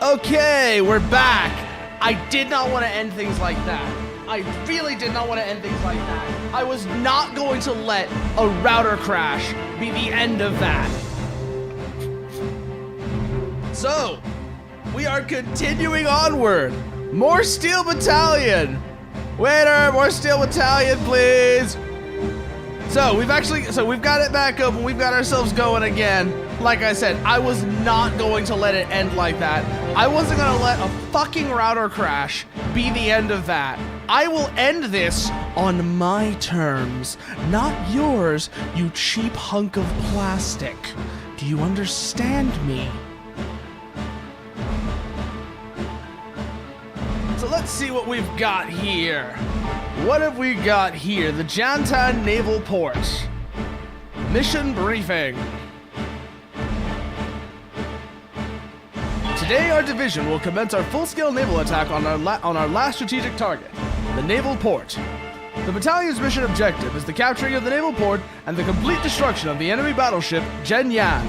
Okay, we're back. I did not want to end things like that. I really did not want to end things like that. I was not going to let a router crash be the end of that. So, we are continuing onward. More Steel Battalion. Waiter, more Steel Battalion, please. So, we've got it back up and we've got ourselves going again. Like I said, I was not going to let it end like that. I wasn't going to let a fucking router crash be the end of that. I will end this on my terms, not yours, you cheap hunk of plastic. Do you understand me? So let's see what we've got here. What have we got here? The Jantan Naval Port. Mission briefing. Today, our division will commence our full-scale naval attack on our last strategic target, the naval port. The battalion's mission objective is the capturing of the naval port and the complete destruction of the enemy battleship Zhenyan,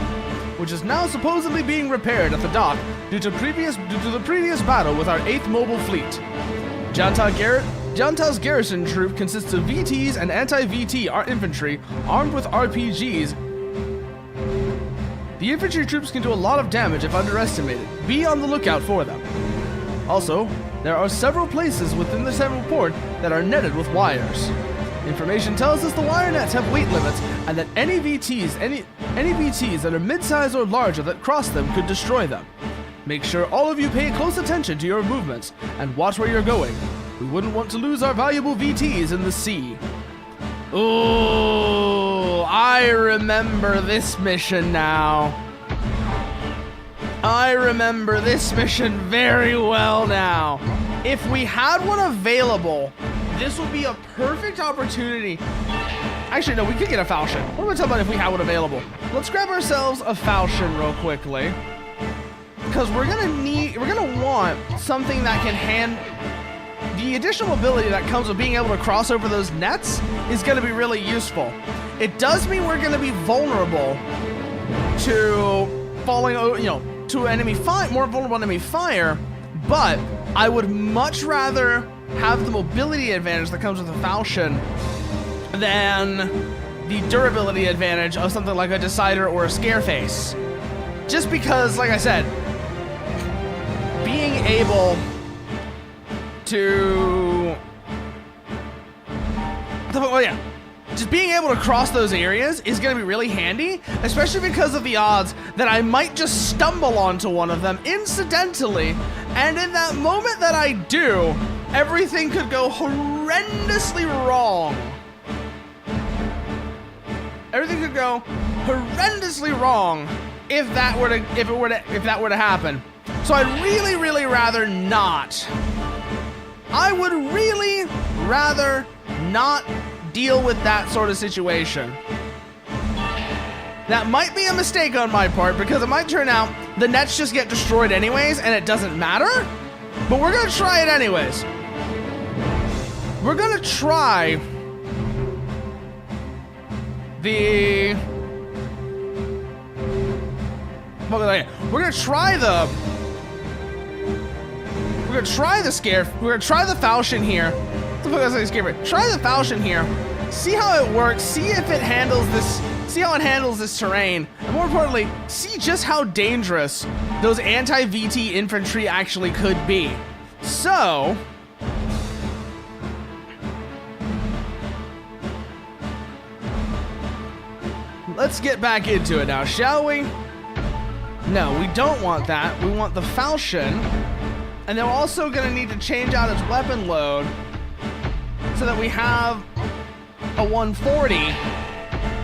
which is now supposedly being repaired at the dock due to the previous battle with our 8th Mobile Fleet. Janta's garrison troop consists of VTs and anti-VT infantry armed with RPGs. The infantry troops can do a lot of damage if underestimated. Be on the lookout for them. Also, there are several places within the naval port that are netted with wires. Information tells us the wire nets have weight limits and that any VTs that are mid-size or larger that cross them could destroy them. Make sure all of you pay close attention to your movements and watch where you're going. We wouldn't want to lose our valuable VTs in the sea. Ooh, I remember this mission now. I remember this mission very well now. If we had one available, this would be a perfect opportunity. Actually, no, we could get a falchion. What am I talking about if we had one available? Let's grab ourselves a falchion real quickly. Because we're gonna want something that can the additional ability that comes with being able to cross over those nets is going to be really useful. It does mean we're going to be vulnerable to falling, to more vulnerable enemy fire, but I would much rather have the mobility advantage that comes with a falchion than the durability advantage of something like a Decider or a Scareface. Just because, like I said, being able to... just being able to cross those areas is going to be really handy, especially because of the odds that I might just stumble onto one of them incidentally, and in that moment that I do, everything could go horrendously wrong. Everything could go horrendously wrong if that were to happen. So I'd really rather not. I would really rather not deal with that sort of situation. That might be a mistake on my part because it might turn out the nets just get destroyed anyways and it doesn't matter. But we're gonna try it anyways. We're gonna try the... We're gonna try the... We're gonna try the falchion here. What the fuck was I scared? Try the falchion here. See how it works. See if it handles this. See how it handles this terrain. And more importantly, see just how dangerous those anti-VT infantry actually could be. So, let's get back into it now, shall we? No, we don't want that. We want the falchion. And then we're also going to need to change out its weapon load so that we have a 140.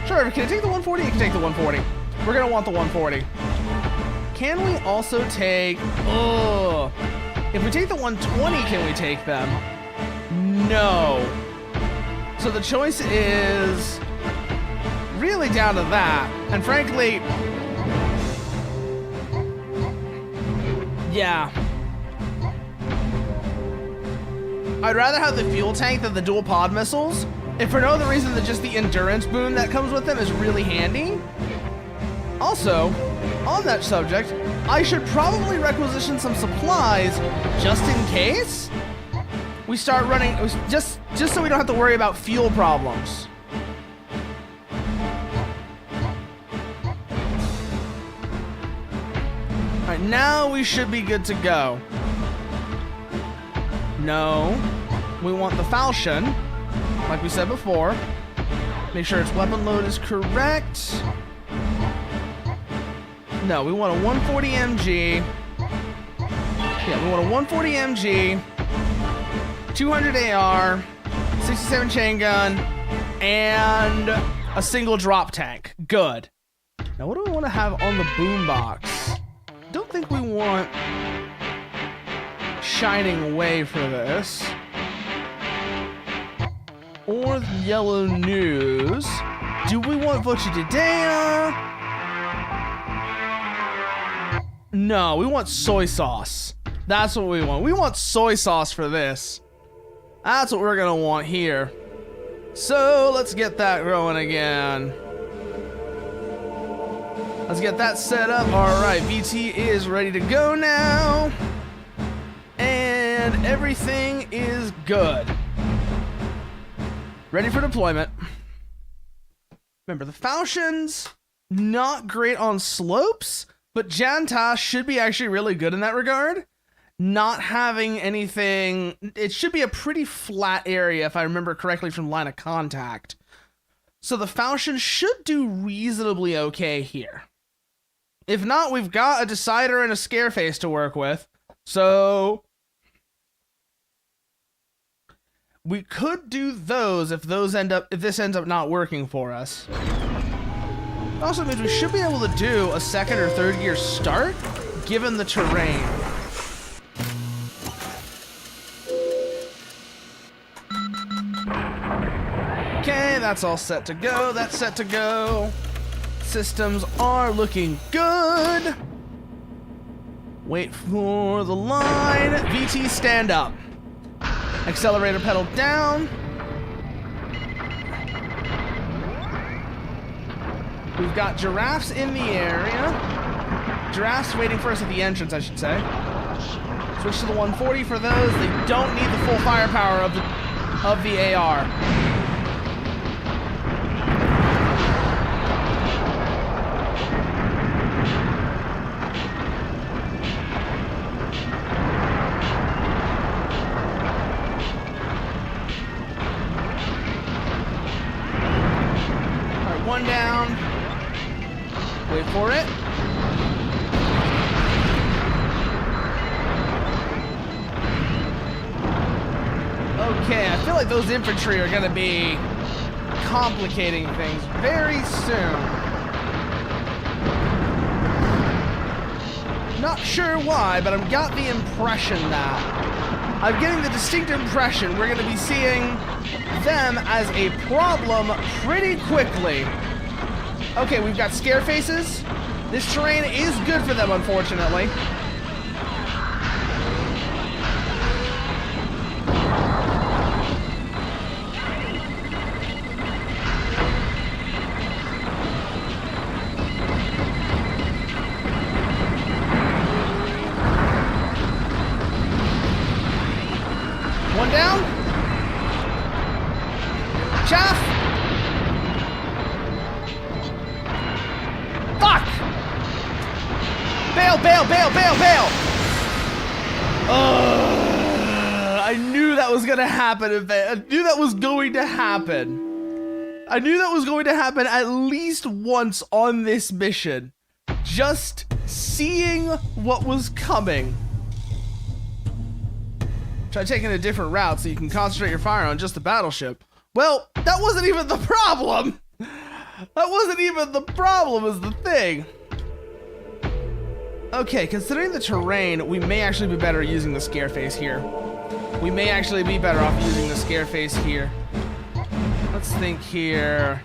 Sure, can I take the 140? You can take the 140. We're going to want the 140. Can we also take... Oh, if we take the 120, can we take them? No. So the choice is really down to that. And frankly... Yeah. I'd rather have the fuel tank than the dual pod missiles, if for no other reason than just the endurance boon that comes with them is really handy. Also, on that subject, I should probably requisition some supplies just in case we start running, just so we don't have to worry about fuel problems. All right, now we should be good to go. No, we want the falchion, like we said before. Make sure its weapon load is correct. No, we want a 140 MG. Yeah, we want a 140 MG, 200 AR, 67 chain gun, and a single drop tank. Good. Now, what do we want to have on the boombox? Don't think we want Shining Way for this. Or Yellow News. Do we want Voce de Dea? No, we want soy sauce. That's what we want. We want soy sauce for this. That's what we're gonna want here. So let's get that going again. Let's get that set up. All right, VT is ready to go now. And everything is good. Ready for deployment. Remember, the Falchions, not great on slopes, but Janta should be actually really good in that regard. Not having anything, it should be a pretty flat area if I remember correctly from line of contact. So the Falchion should do reasonably okay here. If not, we've got a Decider and a Scareface to work with. So we could do those if this ends up not working for us. It also means we should be able to do a second or third gear start given the terrain. Okay, that's all set to go. That's set to go. Systems are looking good. Wait for the line. VT, stand up. Accelerator pedal down. We've got giraffes in the area. Giraffes waiting for us at the entrance, I should say. Switch to the 140 for those. They don't need the full firepower of the AR. One down. Wait for it. Okay, I feel like those infantry are gonna be complicating things very soon. Not sure why, but I've got the impression that I'm getting the distinct impression we're gonna be seeing them as a problem pretty quickly. Okay, we've got scare faces. This terrain is good for them, unfortunately. One down. Chaff! Fuck! Bail, bail, bail, bail, bail! I knew that was gonna happen. I knew that was going to happen. I knew that was going to happen at least once on this mission. Just seeing what was coming. Try taking a different route so you can concentrate your fire on just the battleship. Well, that wasn't even the problem. That wasn't even the problem is the thing. Okay, considering the terrain, we may actually be better using the Scareface here. We may actually be better off using the Scareface here. Let's think here.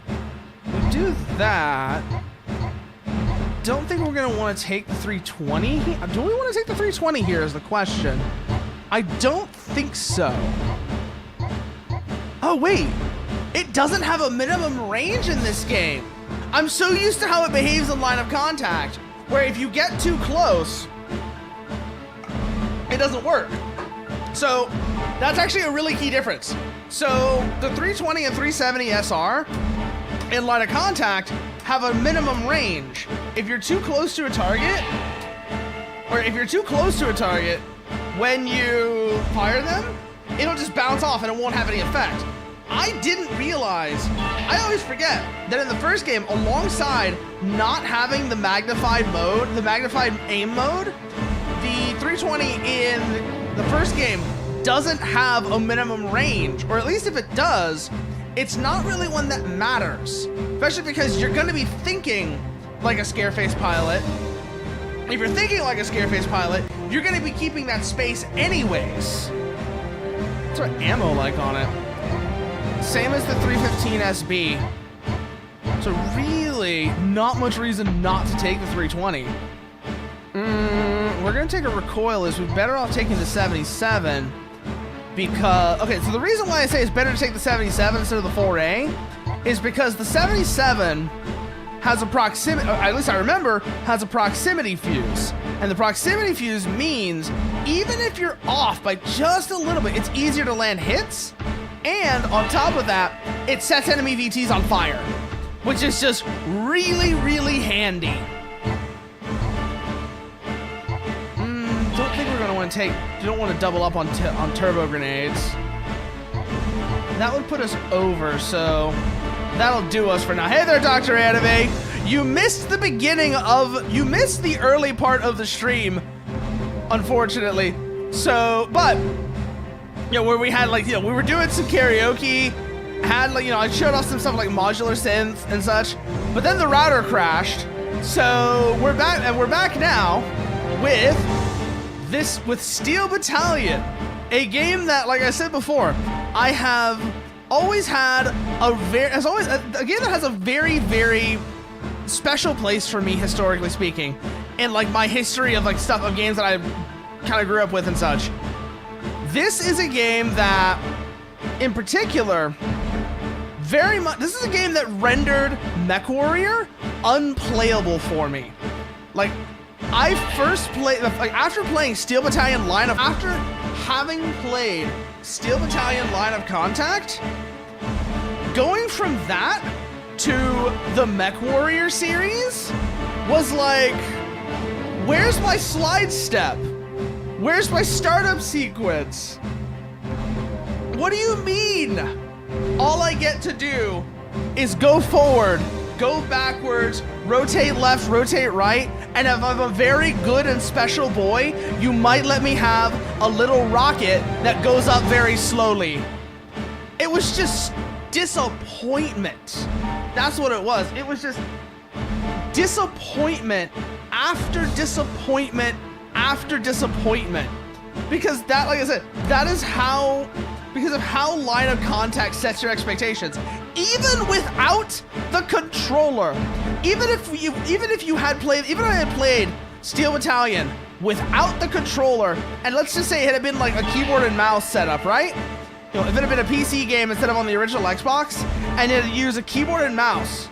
We do that. Don't think we're gonna want to take the 320. Do we want to take the 320 here is the question. I don't think so. Oh, wait. It doesn't have a minimum range in this game. I'm so used to how it behaves in line of contact. where if you get too close, it doesn't work. So that's actually a really key difference. So the 320 and 370 SR in line of contact have a minimum range. If you're too close to a target, when you fire them, it'll just bounce off and it won't have any effect. I didn't realize, I always forget that in the first game, alongside not having the magnified mode, the magnified aim mode, the 320 in the first game doesn't have a minimum range, or at least if it does, it's not really one that matters, especially because you're going to be thinking like a Scareface pilot. If you're thinking like a Scareface pilot, you're going to be keeping that space anyways. What's our ammo like on it? Same as the 315 SB. So really, not much reason not to take the 320. We're going to take a recoil is we're better off taking the 77 because, okay, so the reason why I say it's better to take the 77 instead of the 4A is because the 77 has a proximity, at least I remember, has a proximity fuse. And the proximity fuse means even if you're off by just a little bit, it's easier to land hits. And on top of that, it sets enemy VTs on fire, which is just really, really handy. Don't think we're going to want to take, you don't want to double up on turbo grenades. That would put us over, so that'll do us for now. Hey there, Dr. Anime. You missed the early part of the stream, unfortunately. So, but, you know, where we had like, you know, we were doing some karaoke, had like, you know, I showed off some stuff like modular synth and such, but then the router crashed. So we're back, and we're back now with Steel Battalion, a game that, like I said before, I have always had a game that has a very, very special place for me, historically speaking, in like my history of like stuff of games that I kind of grew up with and such. This is a game that, in particular, this is a game that rendered MechWarrior unplayable for me. Like, I first played, like, after having played Steel Battalion Line of Contact, going from that to the MechWarrior series was like, where's my slide step? Where's my startup sequence? What do you mean? All I get to do is go forward, go backwards, rotate left, rotate right, and if I'm a very good and special boy, you might let me have a little rocket that goes up very slowly. It was just disappointment. That's what it was. It was just disappointment after disappointment after disappointment. Because that, like I said, that is how, because of how Line of Contact sets your expectations. Even without the controller, even if I had played Steel Battalion without the controller, and let's just say it had been like a keyboard and mouse setup, right? You know, if it had been a PC game instead of on the original Xbox, and it had used a keyboard and mouse,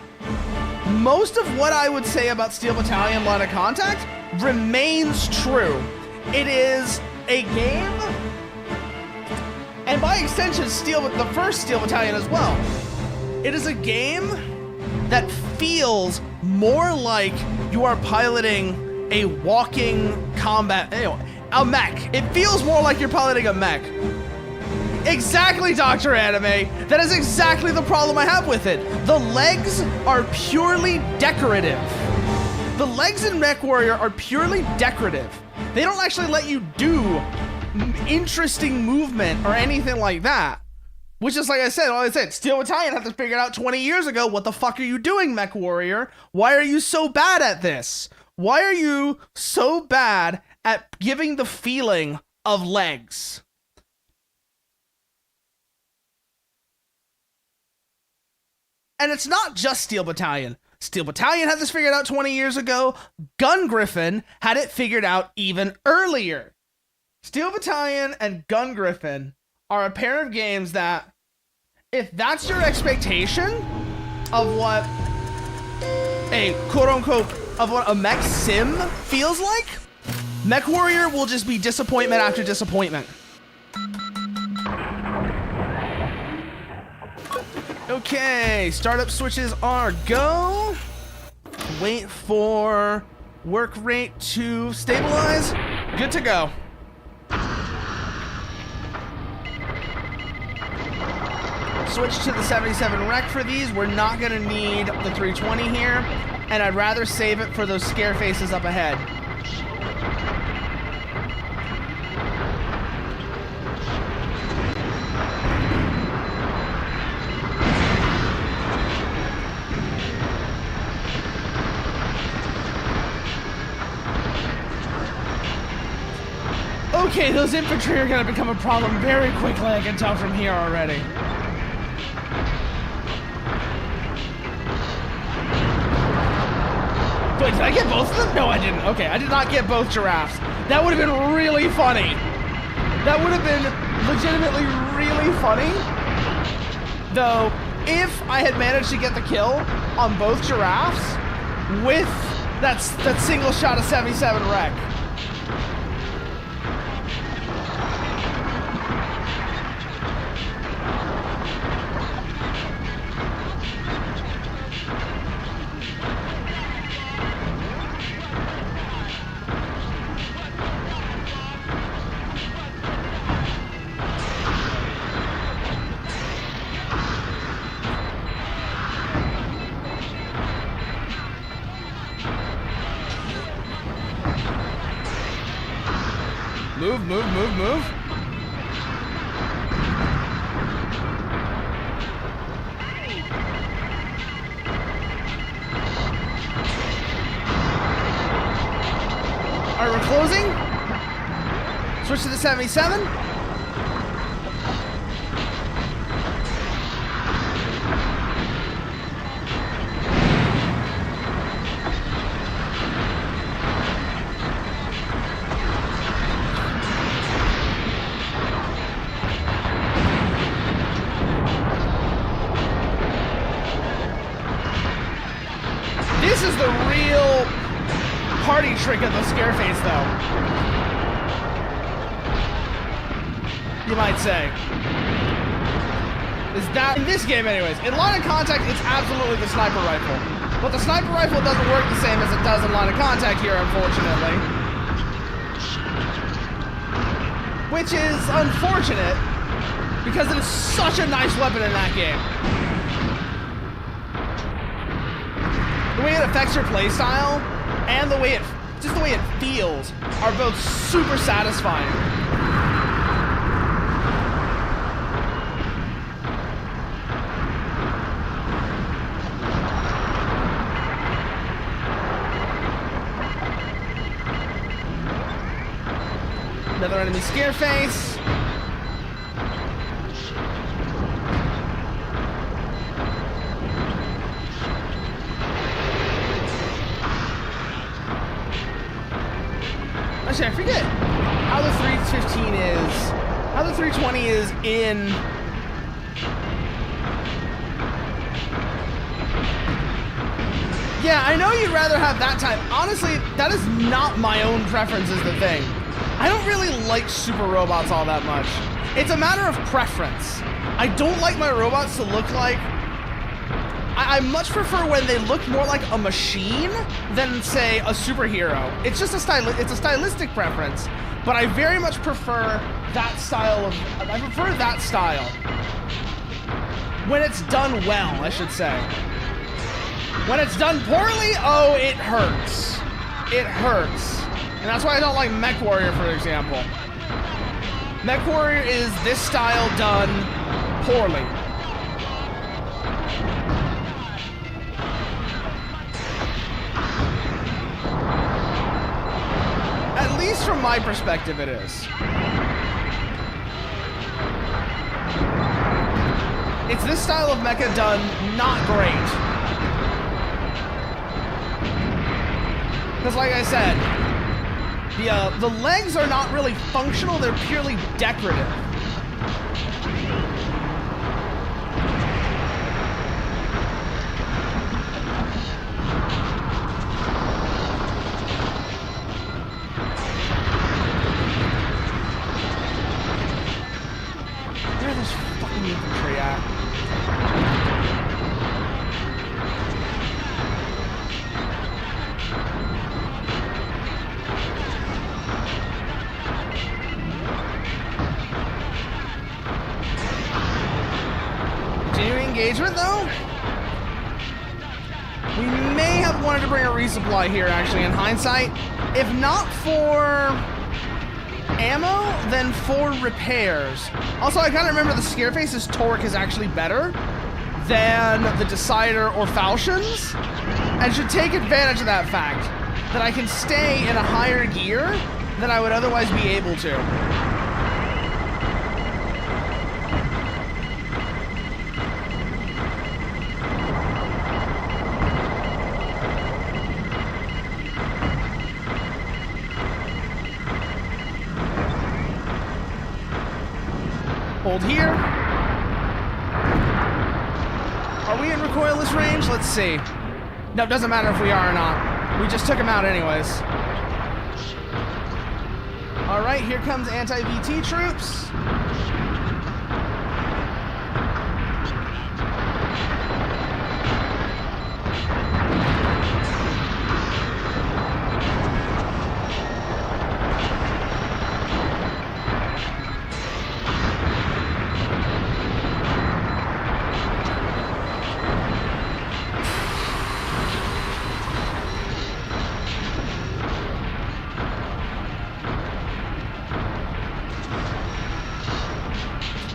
most of what I would say about Steel Battalion Line of Contact remains true. It is a game, and by extension, the first Steel Battalion as well. It is a game that feels more like you are piloting a walking combat, you know, a mech. It feels more like you're piloting a mech. Exactly, Dr. Anime. That is exactly the problem I have with it. The legs are purely decorative. The legs in MechWarrior are purely decorative. They don't actually let you do interesting movement or anything like that. Which is, like I said, Steel Battalion had to figure it out 20 years ago. What the fuck are you doing, MechWarrior? Why are you so bad at this? Why are you so bad at giving the feeling of legs? And it's not just Steel Battalion. Steel Battalion had this figured out 20 years ago. Gun Griffin had it figured out even earlier. Steel Battalion and Gun Griffin are a pair of games that, if that's your expectation of what a quote-unquote of what a mech sim feels like, Mech Warrior will just be disappointment after disappointment. Okay, startup switches are go. Wait for work rate to stabilize. Good to go. Switch to the 77 rec for these. We're not gonna need the 320 here, and I'd rather save it for those scare faces up ahead. Okay, those infantry are gonna become a problem very quickly, I can tell from here already. Wait, did I get both of them? No, I didn't. Okay, I did not get both giraffes. That would have been really funny. That would have been legitimately really funny. Though, if I had managed to get the kill on both giraffes with that single shot of 77 wreck. Move, move, move, move. All right, we're closing. Switch to the 77. This is the real party trick of the scare face, though. You might say. Is that, in this game anyways, in line of contact, it's absolutely the sniper rifle. But the sniper rifle doesn't work the same as it does in line of contact here, unfortunately. Which is unfortunate, because it is such a nice weapon in that game. The way it affects your playstyle and the way it feels are both super satisfying. Another enemy scare face. Actually, I forget how the 315 is, how the 320 is in... Yeah, I know you'd rather have that type. Honestly, that is not my own preference is the thing. I don't really like super robots all that much. It's a matter of preference. I don't like my robots to look like... I much prefer when they look more like a machine than, say, a superhero. It's just a stylistic preference, but I very much prefer that style of... I prefer that style. When it's done well, I should say. When it's done poorly, oh, it hurts. It hurts. And that's why I don't like Mech Warrior, for example. Mech Warrior is this style done poorly. At least from my perspective, it is. It's this style of mecha done not great. Because like I said, the legs are not really functional, they're purely decorative. though, we may have wanted to bring a resupply here, actually, in hindsight. If not for ammo, then for repairs. Also, I kind of remember the Scareface's torque is actually better than the Decider or Falchions, and should take advantage of that fact, that I can stay in a higher gear than I would otherwise be able to. Hold here. Are we in recoilless range? Let's see. No, it doesn't matter if we are or not. We just took him out anyways. All right, here comes anti-VT troops.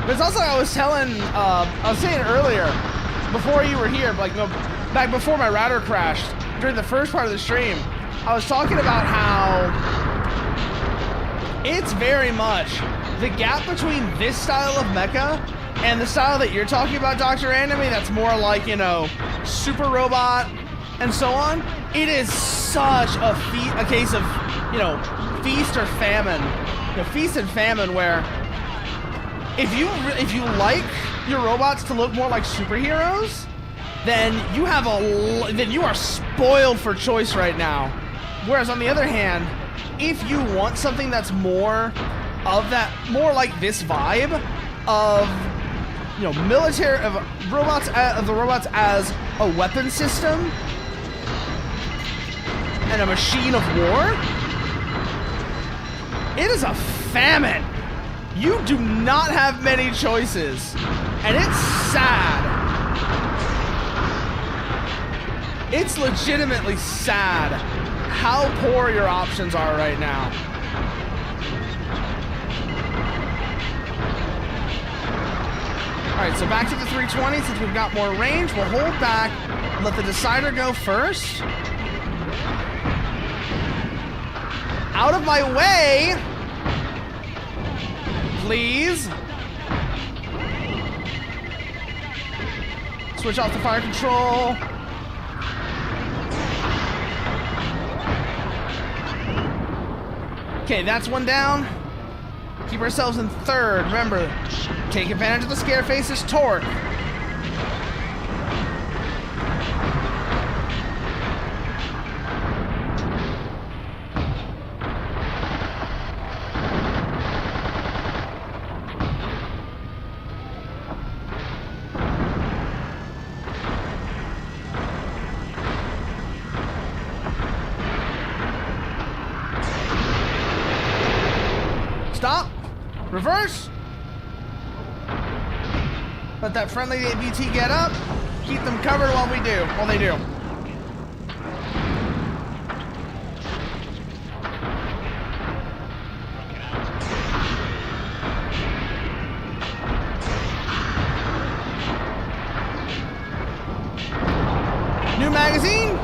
But it's also, I was saying earlier, before you were here, like, no, back before my router crashed, during the first part of the stream, I was talking about how it's very much the gap between this style of mecha and the style that you're talking about, Dr. Anime, that's more like, you know, super robot and so on. It is such a case of, you know, feast or famine, you know, feast and famine, where if you like your robots to look more like superheroes, then you are spoiled for choice right now. Whereas on the other hand, if you want something that's more like this vibe of, you know, military of the robots as a weapon system and a machine of war, it is a famine. You do not have many choices, and it's sad. It's legitimately sad how poor your options are right now. Alright, so back to the 320. Since we've got more range, we'll hold back, let the Decider go first. Out of my way! Please. Switch off the fire control. Okay, that's one down. Keep ourselves in third. Remember, take advantage of the Scareface's torque. Stop. Reverse. Let that friendly VT get up. Keep them covered while they do. New magazine.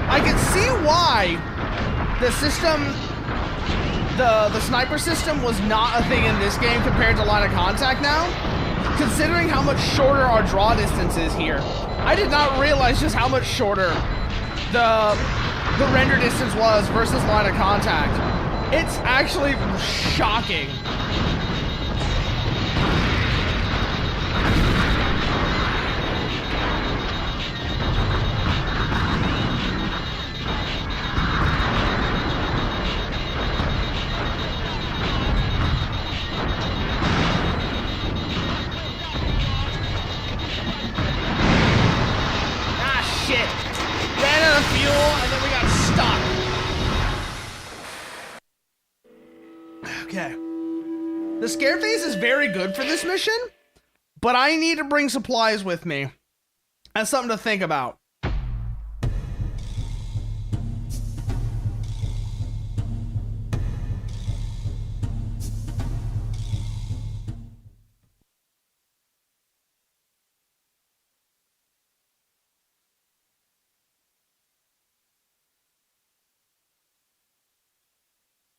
I can see why the system, the sniper system was not a thing in this game compared to line of contact now, considering how much shorter our draw distance is here. I did not realize just how much shorter the render distance was versus line of contact. It's actually shocking. Okay. The scare phase is very good for this mission, but I need to bring supplies with me. That's something to think about.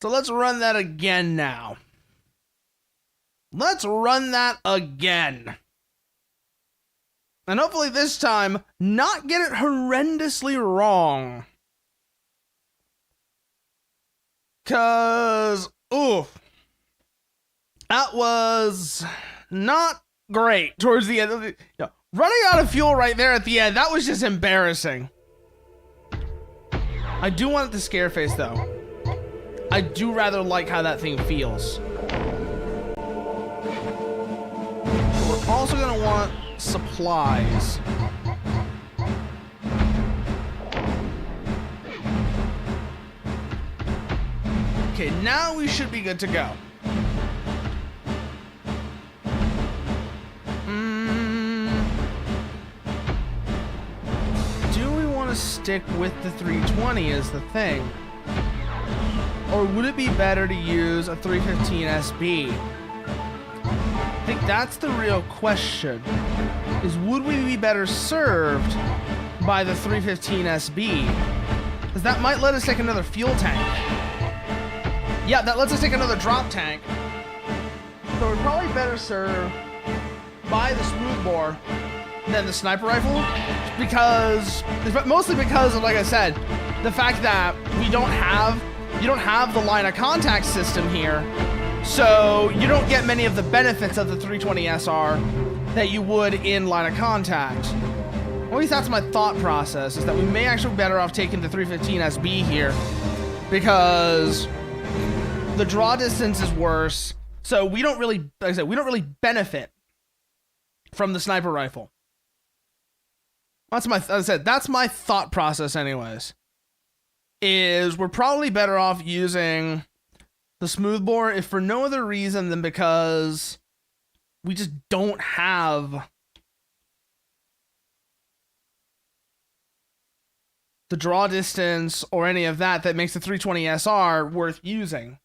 So let's run that again now. Let's run that again. And hopefully this time, not get it horrendously wrong. Cause, oof. That was not great towards the end of the... No, running out of fuel right there at the end, that was just embarrassing. I do want the scare face though. I do rather like how that thing feels. We're also gonna want supplies. Okay, now we should be good to go. Do we want to stick with the 320 is the thing? Or would it be better to use a 315 SB? I think that's the real question. Is would we be better served by the 315 SB? Because that might let us take another fuel tank. Yeah, that lets us take another drop tank. So we're probably better served by the smoothbore than the sniper rifle. Mostly because of, like I said, the fact that you don't have the line of contact system here, so you don't get many of the benefits of the 320 SR that you would in line of contact. At least that's my thought process, is that we may actually be better off taking the 315 SB here, because the draw distance is worse, so we don't really, like I said, we don't really benefit from the sniper rifle. That's my, as I said, that's my thought process anyways. Is we're probably better off using the smoothbore if for no other reason than because we just don't have the draw distance or any of that makes the 320 SR worth using.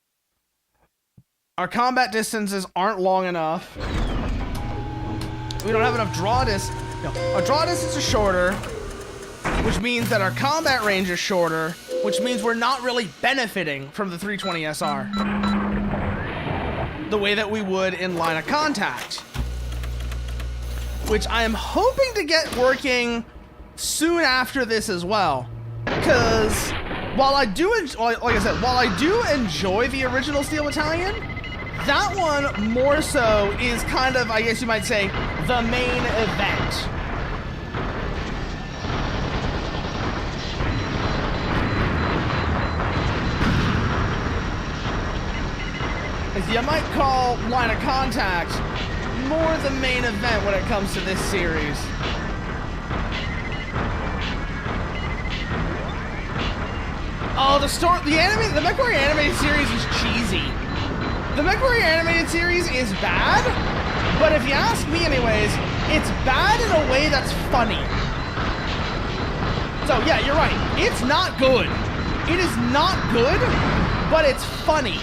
Our combat distances aren't long enough. We don't have enough draw distance. No, our draw distance is shorter, which means that our combat range is shorter, which means we're not really benefiting from the 320 SR the way that we would in line of contact, which I am hoping to get working soon after this as well, because while I do, like I said, while I do enjoy the original Steel Battalion, that one more so is kind of, I guess you might say, the main event. You might call line of contact more the main event when it comes to this series. Oh, the MechWarrior animated series is cheesy. The MechWarrior animated series is bad, but if you ask me anyways, it's bad in a way that's funny. So yeah, you're right. It's not good. It is not good, but it's funny.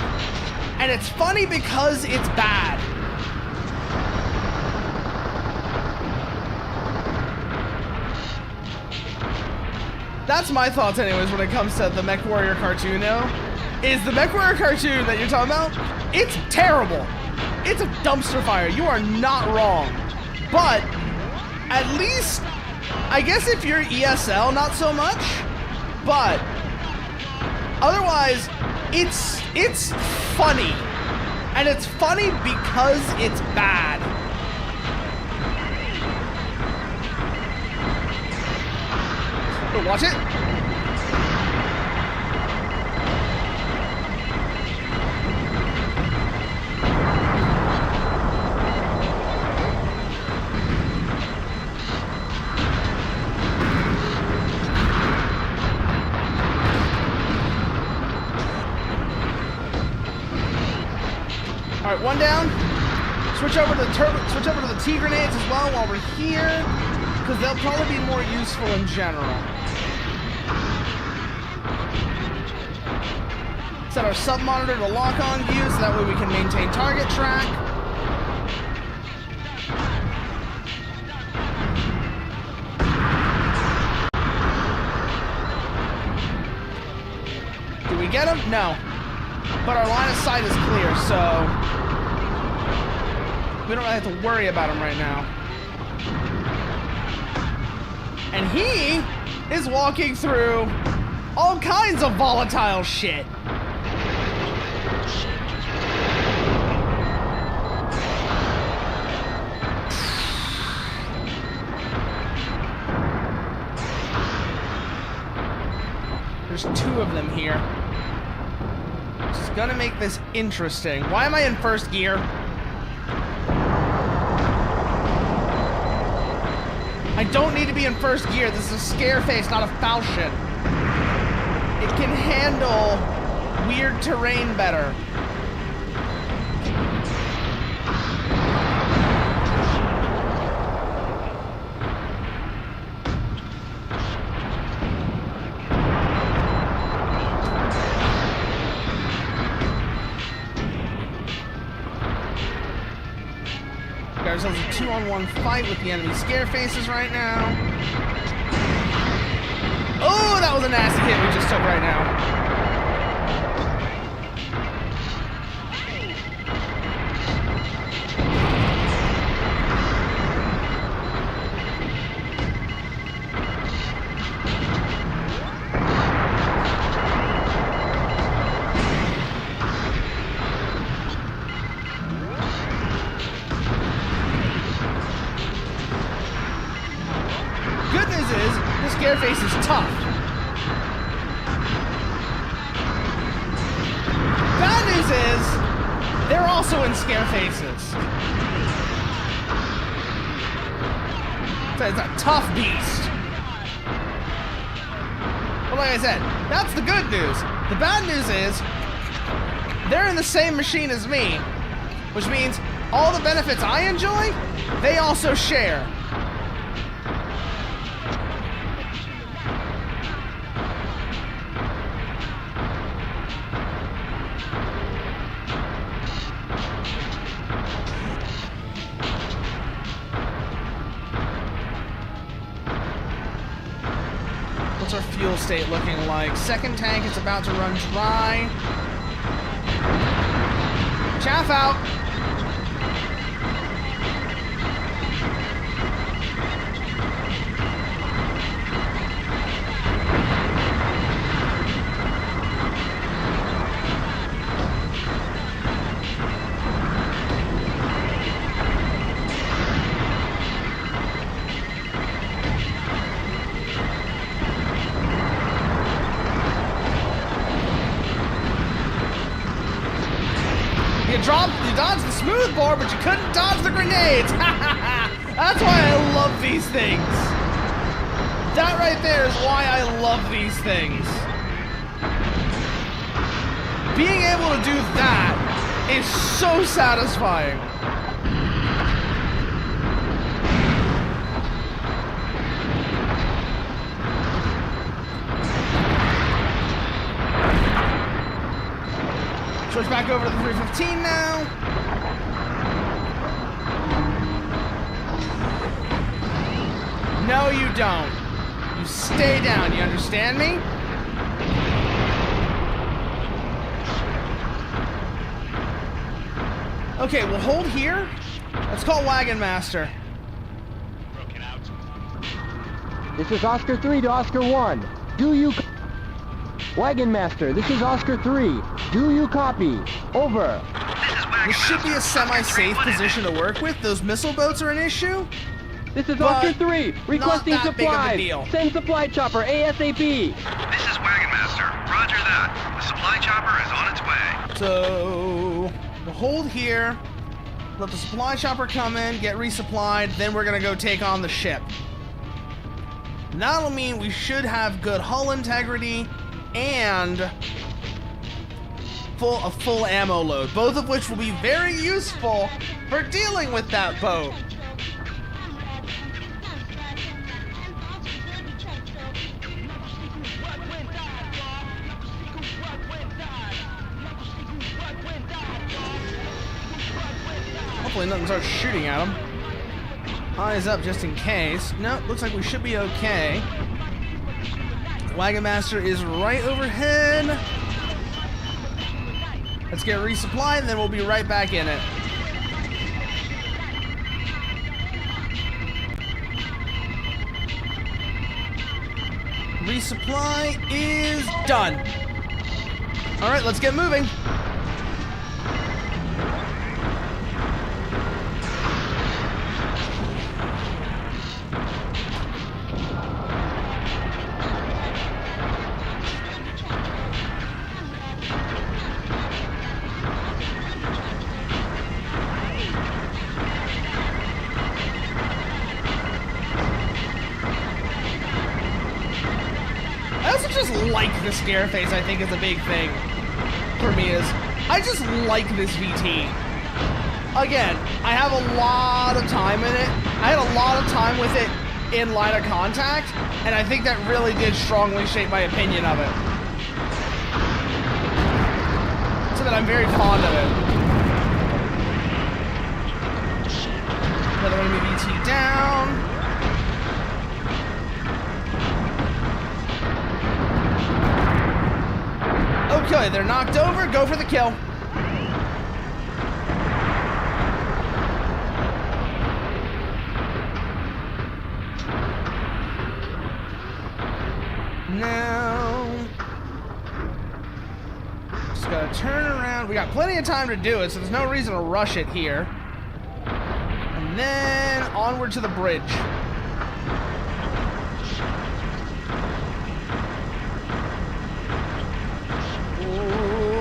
And it's funny because it's bad. That's my thoughts anyways when it comes to the MechWarrior cartoon now. Is the MechWarrior cartoon that you're talking about, it's terrible. It's a dumpster fire. You are not wrong. But at least, I guess if you're ESL, not so much. But otherwise, it's funny. And it's funny because it's bad. Go watch it. All right, one down. Switch over to the T grenades as well while we're here, because they'll probably be more useful in general. Set our sub monitor to lock on view so that way we can maintain target track. Do we get him? No. But our line of sight is clear, so we don't really have to worry about him right now. And he is walking through all kinds of volatile shit. There's two of them here. Which is gonna make this interesting. Why am I in first gear? I don't need to be in first gear. This is a scare face, not a falchion. It can handle weird terrain better. Got ourselves a 2-on-1 fight with the enemy scare faces right now. Oh, that was a nasty hit we just took right now. Good news is, this scare face is tough. Bad news is, they're also in scare faces. So it's a tough beast. But like I said, that's the good news. The bad news is, they're in the same machine as me, which means all the benefits I enjoy, they also share. What's our fuel state looking like? Second tank is about to run dry. Chaff out. You dodged the smooth bore, but you couldn't dodge the grenades. That's why I love these things. That right there is why I love these things. Being able to do that is so satisfying. Switch back over to the 315 now. No, you don't. You stay down, you understand me? Okay, we'll hold here. Let's call Wagon Master. Broken out. This is Oscar 3 to Oscar 1. Do you... Wagon Master, this is Oscar 3. Do you copy? Over. This should be a semi-safe position to work with. Those missile boats are an issue. This is Oscar 3. Requesting not that big of a supplies. deal. Send supply chopper ASAP. This is Wagon Master. Roger that. The supply chopper is on its way. So we'll hold here. Let the supply chopper come in, get resupplied, then we're gonna go take on the ship. That'll mean we should have good hull integrity and a full ammo load, both of which will be very useful for dealing with that boat. Hopefully nothing starts shooting at him. Eyes up just in case. Nope, looks like we should be okay. Wagon Master is right overhead. Let's get resupplied and then we'll be right back in it. Resupply is done. All right, let's get moving. Like the scare face, I think, is a big thing for me. Is I just like this VT. Again, I have a lot of time in it. I had a lot of time with it in Line of Contact, and I think that really did strongly shape my opinion of it. So that I'm very fond of it. Another enemy VT down. Okay, they're knocked over. Go for the kill. Now, just gotta turn around. We got plenty of time to do it, so there's no reason to rush it here. And then onward to the bridge.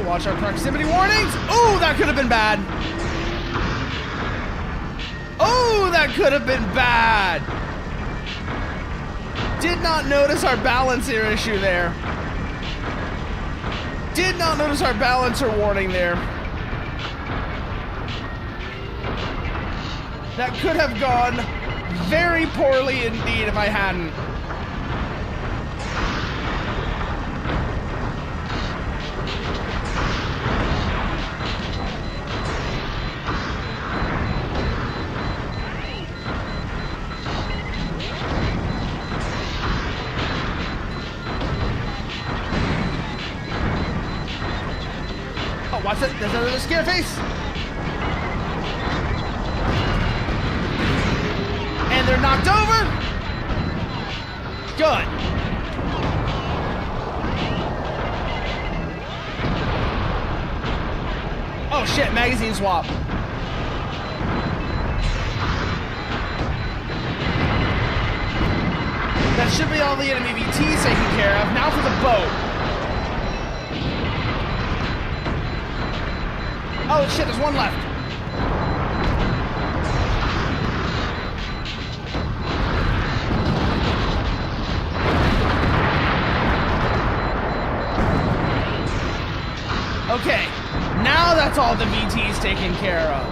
Watch our proximity warnings. Oh, that could have been bad. Oh, that could have been bad. Did not notice our balancer issue there. Did not notice our balancer warning there. That could have gone very poorly indeed if I hadn't. Watch it, there's another scare face. And they're knocked over. Good. Oh shit, magazine swap. That should be all the enemy VTs taken care of. Now for the boat. Oh shit, there's one left. Okay, now that's all the VTs taken care of.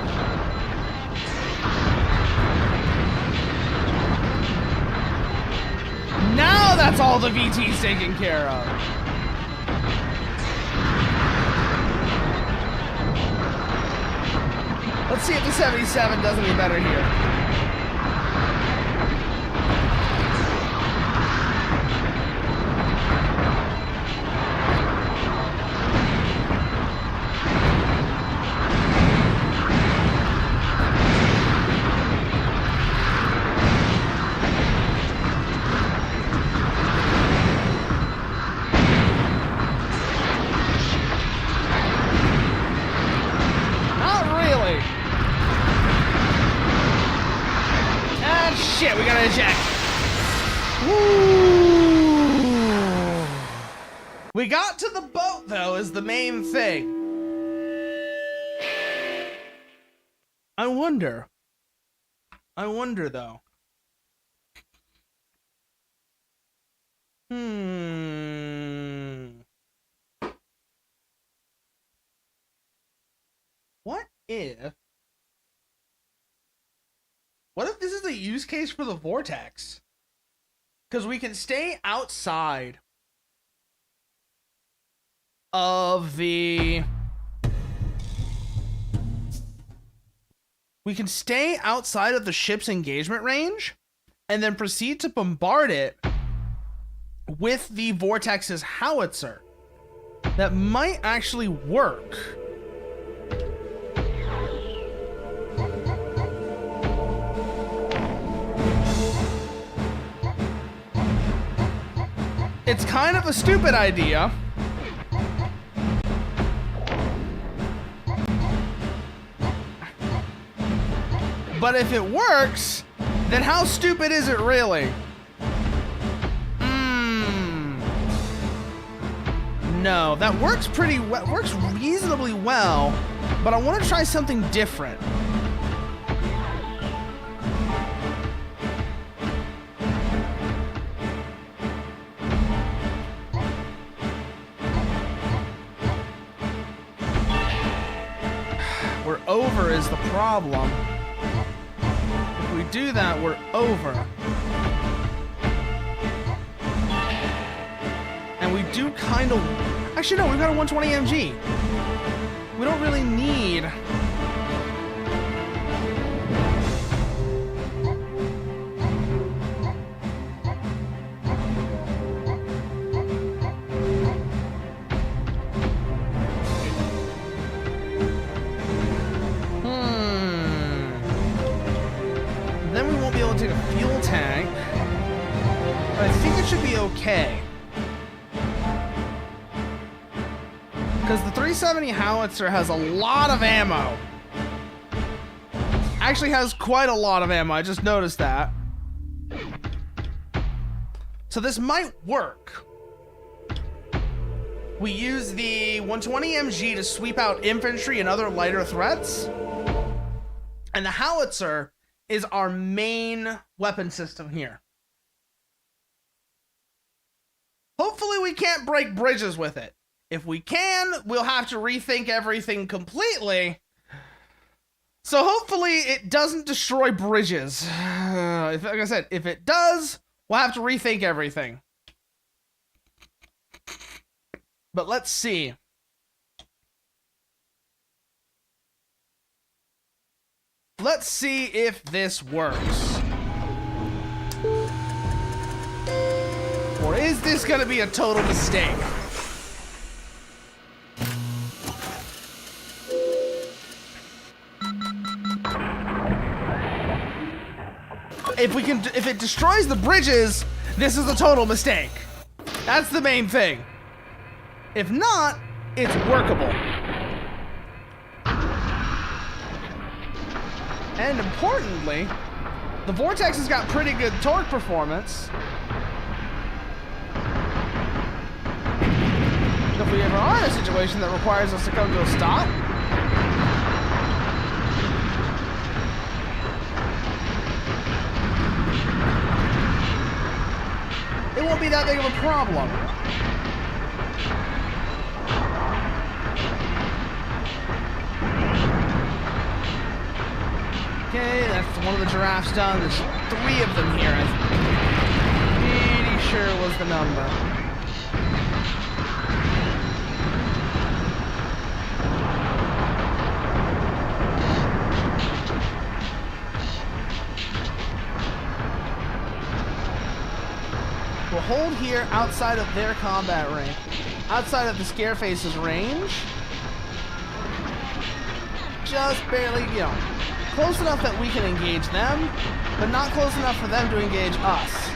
Now that's all the VTs taken care of. Let's see if the 77 does any better here. Shit, we gotta eject. Woo! We got to the boat, though, is the main thing. I wonder, though. if... What if this is a use case for the vortex? Because we can stay outside of the... We can stay outside of the ship's engagement range and then proceed to bombard it with the vortex's howitzer. That might actually work. It's kind of a stupid idea. But if it works, then how stupid is it really? No, that works pretty well, works reasonably well, but I want to try something different. We're over is the problem. If we do that, we're over. And we do kind of... Actually, no, we've got a 120 MG. We don't really need... Then we won't be able to take a fuel tank. But I think it should be okay. Because the 370 howitzer has a lot of ammo. Actually has quite a lot of ammo, I just noticed that. So this might work. We use the 120 MG to sweep out infantry and other lighter threats. And the howitzer is our main weapon system here. Hopefully we can't break bridges with it. If we can, we'll have to rethink everything completely. So hopefully it doesn't destroy bridges. Like I said, if it does, we'll have to rethink everything. But let's see. Let's see if this works. Or is this gonna be a total mistake? If it destroys the bridges, this is a total mistake. That's the main thing. If not, it's workable. And importantly, the Vortex has got pretty good torque performance. If we ever are in a situation that requires us to come to a stop, it won't be that big of a problem. Okay, that's one of the giraffes done. There's 3 of them here. I'm pretty sure was the number. We'll hold here outside of their combat range, outside of the Scareface's range. Just barely, you know, close enough that we can engage them, but not close enough for them to engage us.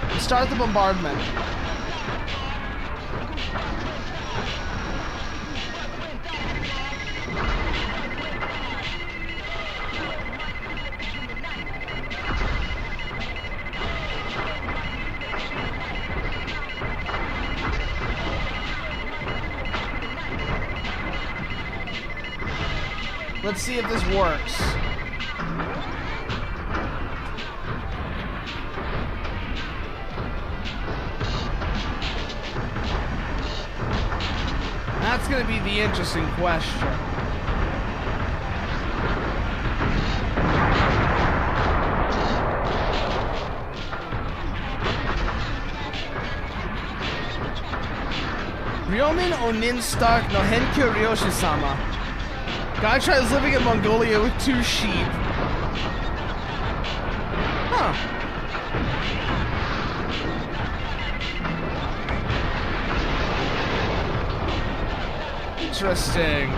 We'll start the bombardment. Let's see if this works. That's going to be the interesting question. Ryomin Onin Stark no Henkyo Ryoshi-sama. Guy tries living in Mongolia with 2 sheep. Huh. Interesting.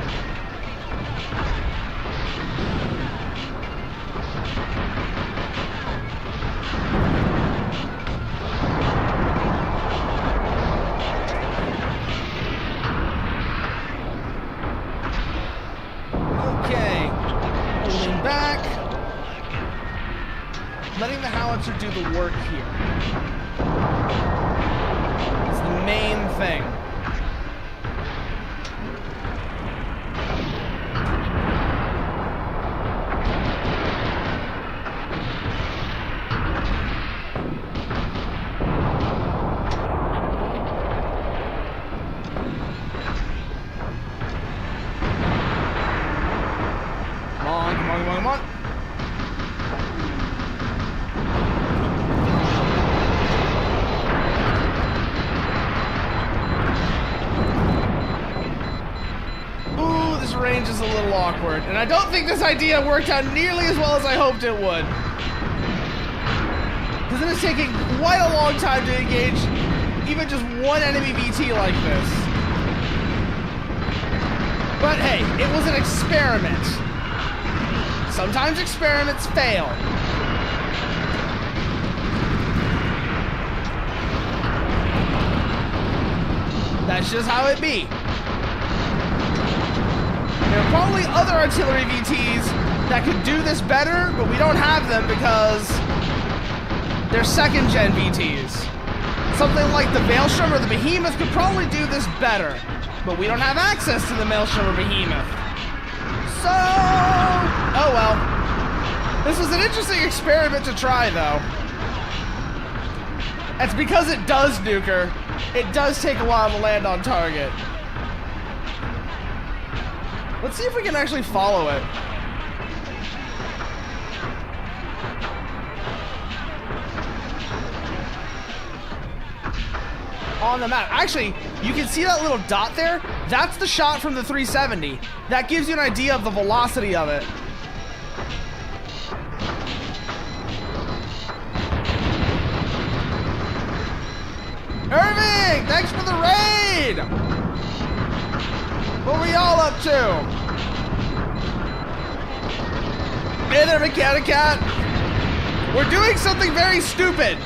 Okay. Holding back. Letting the howitzer do the work here. It's the main thing. Come on. Ooh, this range is a little awkward. And I don't think this idea worked out nearly as well as I hoped it would. Because it is taking quite a long time to engage even just one enemy VT like this. But hey, it was an experiment. Sometimes experiments fail. That's just how it be. There are probably other artillery VTs that could do this better, but we don't have them because they're second-gen VTs. Something like the Maelstrom or the Behemoth could probably do this better, but we don't have access to the Maelstrom or Behemoth. So, oh well. This was an interesting experiment to try, though. It's because it does, Nuker. It does take a while to land on target. Let's see if we can actually follow it. On the map. Actually, you can see that little dot there? That's the shot from the 370. That gives you an idea of the velocity of it. Irving, thanks for the raid! What were y'all up to? Hey there, Mechanicat. We're doing something very stupid.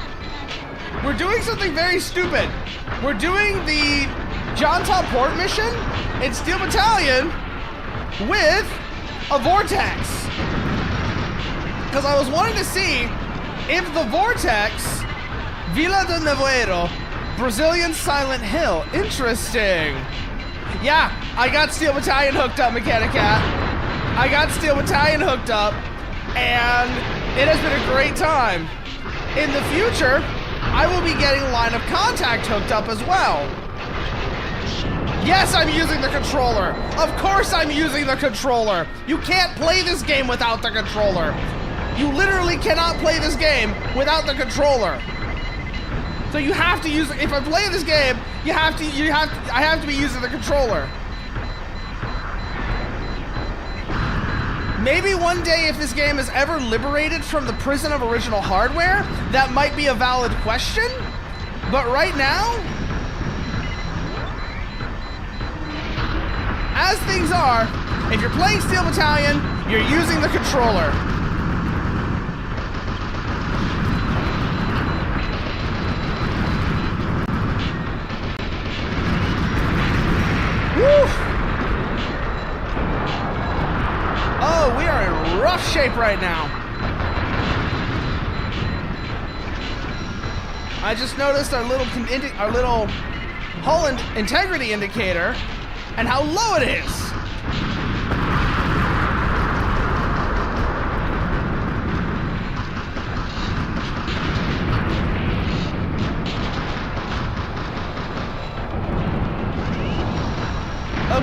We're doing the Jonta Port mission in Steel Battalion with a Vortex. Because I was wanting to see if the Vortex, Vila de Nevoeiro, Brazilian Silent Hill. Interesting. Yeah, I got Steel Battalion hooked up, Mechanicat. I got Steel Battalion hooked up, and it has been a great time. In the future, I will be getting Line of Contact hooked up as well. Yes, I'm using the controller. Of course I'm using the controller. You can't play this game without the controller. You literally cannot play this game without the controller. So you have to use, if I'm playing this game, I have to be using the controller. Maybe one day if this game is ever liberated from the prison of original hardware, that might be a valid question. But right now, as things are, if you're playing Steel Battalion, you're using the controller. Woo! Oh, we are in rough shape right now. I just noticed our little hull integrity indicator and how low it is.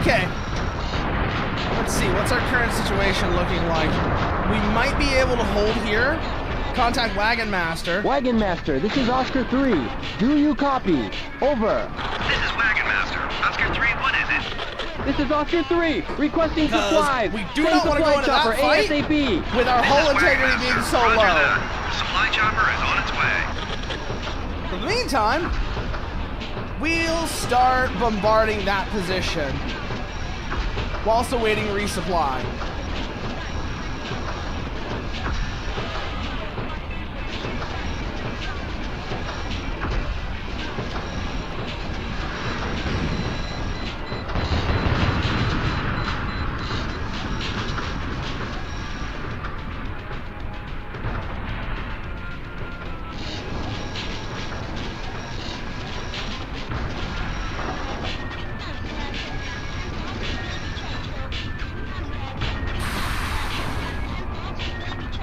Okay. Let's see, what's our current situation looking like? We might be able to hold here. Contact Wagon Master. Wagon Master, this is Oscar 3. Do you copy? Over. This is Wagon Master. Oscar This is Oscar 3, requesting Because supplies. we do Send not want to go supply into chopper that fight ASAP. with our hull integrity being so Roger low. that. The supply chopper is on its way. In the meantime, we'll start bombarding that position whilst awaiting resupply.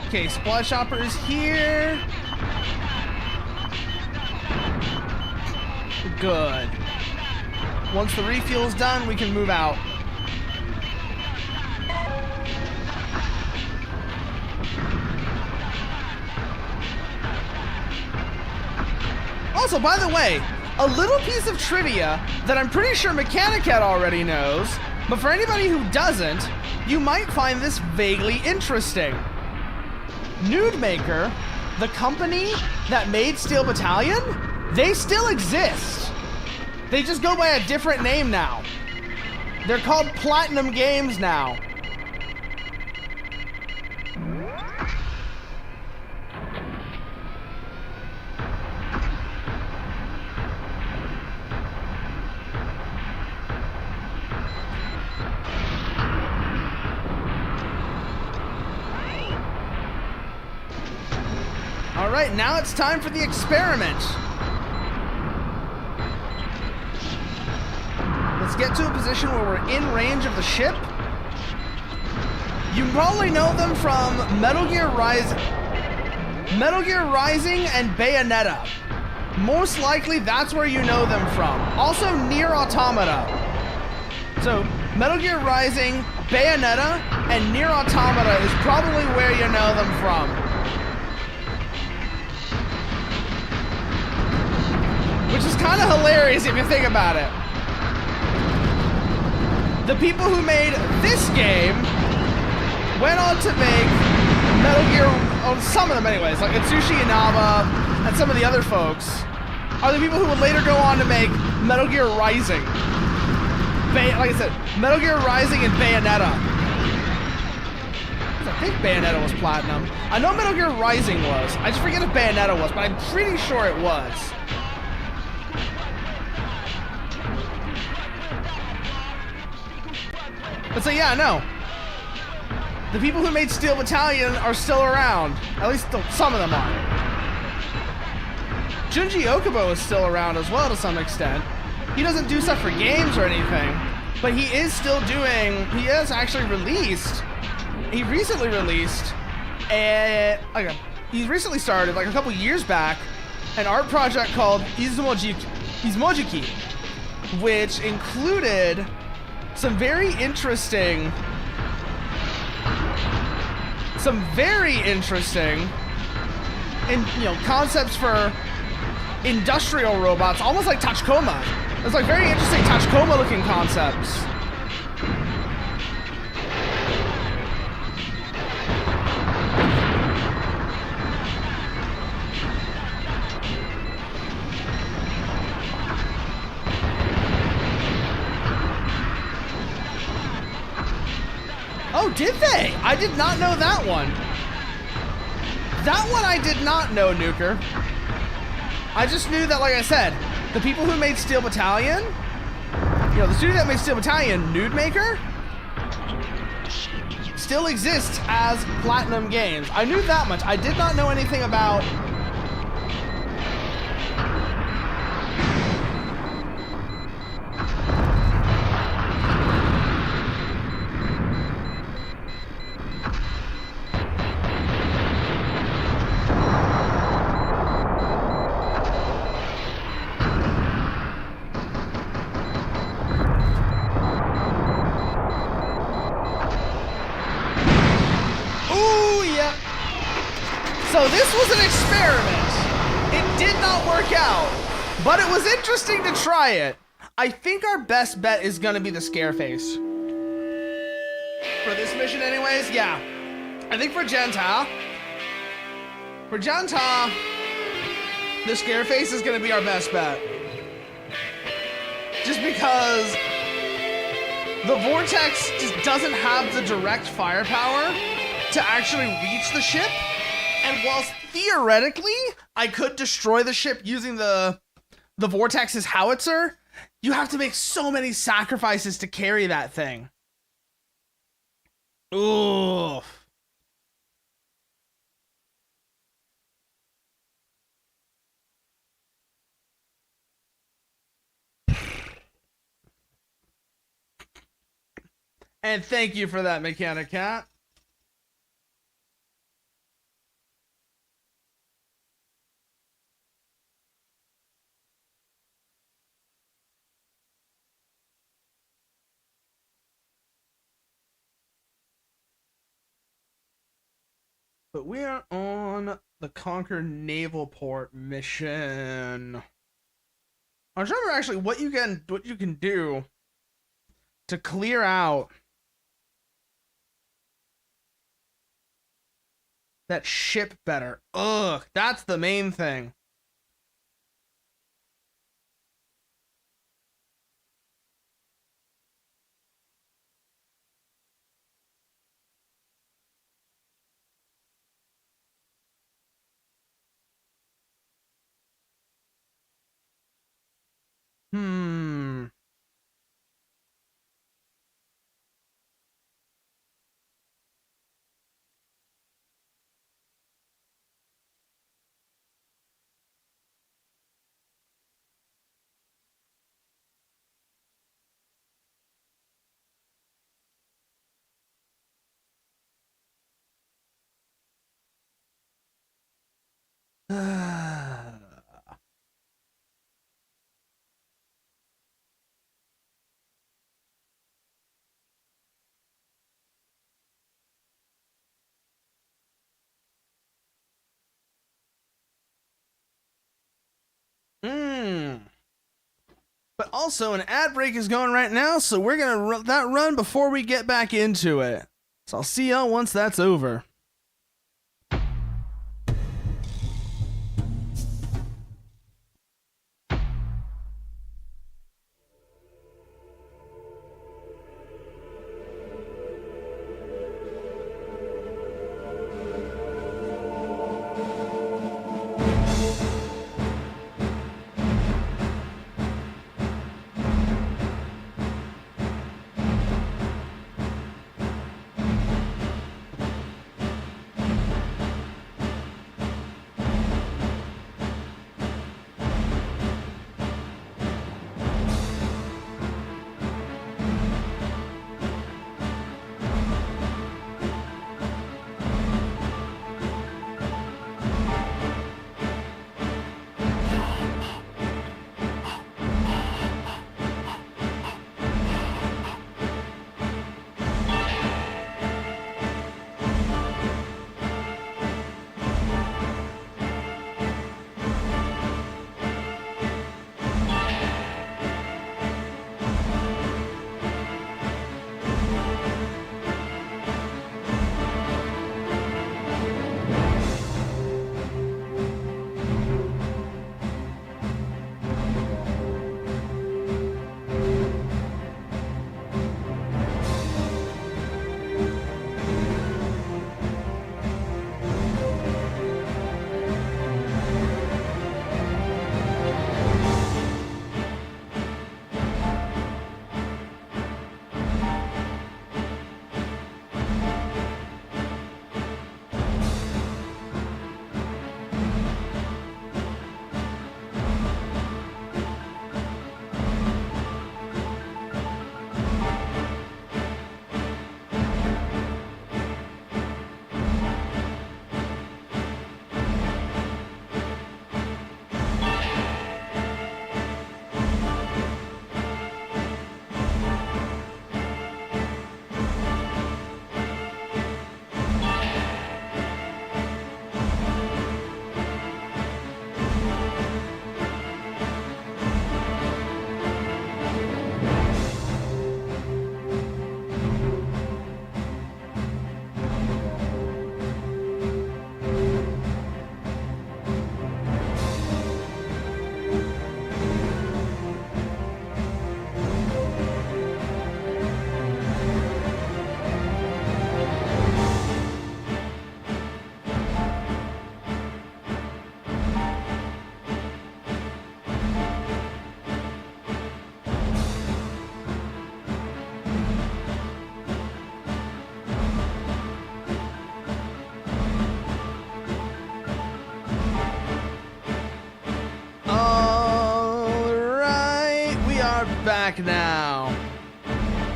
Okay, supply chopper is here. Good. Once the refuel is done, we can move out. Also, by the way, a little piece of trivia that I'm pretty sure Mechanicat already knows, but for anybody who doesn't, you might find this vaguely interesting. Nude Maker, the company that made Steel Battalion, they still exist. They just go by a different name now. They're called Platinum Games now. All right, now it's time for the experiment. Let's get to a position where we're in range of the ship. You probably know them from Metal Gear Rising and Bayonetta. Most likely that's where you know them from. Also Nier Automata. So Metal Gear Rising, Bayonetta, and Nier Automata is probably where you know them from. Which is kind of hilarious if you think about it. The people who made this game went on to make Metal Gear, some of them anyways, like Atsushi Inaba and some of the other folks, are the people who would later go on to make Metal Gear Rising. Like I said, Metal Gear Rising and Bayonetta. I think Bayonetta was Platinum. I know Metal Gear Rising was. I just forget if Bayonetta was, but I'm pretty sure it was. But so yeah, no. The people who made Steel Battalion are still around. At least some of them are. Junji Okubo is still around as well to some extent. He doesn't do stuff for games or anything, but he is still doing, he has actually released, he recently released, he recently started, like a couple years back, an art project called Izumojiki, which included some very interesting concepts for industrial robots, almost like Tachikoma. It's like very interesting Tachikoma looking concepts. Oh, did they? I did not know that one. That one I did not know, Nuker. I just knew that, like I said, the people who made Steel Battalion, the studio that made Steel Battalion, Nude Maker, still exists as Platinum Games. I knew that much. I did not know anything about... So this was an experiment. It did not work out, but it was interesting to try it. I think our best bet is gonna be the Scareface. For this mission anyways, yeah. I think for Gentile, the Scareface is gonna be our best bet. Just because the Vortex just doesn't have the direct firepower to actually reach the ship. And whilst theoretically I could destroy the ship using the Vortex's howitzer, you have to make so many sacrifices to carry that thing. Oof. And thank you for that, Mechanic Cat. But we are on the Conquer Naval Port mission. I'm trying to remember actually what you can do to clear out that ship better. Ugh, that's the main thing. But also, an ad break is going right now, so we're going to run before we get back into it. So I'll see y'all once that's over. back now.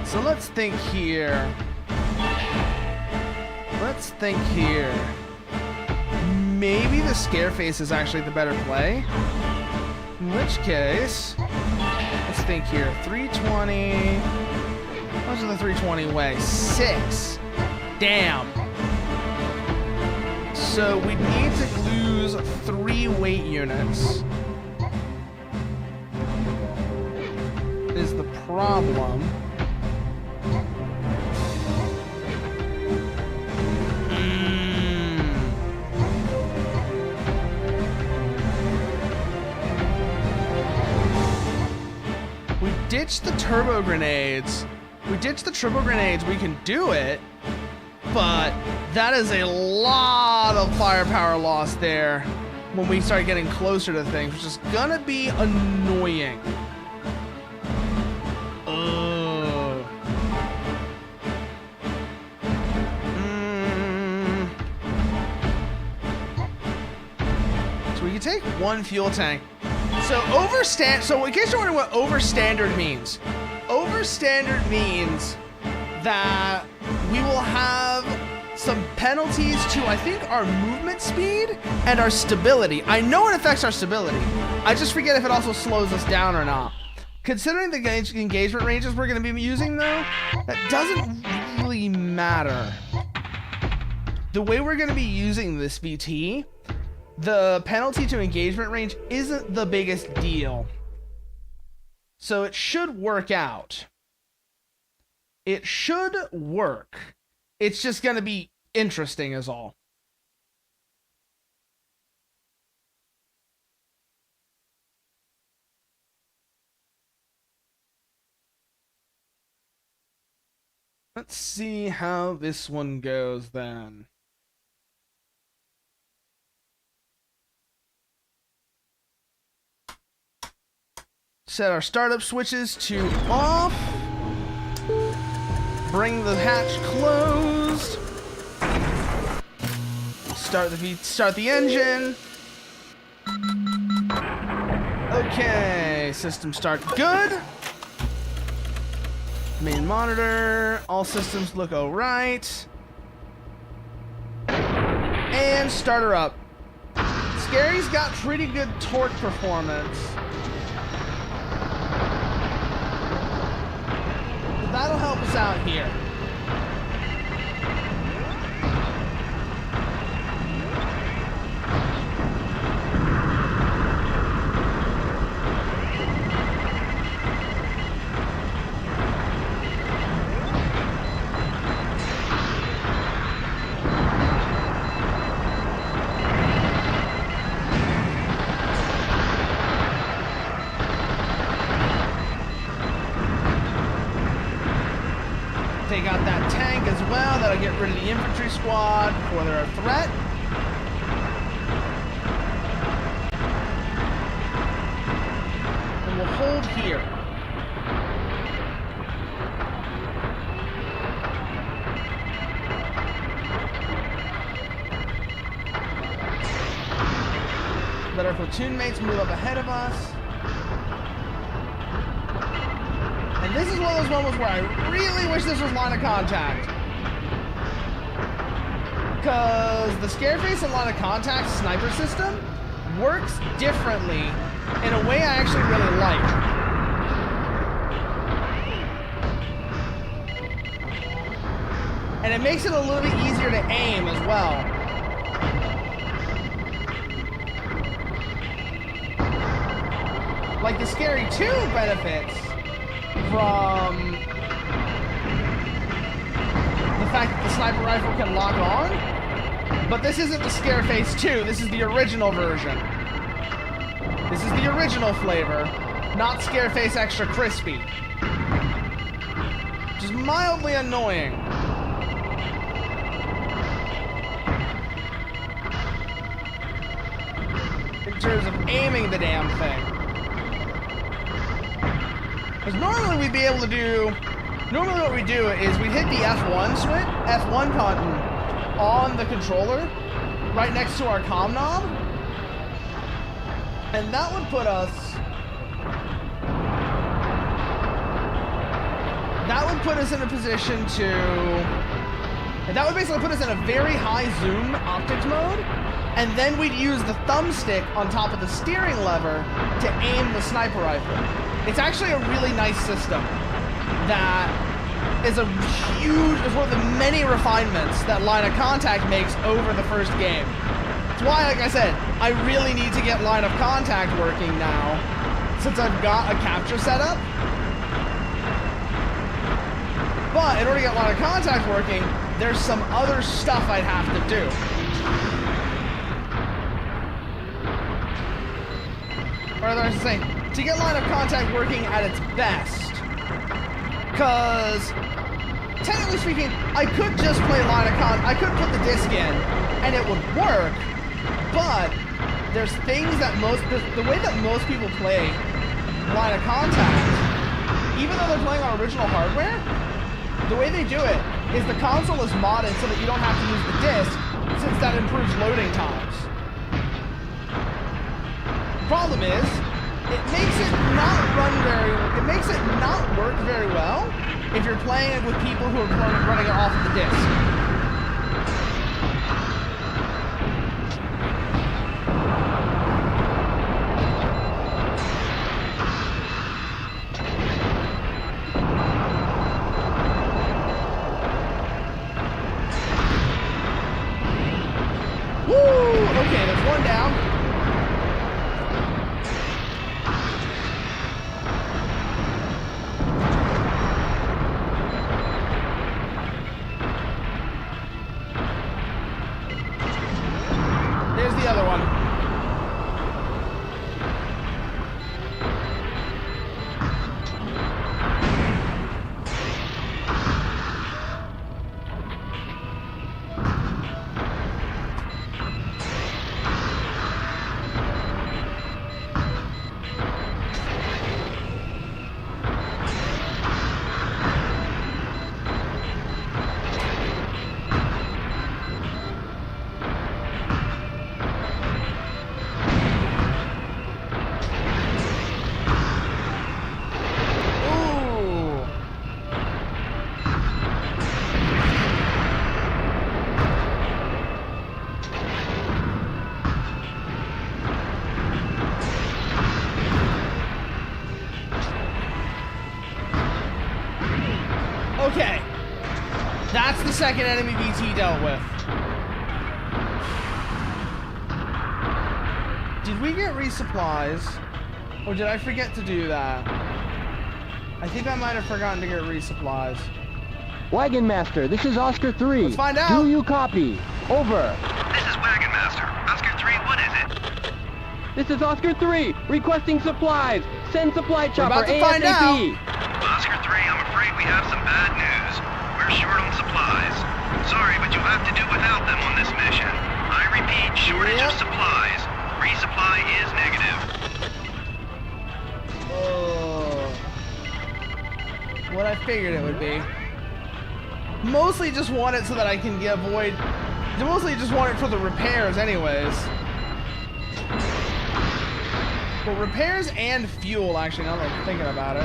So let's think here. Let's think here. Maybe the Scareface is actually the better play. In which case, let's think here. 320. How much does the 320 weigh? 6. Damn. So we need to lose 3 weight units. Is the problem. We ditched the turbo grenades. We ditched the turbo grenades. We can do it, but that is a lot of firepower loss there when we start getting closer to things, which is gonna be annoying. So we can take 1 fuel tank. So so in case you're wondering what overstandard means, overstandard means that we will have some penalties to, I think, our movement speed and our stability. I know it affects our stability. I just forget if it also slows us down or not. Considering the engagement ranges we're going to be using, though, that doesn't really matter. The way we're going to be using this VT, the penalty to engagement range isn't the biggest deal. So it should work out. It should work. It's just going to be interesting is all. Let's see how this one goes then. Set our startup switches to off. Bring the hatch closed. Start the engine. Okay, system start good. Main monitor, all systems look alright. And start her up. Scary's got pretty good torque performance. That'll help us out here. Take out that tank as well. That'll get rid of the infantry squad before they're a threat. And we'll hold here. Let our platoon mates move up ahead of us. And this is one of those moments where I really wish this was line of contact. Because the Scareface and line of contact sniper system works differently in a way I actually really like. And it makes it a little bit easier to aim as well. Like the Scary 2 benefits from the fact that the sniper rifle can lock on, but this isn't the Scareface 2, this is the original version. This is the original flavor, not Scareface Extra Crispy. Which is mildly annoying. In terms of aiming the damn thing. Because normally we'd be able to do... Normally what we do is we'd hit the F1 switch, F1 button on the controller, right next to our comm knob. And that would put us that would put us in a position to... That would basically put us in a very high zoom optics mode, and then we'd use the thumbstick on top of the steering lever to aim the sniper rifle. It's actually a really nice system that is a huge, is one of the many refinements that line of contact makes over the first game. That's why, like I said, I really need to get line of contact working now, since I've got a capture setup. But in order to get line of contact working, there's some other stuff I'd have to do. Or as I was saying, to get line of contact working at its best. Because, technically speaking, I could just play line of contact. I could put the disc in, and it would work. But there's things that the way that most people play line of contact, even though they're playing on original hardware, the way they do it is the console is modded so that you don't have to use the disc, since that improves loading times. The problem is, it makes it not work very well if you're playing it with people who are running it off of the disc. Okay, there's one down. There's the other one. Okay, that's the second enemy BT dealt with. Did we get resupplies? Or did I forget to do that? I think I might have forgotten to get resupplies. Wagon Master, this is Oscar 3. Let's find out. Do you copy? Over. This is Wagon Master. Oscar 3, what is it? This is Oscar 3, requesting supplies. Send supply chopper about to find out. ASAP. Oscar 3, I'm afraid we have some bad news. We're short on supplies. Sorry, but you'll have to do without them on this mission. I repeat, shortage of supplies. Resupply is negative. What I figured it would be. Mostly just want it so that I can avoid... Mostly just want it for the repairs anyways. Well, repairs and fuel, actually, now that I'm thinking about it.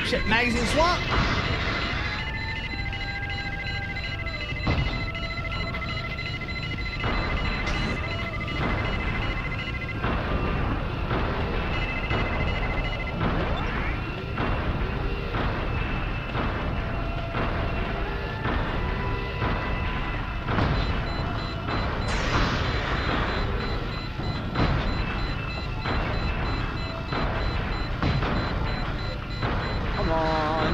Shit, magazine swap. Come on.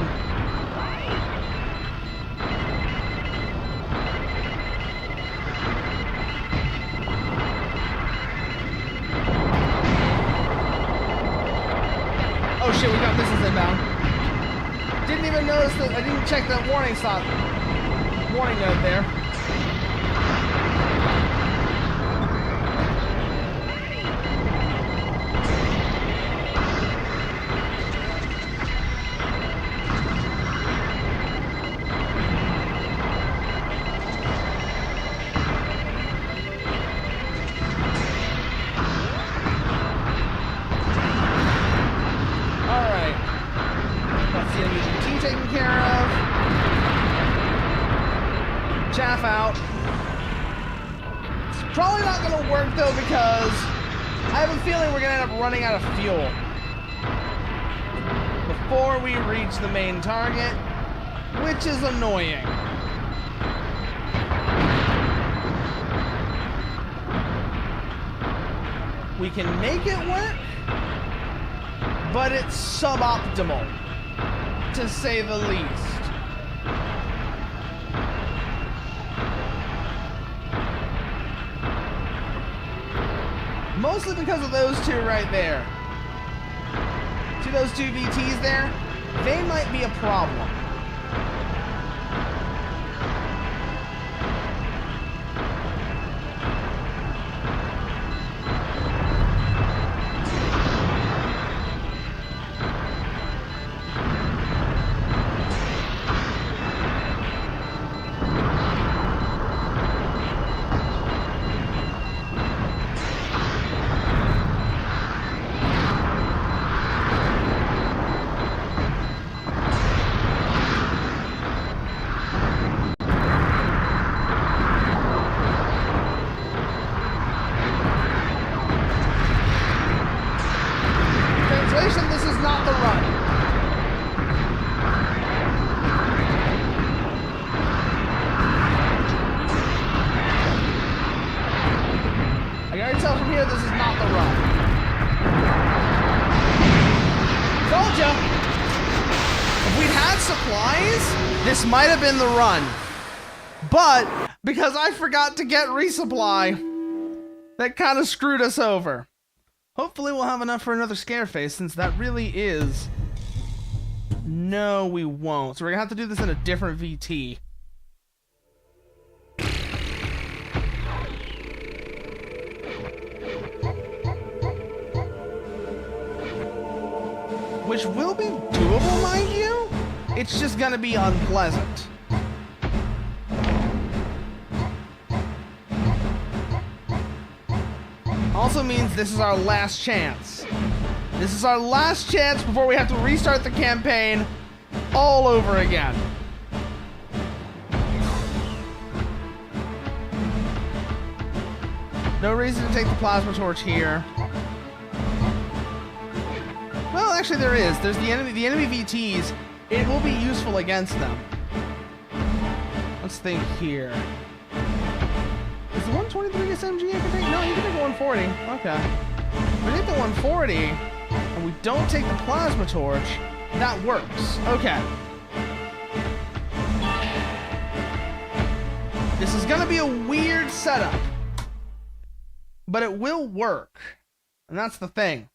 even notice that I didn't check that warning note there. Chaff out. It's probably not going to work though because I have a feeling we're going to end up running out of fuel before we reach the main target, which is annoying. We can make it work, but it's suboptimal, to say the least. Mostly because of those two right there. See those two VTs there? They might be a problem. This is not the run. I can already tell from here this is not the run. Told ya! If we'd had supplies, this might have been the run. But, because I forgot to get resupply, that kind of screwed us over. Hopefully we'll have enough for another scare phase, since that really is... No, we won't. So we're gonna have to do this in a different VT. Which will be doable, mind you. It's just gonna be unpleasant. Also means this is our last chance. This is our last chance before we have to restart the campaign all over again. No reason to take the plasma torch here. Well, actually there is. There's the enemy VTs. It will be useful against them. Let's think here. Is the 123 SMG I can take? No, you can take a 140. Okay. If we take the 140 and we don't take the plasma torch, that works. Okay. This is gonna be a weird setup, but it will work. And that's the thing.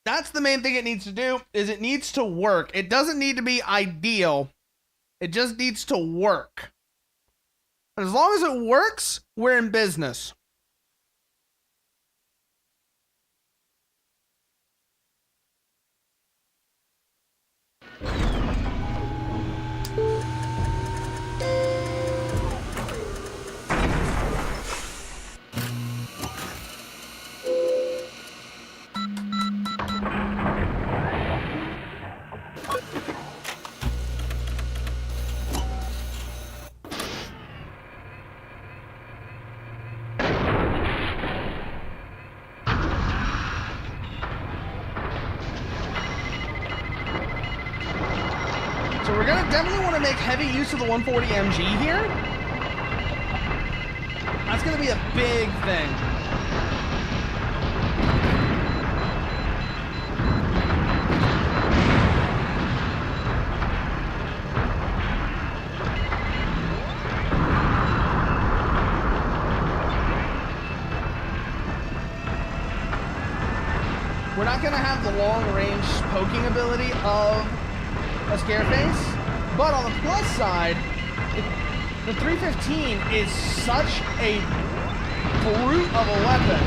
That's the main thing it needs to do, is it needs to work. It doesn't need to be ideal. It just needs to work. And as long as it works, we're in business. We're gonna definitely want to make heavy use of the 140 MG here. That's gonna be a big thing. We're not gonna have the long-range poking ability of a Scareface, but on the plus side, the 315 is such a brute of a weapon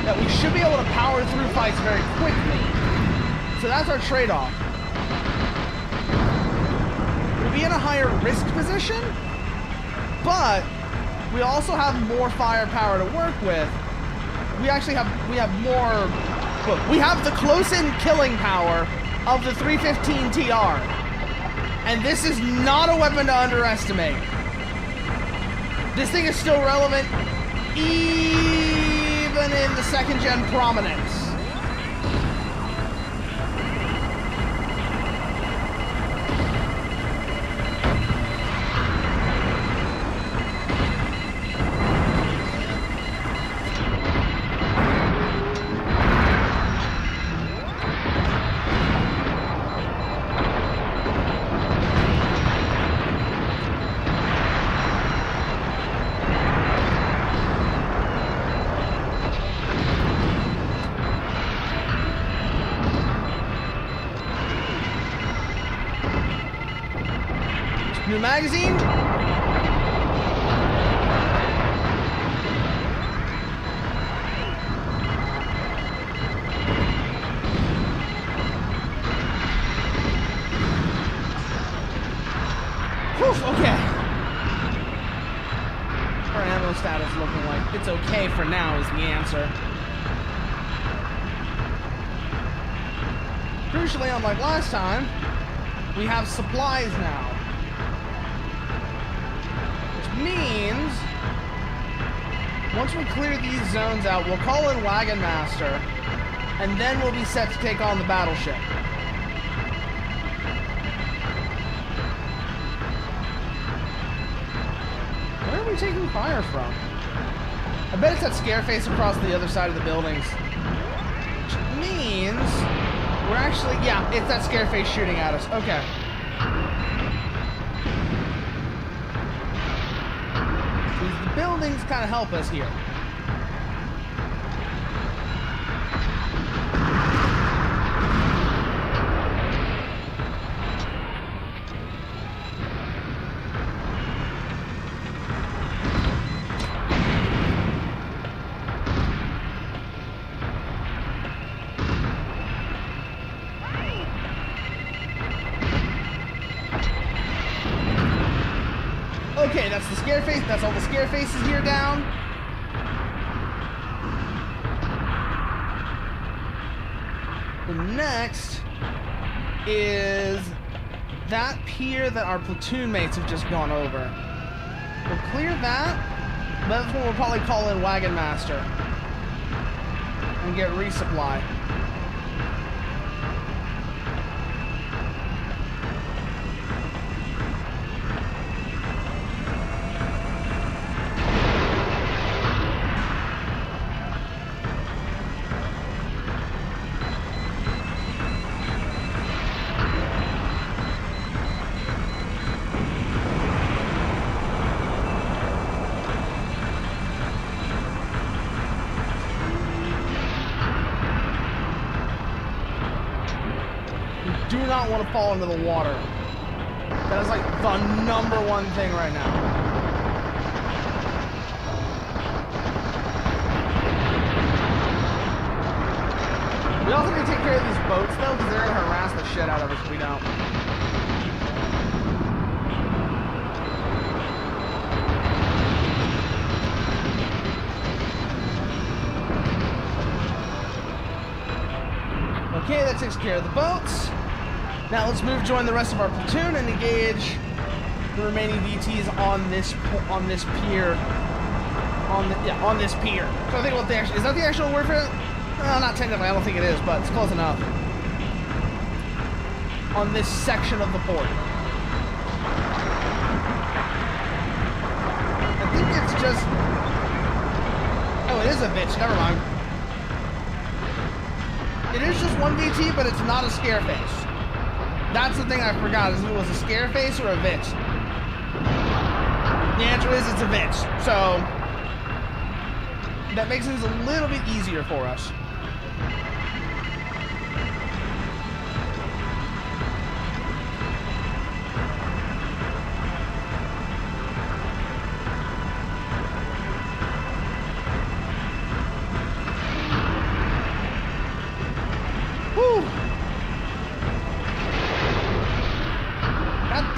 that we should be able to power through fights very quickly. So that's our trade-off. We'll be in a higher risk position, but we also have more firepower to work with. We have more. Look, we have the close-in killing power of the 315 TR, and this is not a weapon to underestimate. This thing is still relevant, even in the second-gen prominence. New magazine. Whew, okay. Our ammo status looking like it's okay for now is the answer. Crucially, unlike last time, we have supplies now. Means once we clear these zones out, we'll call in Wagon Master, and then we'll be set to take on the battleship. Where are we taking fire from? I bet it's that Scareface across the other side of the buildings. Which means we're actually, yeah, it's that Scareface shooting at us. Okay. Buildings kind of help us here. Okay, that's the Scareface. That's all the Scarefaces here down. The next is that pier that our platoon mates have just gone over. We'll clear that. That's when we'll probably call in Wagon Master and get resupply. Do not want to fall into the water. That is like the #1 thing right now. We also need to take care of these boats though, because they're going to harass the shit out of us if we don't. Okay, that takes care of the boats. Now let's join the rest of our platoon and engage the remaining VTs on this pier. On this pier. So I think what is that the actual word for it? Not technically, I don't think it is, but it's close enough. On this section of the port. I think it's just. Oh, it is a bitch. Never mind. It is just one VT, but it's not a Scareface. That's the thing I forgot, is it was a Scareface or a Vitz. The answer is it's a Vitz. So, that makes things a little bit easier for us.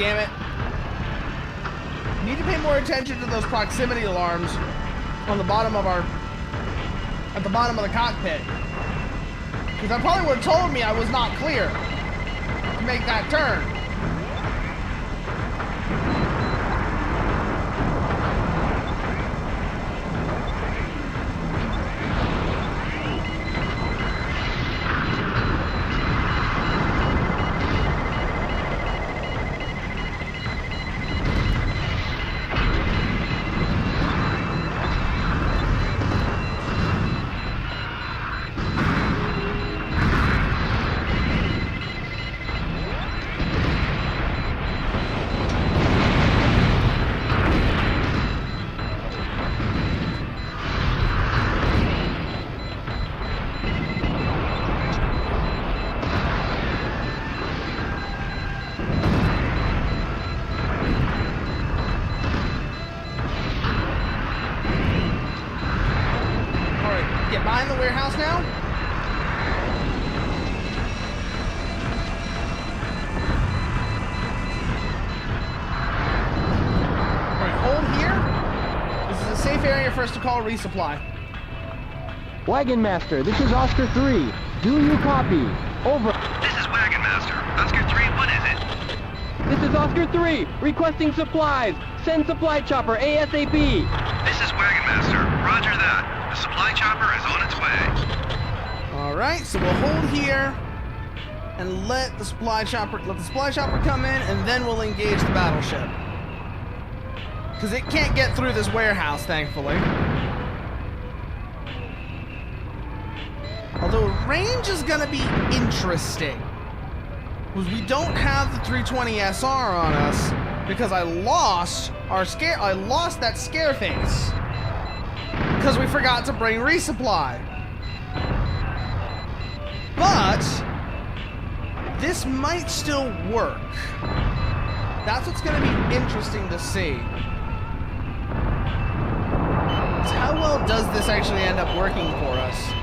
damn it. Need to pay more attention to those proximity alarms on the bottom of at the bottom of the cockpit. Because that probably would have told me I was not clear to make that turn. Behind the warehouse now. Alright, hold here. This is a safe area for us to call resupply. Wagon Master, this is Oscar 3. Do you copy? Over. This is Wagon Master. Oscar 3, what is it? This is Oscar 3, requesting supplies. Send supply chopper ASAP. This is Wagon Master. Roger that. The supply chopper is on its way. Alright, so we'll hold here and let the supply chopper come in, and then we'll engage the battleship. Because it can't get through this warehouse, thankfully. Although range is gonna be interesting. Because we don't have the 320 SR on us because I lost that scare face. Because we forgot to bring resupply. But this might still work. That's what's going to be interesting to see. So how well does this actually end up working for us?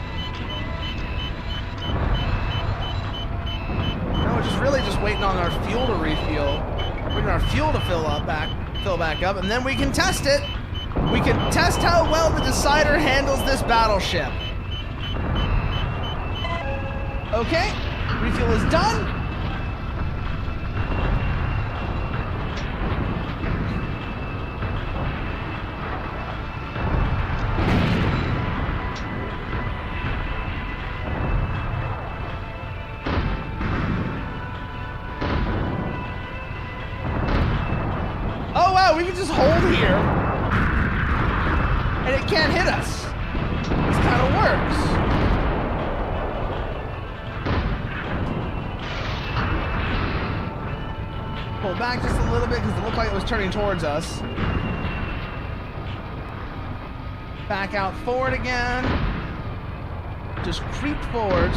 No, we're just really just waiting on our fuel to refuel. Waiting on our fuel to fill back up, and then we can test it. We can test how well the Decider handles this battleship. Okay, refuel is done. Oh wow, we can just hold here. And it can't hit us. This kind of works. Pull back just a little bit because it looked like it was turning towards us. Back out forward again. Just creep forward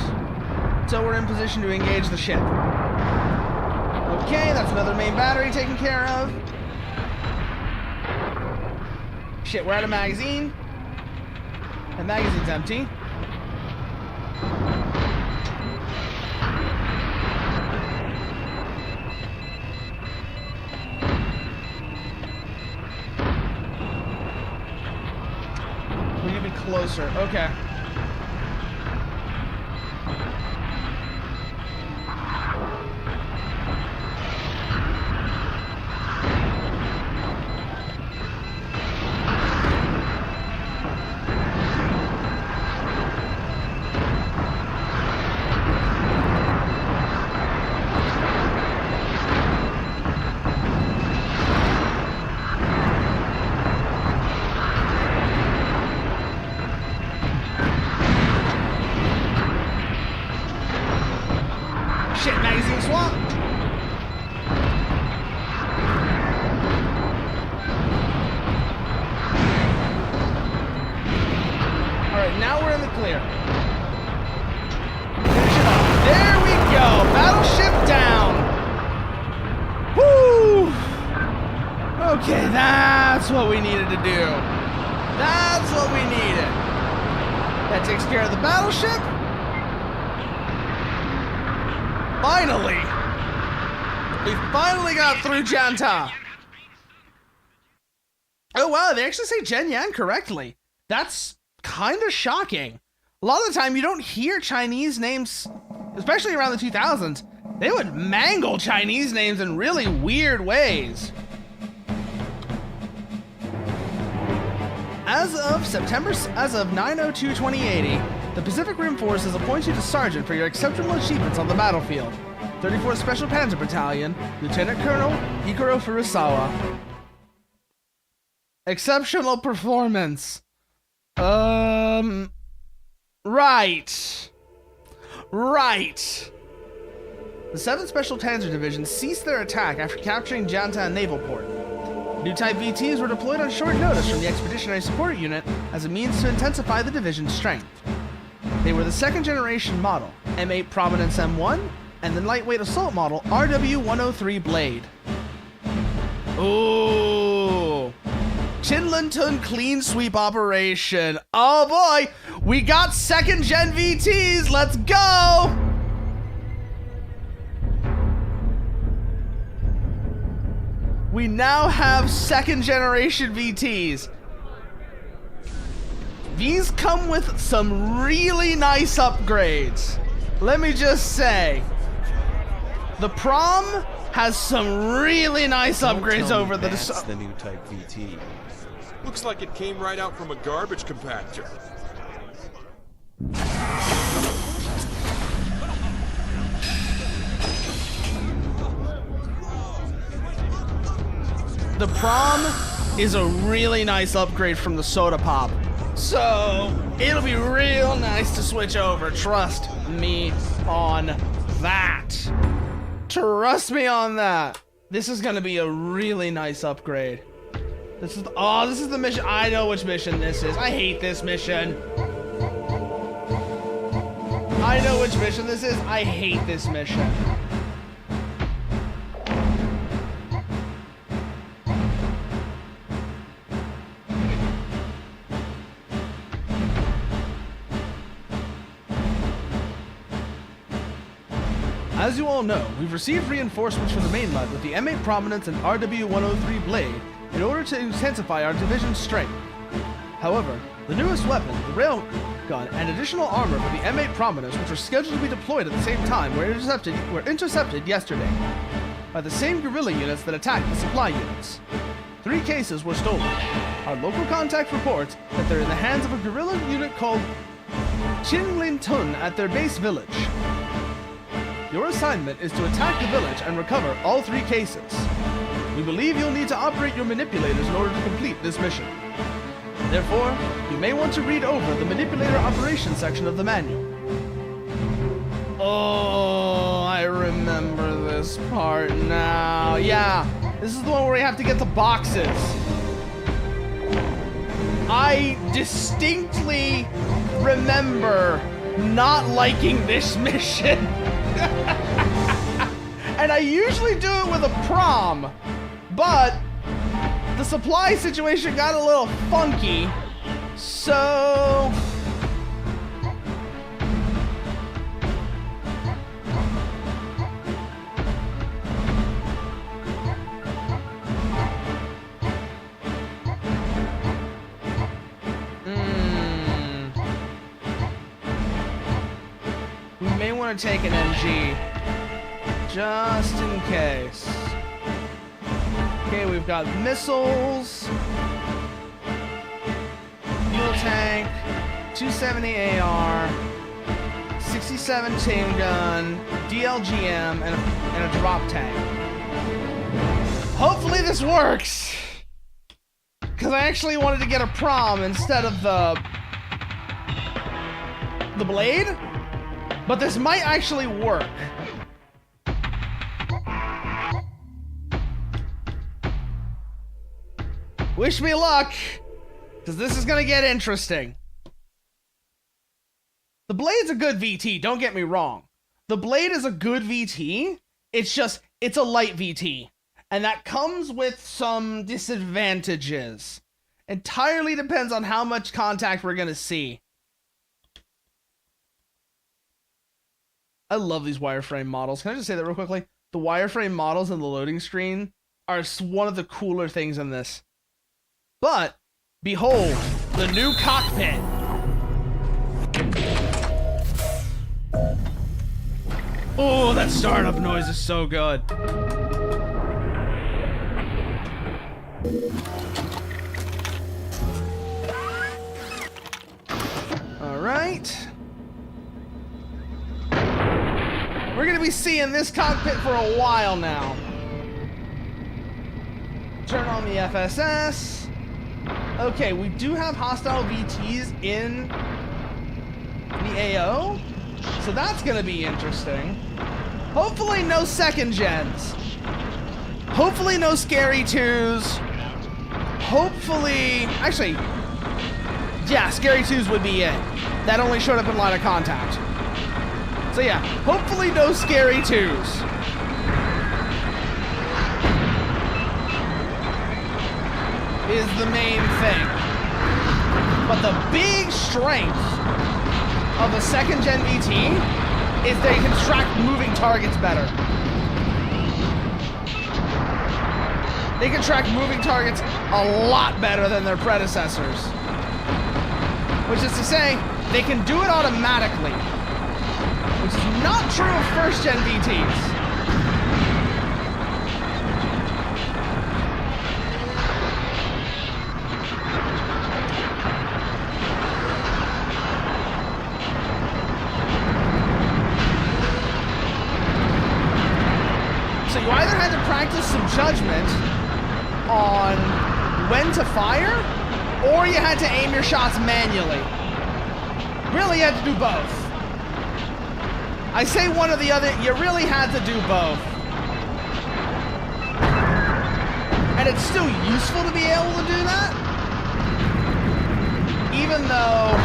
so we're in position to engage the ship. Okay, that's another main battery taken care of. Shit, we're out of magazine. The magazine's empty. We need to be closer. Okay. Shit, magazine swap. Alright, now we're in the clear. Finish it off. There we go. Battleship down. Woo! Okay, that's what we needed to do. That's what we needed. That takes care of the battleship. Finally! We finally got through Janta. Oh wow, they actually say Jen Yan correctly. That's kind of shocking. A lot of the time you don't hear Chinese names, especially around the 2000s. They would mangle Chinese names in really weird ways. As of 9/02/2080, the Pacific Rim Force has appointed you to Sergeant for your exceptional achievements on the battlefield. 34th Special Panzer Battalion, Lieutenant Colonel Hikaru Furusawa. Exceptional performance. Right. The 7th Special Panzer Division ceased their attack after capturing Jantan Naval Port. New type VTs were deployed on short notice from the Expeditionary Support Unit as a means to intensify the division's strength. They were the second generation model, M8 Prominence M1, and the lightweight assault model RW-103 Blade. Ooh. Chinlantun clean sweep operation. Oh boy, we got second gen VTs, let's go! We now have second generation VTs. These come with some really nice upgrades. Let me just say, the Prom has some really nice upgrades over the... That's the new type VT. Looks like it came right out from a garbage compactor. The Prom is a really nice upgrade from the Soda Pop. So, it'll be real nice to switch over. Trust me on that. Trust me on that. This is gonna be a really nice upgrade. This is the mission. I know which mission this is. I hate this mission. I know which mission this is. I hate this mission. As you all know, we've received reinforcements from the mainland with the M8 Prominence and RW-103 Blade in order to intensify our division's strength. However, the newest weapon, the railgun, and additional armor for the M8 Prominence, which were scheduled to be deployed at the same time, were intercepted yesterday by the same guerrilla units that attacked the supply units. 3 cases were stolen. Our local contact reports that they're in the hands of a guerrilla unit called Chinlantun at their base village. Your assignment is to attack the village and recover all 3 cases. We believe you'll need to operate your manipulators in order to complete this mission. Therefore, you may want to read over the manipulator operations section of the manual. Oh, I remember this part now. Yeah, this is the one where we have to get the boxes. I distinctly remember not liking this mission. And I usually do it with a Prom, but the supply situation got a little funky, so... We may want to take an MG, just in case. Okay, we've got missiles, fuel tank, 270 AR, 67 chain gun, DLGM, and a drop tank. Hopefully this works, because I actually wanted to get a Prom instead of the Blade, but this might actually work. Wish me luck, because this is gonna get interesting. The Blade's a good VT, don't get me wrong. The Blade is a good VT, it's a light VT. And that comes with some disadvantages. Entirely depends on how much contact we're gonna see. I love these wireframe models. Can I just say that real quickly? the wireframe models in the loading screen are one of the cooler things in this. But, behold, the new cockpit. Oh, that startup noise is so good. All right. We're gonna be seeing this cockpit for a while now. Turn on the FSS. Okay, we do have hostile VTs in the AO, so that's gonna be interesting. Hopefully no second gens. Hopefully no scary 2s. Hopefully, actually, yeah, scary 2s would be it. That only showed up in line of contact. So yeah, hopefully no scary 2s. Is the main thing. But the big strength of a second gen VT is they can track moving targets better. They can track moving targets a lot better than their predecessors. Which is to say, they can do it automatically. Which is not true of first gen VTs. So you either had to practice some judgment on when to fire, or you had to aim your shots manually. Really, you had to do both. I say one or the other, you really had to do both. And it's still useful to be able to do that, even though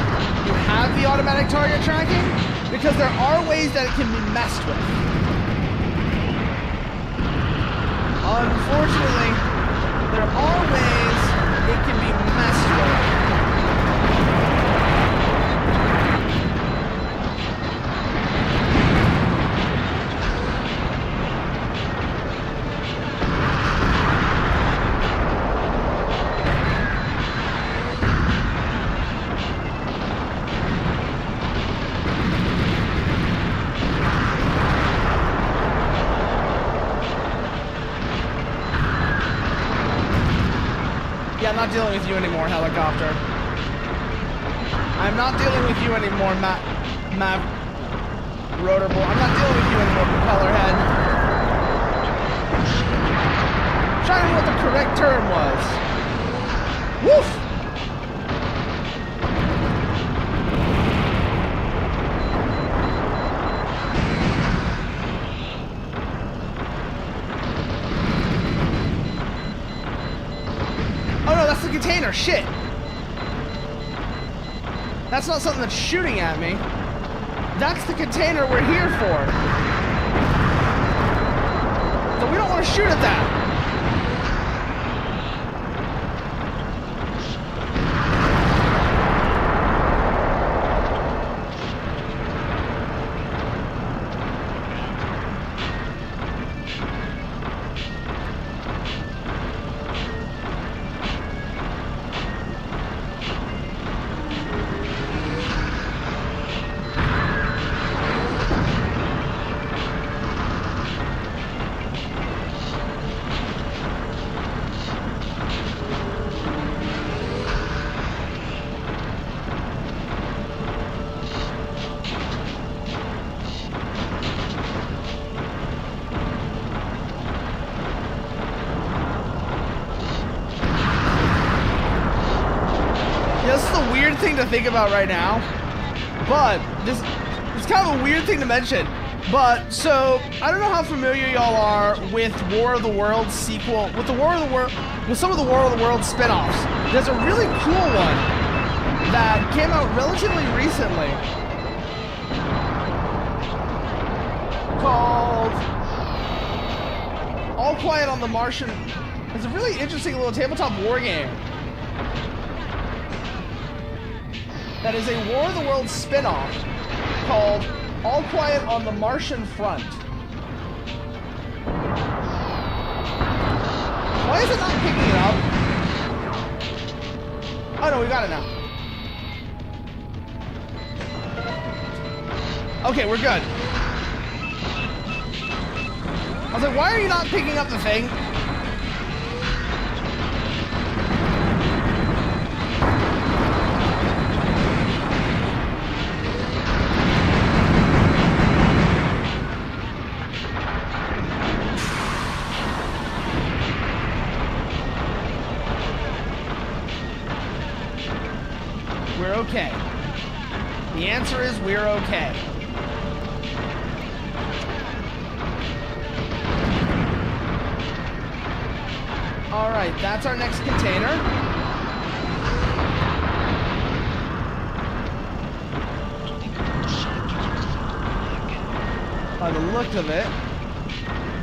you have the automatic target tracking, because there are ways that it can be messed with. Unfortunately, there are ways it can be messed with. I'm not dealing with you anymore, helicopter. I'm not dealing with you anymore, Matt Rotor Bull. I'm not dealing with you anymore, propeller head. I'm trying to remember what the correct term was. Woof! Container, shit. That's not something that's shooting at me. That's the container we're here for. So we don't want to shoot at that. This is a weird thing to think about right now, but this is kind of a weird thing to mention. But so I don't know how familiar y'all are with War of the Worlds sequel, with some of the War of the Worlds spin-offs. There's a really cool one that came out relatively recently called All Quiet on the Martian. It's a really interesting little tabletop war game. That is a War of the Worlds spin-off called All Quiet on the Martian Front. Why is it not picking it up? Oh no, we got it now. Okay, we're good. I was like, why are you not picking up the thing? We're okay. The answer is we're okay. All right, that's our next container. By the look of it,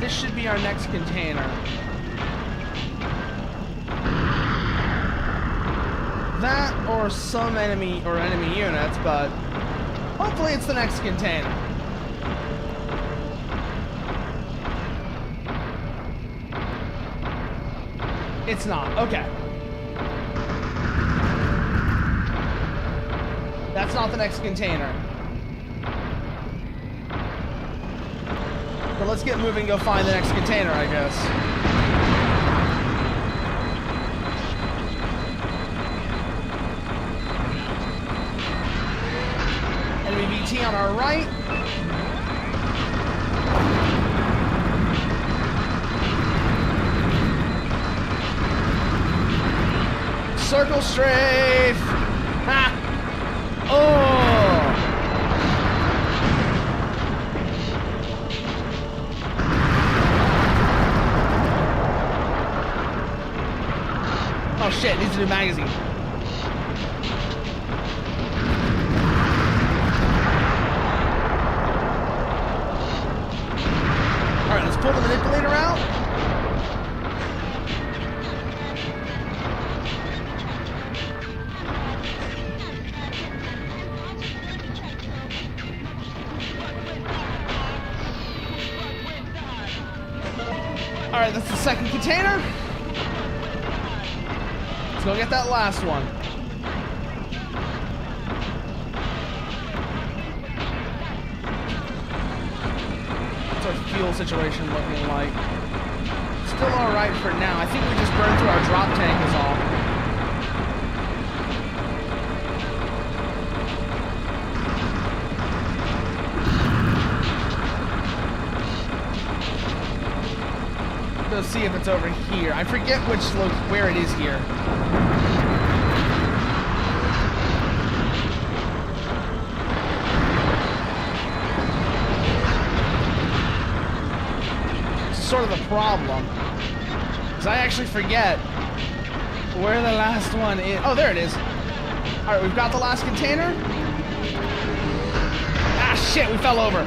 this should be our next container. That or some enemy units, but hopefully it's the next container. It's not. Okay. That's not the next container. But let's get moving and go find the next container, I guess. Enemy VT on our right. Circle strafe! Ha! Oh! Oh shit, needs a new magazine. Alright, let's pull the manipulator out. Alright, that's the second container. Let's go get that last one. What's our fuel situation looking like? Still alright for now. I think we just burned through our drop tank is all. Go see if it's over here. I forget where it is here. It's sort of the problem, because I actually forget where the last one is. Oh, there it is. All right, we've got the last container. Ah, shit, we fell over.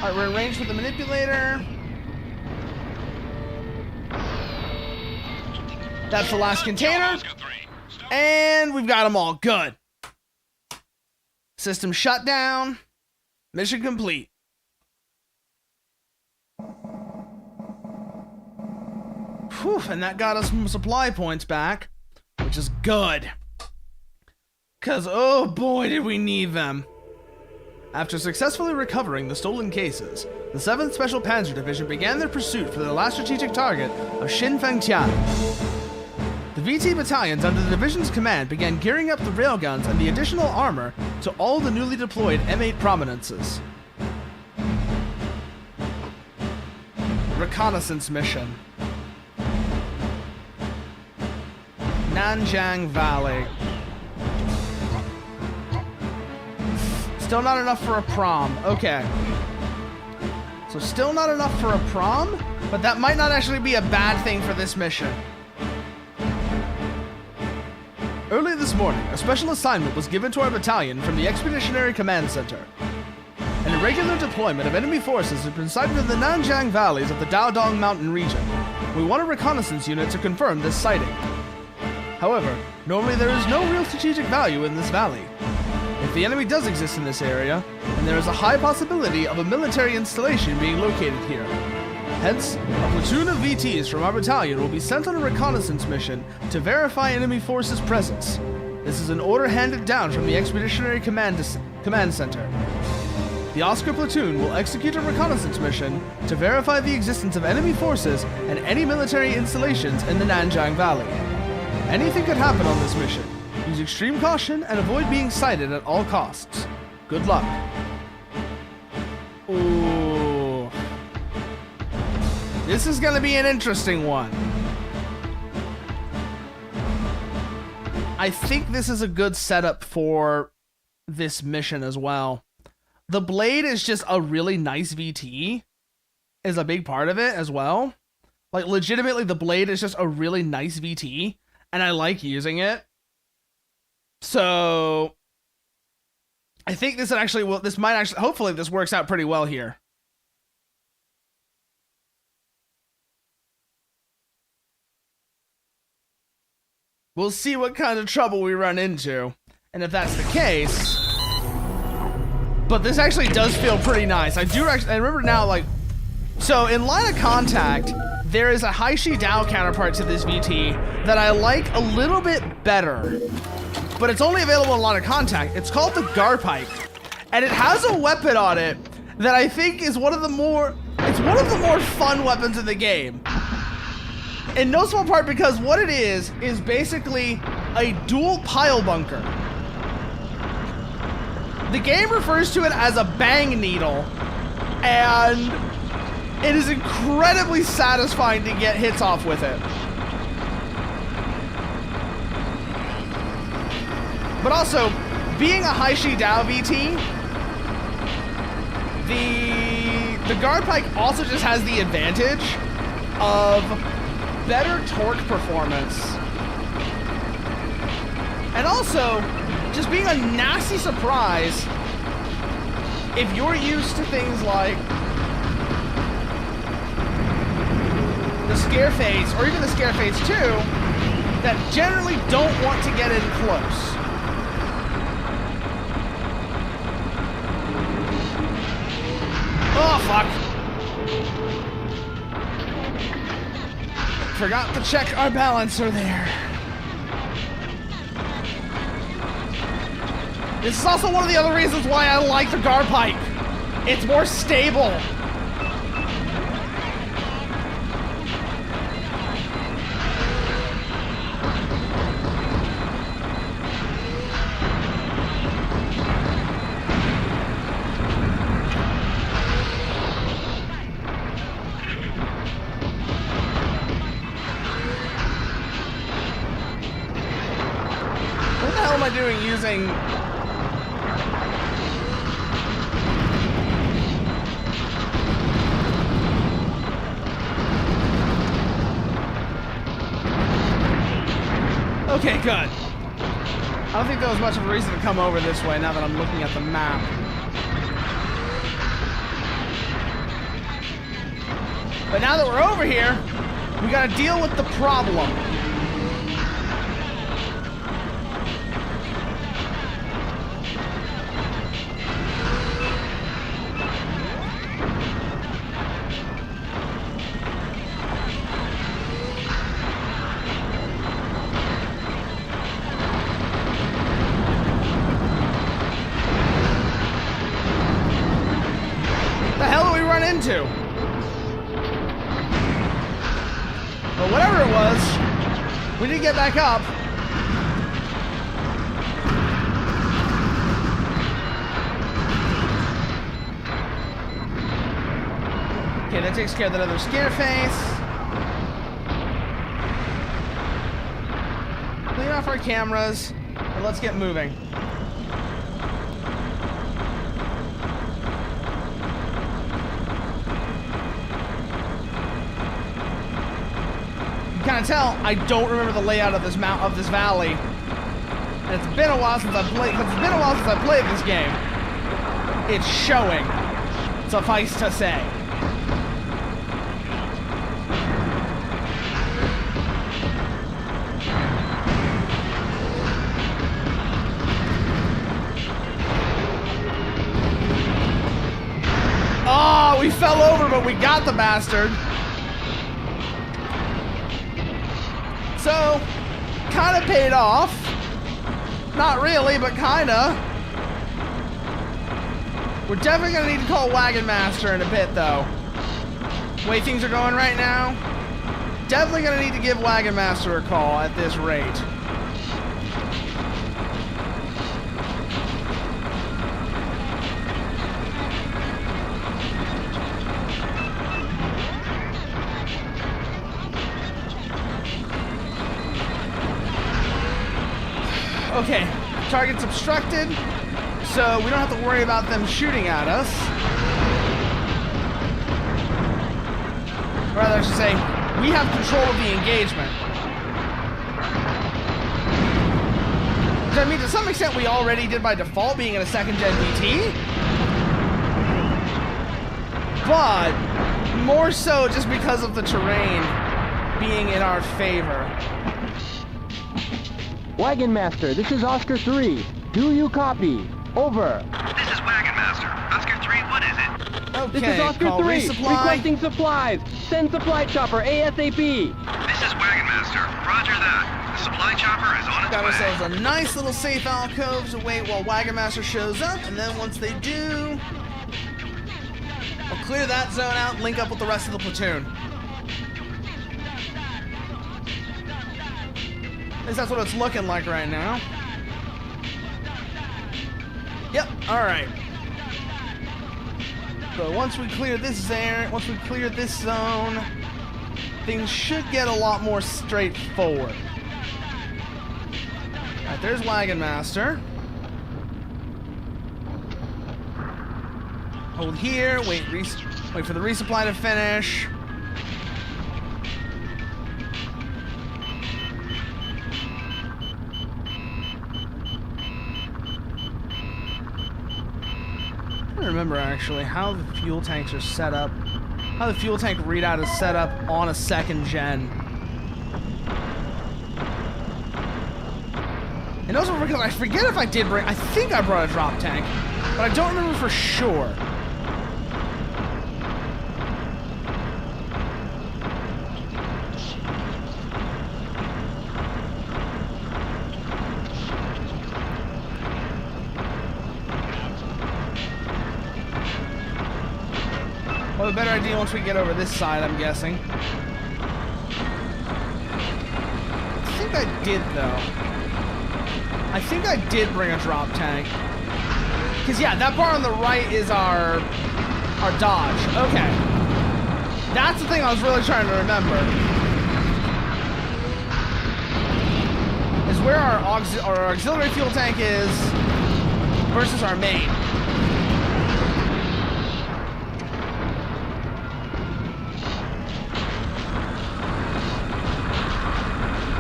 Alright, we're in range with the manipulator. That's the last container. And we've got them all. Good. System shut down. Mission complete. Whew, and that got us some supply points back, which is good. Because, oh boy, did we need them. After successfully recovering the stolen cases, the 7th Special Panzer Division began their pursuit for the last strategic target of Xinfengtian. The VT battalions under the division's command began gearing up the railguns and the additional armor to all the newly deployed M8 prominences. Reconnaissance mission. Nanjiang Valley. Still not enough for a prom. Okay. So still not enough for a prom, but that might not actually be a bad thing for this mission. Early this morning, a special assignment was given to our battalion from the Expeditionary Command Center. An irregular deployment of enemy forces has been sighted in the Nanjiang valleys of the Daodong Mountain region. We want a reconnaissance unit to confirm this sighting. However, normally there is no real strategic value in this valley. If the enemy does exist in this area, then there is a high possibility of a military installation being located here. Hence, a platoon of VTs from our battalion will be sent on a reconnaissance mission to verify enemy forces' presence. This is an order handed down from the Expeditionary Command Center. The Oscar platoon will execute a reconnaissance mission to verify the existence of enemy forces and any military installations in the Nanjang Valley. Anything could happen on this mission. Use extreme caution and avoid being sighted at all costs. Good luck. Ooh. This is gonna be an interesting one. I think this is a good setup for this mission as well. The blade is just a really nice VT, is a big part of it as well. Like, legitimately, the blade is just a really nice VT, and I like using it. So, I think this might actually, hopefully this works out pretty well here. We'll see what kind of trouble we run into, and if that's the case. But this actually does feel pretty nice. I remember now, like, so in Line of Contact, there is a Haishi Dao counterpart to this VT that I like a little bit better, but it's only available in Line of Contact. It's called the Garpike, and it has a weapon on it that I think is one of the more fun weapons in the game. In no small part because what it is basically a dual pile bunker. The game refers to it as a bang needle, and it is incredibly satisfying to get hits off with it. But also, being a Haishi Dao VT, the Garpike also just has the advantage of better torque performance. And also, just being a nasty surprise if you're used to things like the Scare Phase, or even the Scare Phase 2, that generally don't want to get in close. Oh, fuck. Forgot to check our balancer there. This is also one of the other reasons why I like the Garpike. It's more stable. What the hell am I doing using... Okay, good. I don't think there was much of a reason to come over this way now that I'm looking at the map. But now that we're over here, we gotta deal with the problem. Into. But whatever it was, we did get back up. Okay, that takes care of that other Scare Face. Clean off our cameras, and let's get moving. Kind of tell I don't remember the layout of this valley, and it's been a while since I played this game. It's showing, suffice to say. fell over, but we got the bastard. So, kind of paid off. Not really, but kind of. We're definitely going to need to call Wagon Master in a bit, though. The way things are going right now, definitely going to need to give Wagon Master a call at this rate. Okay, target's obstructed, so we don't have to worry about them shooting at us. Rather, I should say, we have control of the engagement. Which, I mean, to some extent, we already did by default, being in a second-gen DT. But more so just because of the terrain being in our favor. Wagon Master, this is Oscar 3. Do you copy? Over. This is Wagon Master. Oscar 3, what is it? Okay, This is Oscar call 3. resupply. Requesting supplies. Send supply chopper ASAP. This is Wagon Master. Roger that. The supply chopper is on its Got way. ourselves a nice little safe alcove to wait while Wagon Master shows up, and then once they do, we'll clear that zone out and link up with the rest of the platoon. At least that's what it's looking like right now. Yep, alright. So once we clear this zone, things should get a lot more straightforward. Alright, there's Wagon Master. Hold here, wait for the resupply to finish. I don't remember actually how the fuel tanks are set up, how the fuel tank readout is set up on a second gen. And also because I forget if I did bring, I think I brought a drop tank, but I don't remember for sure. We'll have a better idea once we get over this side, I'm guessing. I think I did, though. I think I did bring a drop tank. Because, yeah, that bar on the right is our Dodge. Okay. That's the thing I was really trying to remember. Is where our auxiliary fuel tank is versus our main.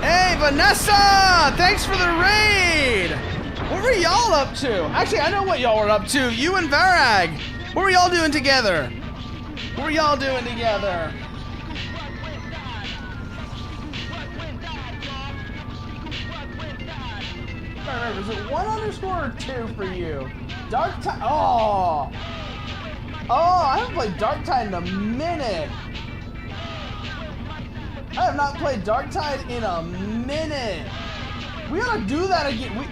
Hey, Vanessa! Thanks for the raid! What were y'all up to? Actually, I know what y'all were up to. You and Varag. What were y'all doing together? What were y'all doing together? I don't remember. Is it 1_ or 2 for you? Dark Tide. Oh! Oh, I haven't played Dark Tide in a minute. I have not played Dark Tide in a minute. We ought to do that again.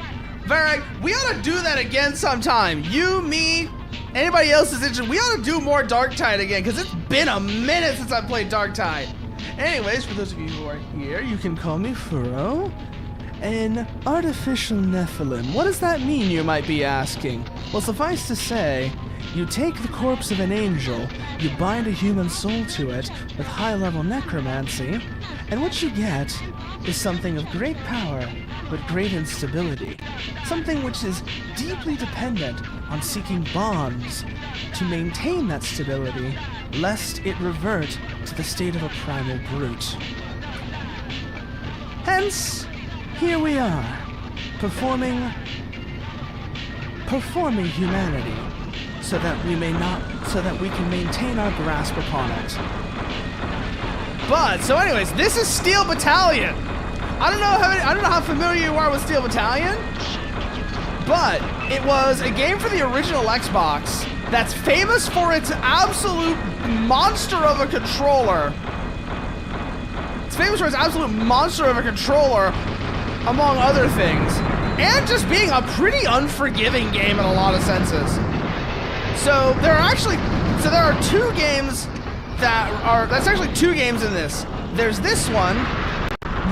Varag, we ought to do that again sometime. You, me, anybody else is interested. We ought to do more Dark Tide again because it's been a minute since I played Dark Tide. Anyways, for those of you who are here, you can call me Furo. An artificial Nephilim. What does that mean, you might be asking? Well, suffice to say, you take the corpse of an angel, you bind a human soul to it with high-level necromancy, and what you get is something of great power, but great instability. Something which is deeply dependent on seeking bonds to maintain that stability, lest it revert to the state of a primal brute. Hence, here we are, performing humanity, so that we can maintain our grasp upon it. But so, anyways, this is Steel Battalion. I don't know how familiar you are with Steel Battalion, but it was a game for the original Xbox that's famous for its absolute monster of a controller. It's famous for its absolute monster of a controller, among other things, and just being a pretty unforgiving game in a lot of senses. So there are two games that's actually two games in this. There's this one,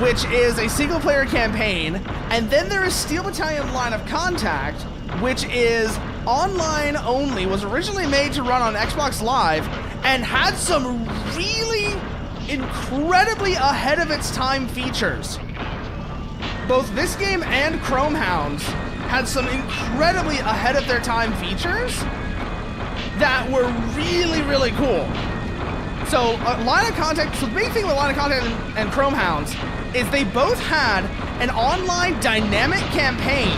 which is a single-player campaign, and then there is Steel Battalion Line of Contact, which is online only, was originally made to run on Xbox Live, and had some really incredibly ahead of its time features. Both this game and Chrome Hounds had some incredibly ahead of their time features that were really, really cool. So, Line of Contact, so the big thing with Line of Contact and Chrome Hounds is they both had an online dynamic campaign.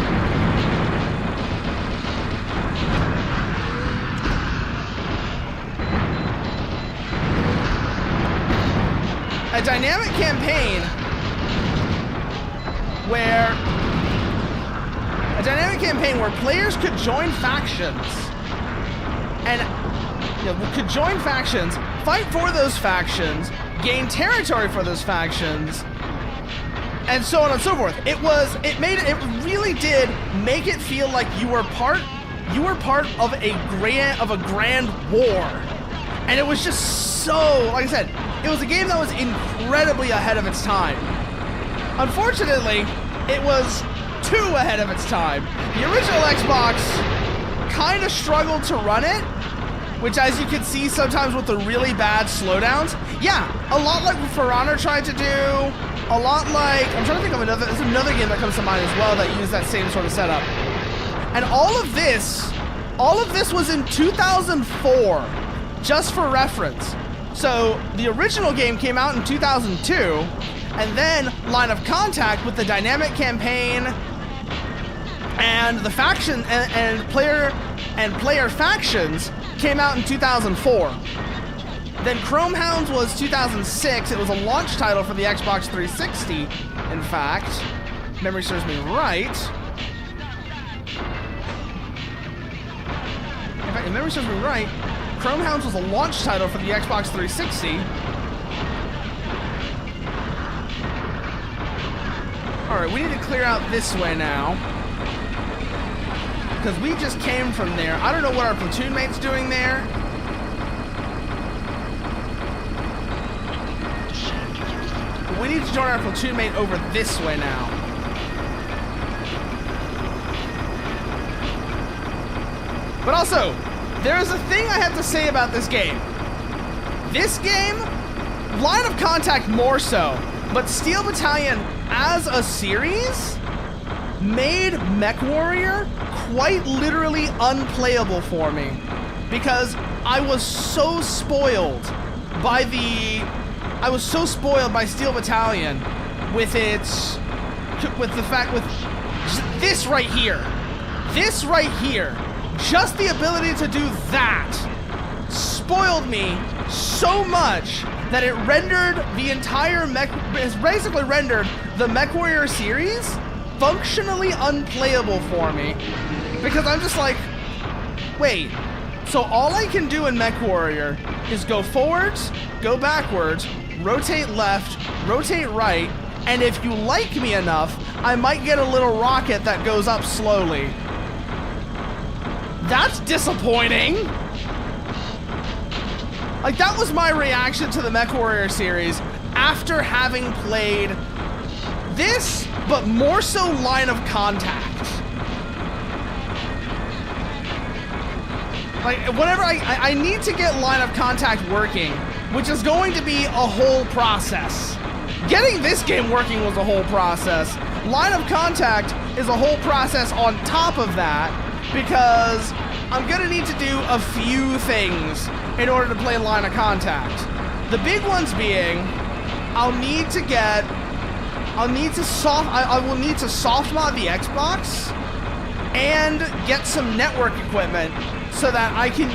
A dynamic campaign where players could join factions and fight for those factions, gain territory for those factions, and so on and so forth. It really did make it feel like you were part of a grand war. And it was just so, like I said, it was a game that was incredibly ahead of its time. Unfortunately, it was too ahead of its time. The original Xbox kind of struggled to run it, which, as you can see sometimes with the really bad slowdowns, yeah, a lot like what For Honor tried to do, a lot like, I'm trying to think of there's another game that comes to mind as well that used that same sort of setup. And all of this was in 2004, just for reference. So the original game came out in 2002, and then Line of Contact with the dynamic campaign and the faction and player factions came out in 2004. Then Chrome Hounds was 2006. It was a launch title for the Xbox 360, in fact. If memory serves me right. In fact, if memory serves me right, Chrome Hounds was a launch title for the Xbox 360. Alright, we need to clear out this way now, because we just came from there. I don't know what our platoon mate's doing there. But we need to join our platoon mate over this way now. But also, there is a thing I have to say about this game. This game, Line of Contact more so, but Steel Battalion as a series made MechWarrior quite literally unplayable for me, because I was so spoiled by Steel Battalion with this right here, just the ability to do that spoiled me so much that it rendered basically rendered the MechWarrior series functionally unplayable for me, because I'm just like, wait, so all I can do in MechWarrior is go forwards, go backwards, rotate left, rotate right, and if you like me enough, I might get a little rocket that goes up slowly. That's disappointing. Like, that was my reaction to the MechWarrior series after having played this, but more so Line of Contact. Like, whenever I need to get Line of Contact working, which is going to be a whole process. Getting this game working was a whole process. Line of Contact is a whole process on top of that, because I'm gonna need to do a few things in order to play Line of Contact. The big ones being, I will need to soft mod the Xbox and get some network equipment so that I can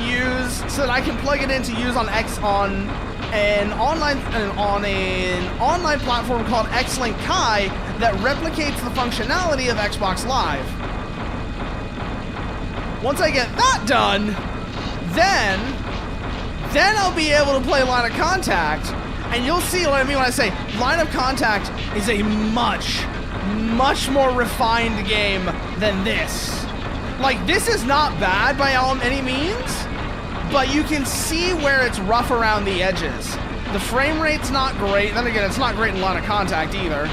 plug it in to use on an online platform called X-Link Kai that replicates the functionality of Xbox Live. Once I get that done, then I'll be able to play Line of Contact, and you'll see what I mean when I say Line of Contact is a much more refined game than this. Like, this is not bad by any means, but you can see where it's rough around the edges. The frame rate's not great. Then again, it's not great in Line of Contact either.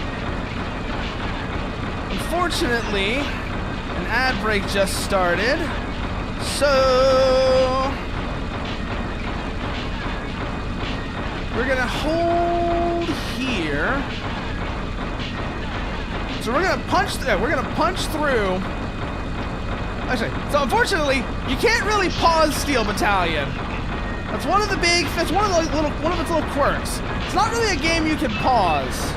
Unfortunately, an ad break just started. So we're gonna hold here. So we're gonna punch through. Actually, so unfortunately, you can't really pause Steel Battalion. That's one of its little quirks. It's not really a game you can pause.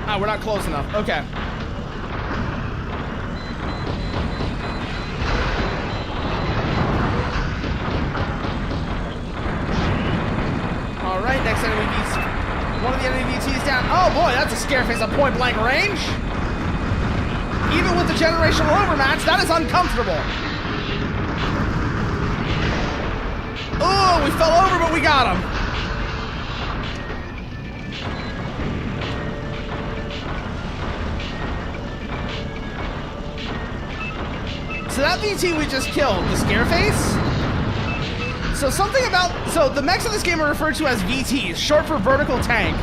Ah, we're not close enough. Okay. Alright, next enemy VT. One of the enemy VTs down. Oh boy, that's a scare face at point blank range. Even with the generational overmatch, that is uncomfortable. Oh, we fell over, but we got him. So that VT we just killed, the Scareface. So the mechs of this game are referred to as VTs, short for vertical tank.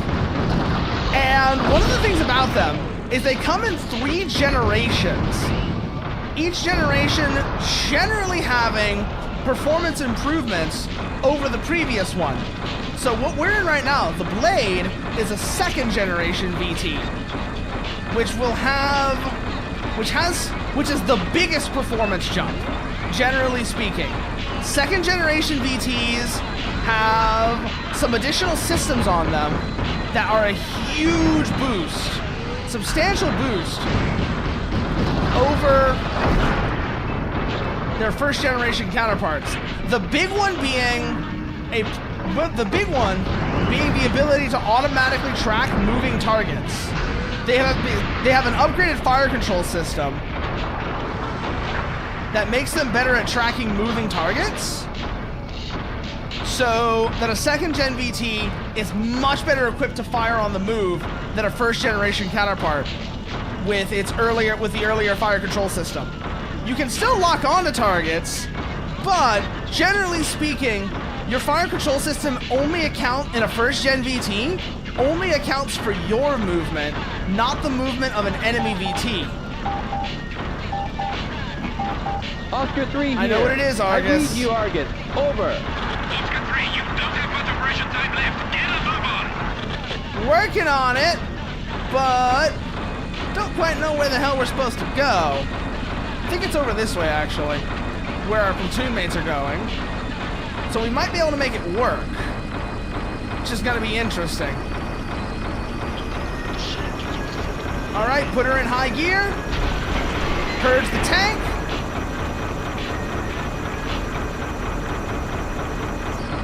And one of the things about them is they come in 3 generations. Each generation generally having performance improvements over the previous one. So what we're in right now, the Blade, is a 2nd generation VT, which is the biggest performance jump, generally speaking. 2nd generation VTs have some additional systems on them that are a huge boost, substantial boost over their 1st generation counterparts. The big one being the ability to automatically track moving targets. They have an upgraded fire control system that makes them better at tracking moving targets, so that a 2nd gen VT is much better equipped to fire on the move than a 1st generation counterpart with the earlier fire control system. You can still lock onto targets, but generally speaking, your fire control system only in a 1st gen VT only accounts for your movement, not the movement of an enemy VT. Oscar 3 here. I know what it is, Argus. I read you, Argus. Over. Oscar 3, you don't have much operation time left. Get a move on. Working on it, but don't quite know where the hell we're supposed to go. I think it's over this way, actually, where our platoon mates are going. So we might be able to make it work. It's just gonna be interesting. Alright, put her in high gear. Purge the tank.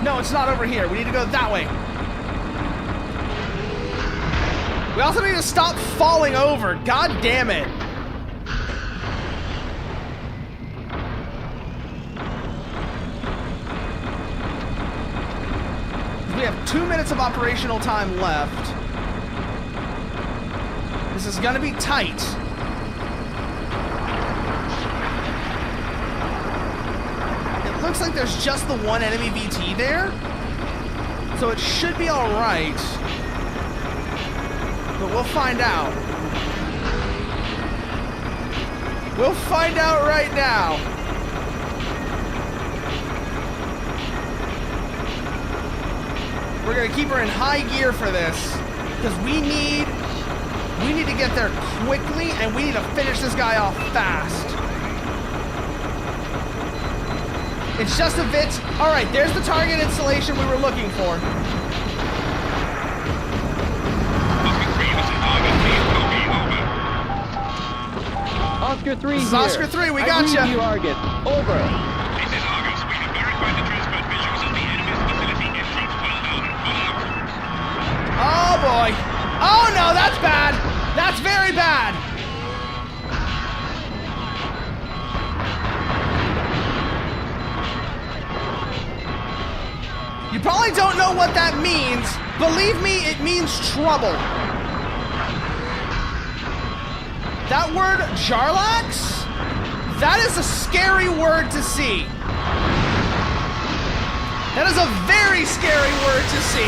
No, it's not over here. We need to go that way. We also need to stop falling over. God damn it. We have 2 minutes of operational time left. This is gonna be tight. It looks like there's just the one enemy VT there, so it should be all right. But we'll find out. We'll find out right now. We're gonna keep her in high gear for this, because we need to get there quickly, and we need to finish this guy off fast. It's just a bit. All right, there's the target installation we were looking for. Oscar 3 This is here. Oscar 3, we I gotcha. read you, Argus. Over. This is August. We have verified the transport visuals of the enemy's facility in front. Well done. Over. Oh boy. Oh no, that's bad. That's very bad. You probably don't know what that means. Believe me, it means trouble. That word, Jarlax, that is a scary word to see. That is a very scary word to see.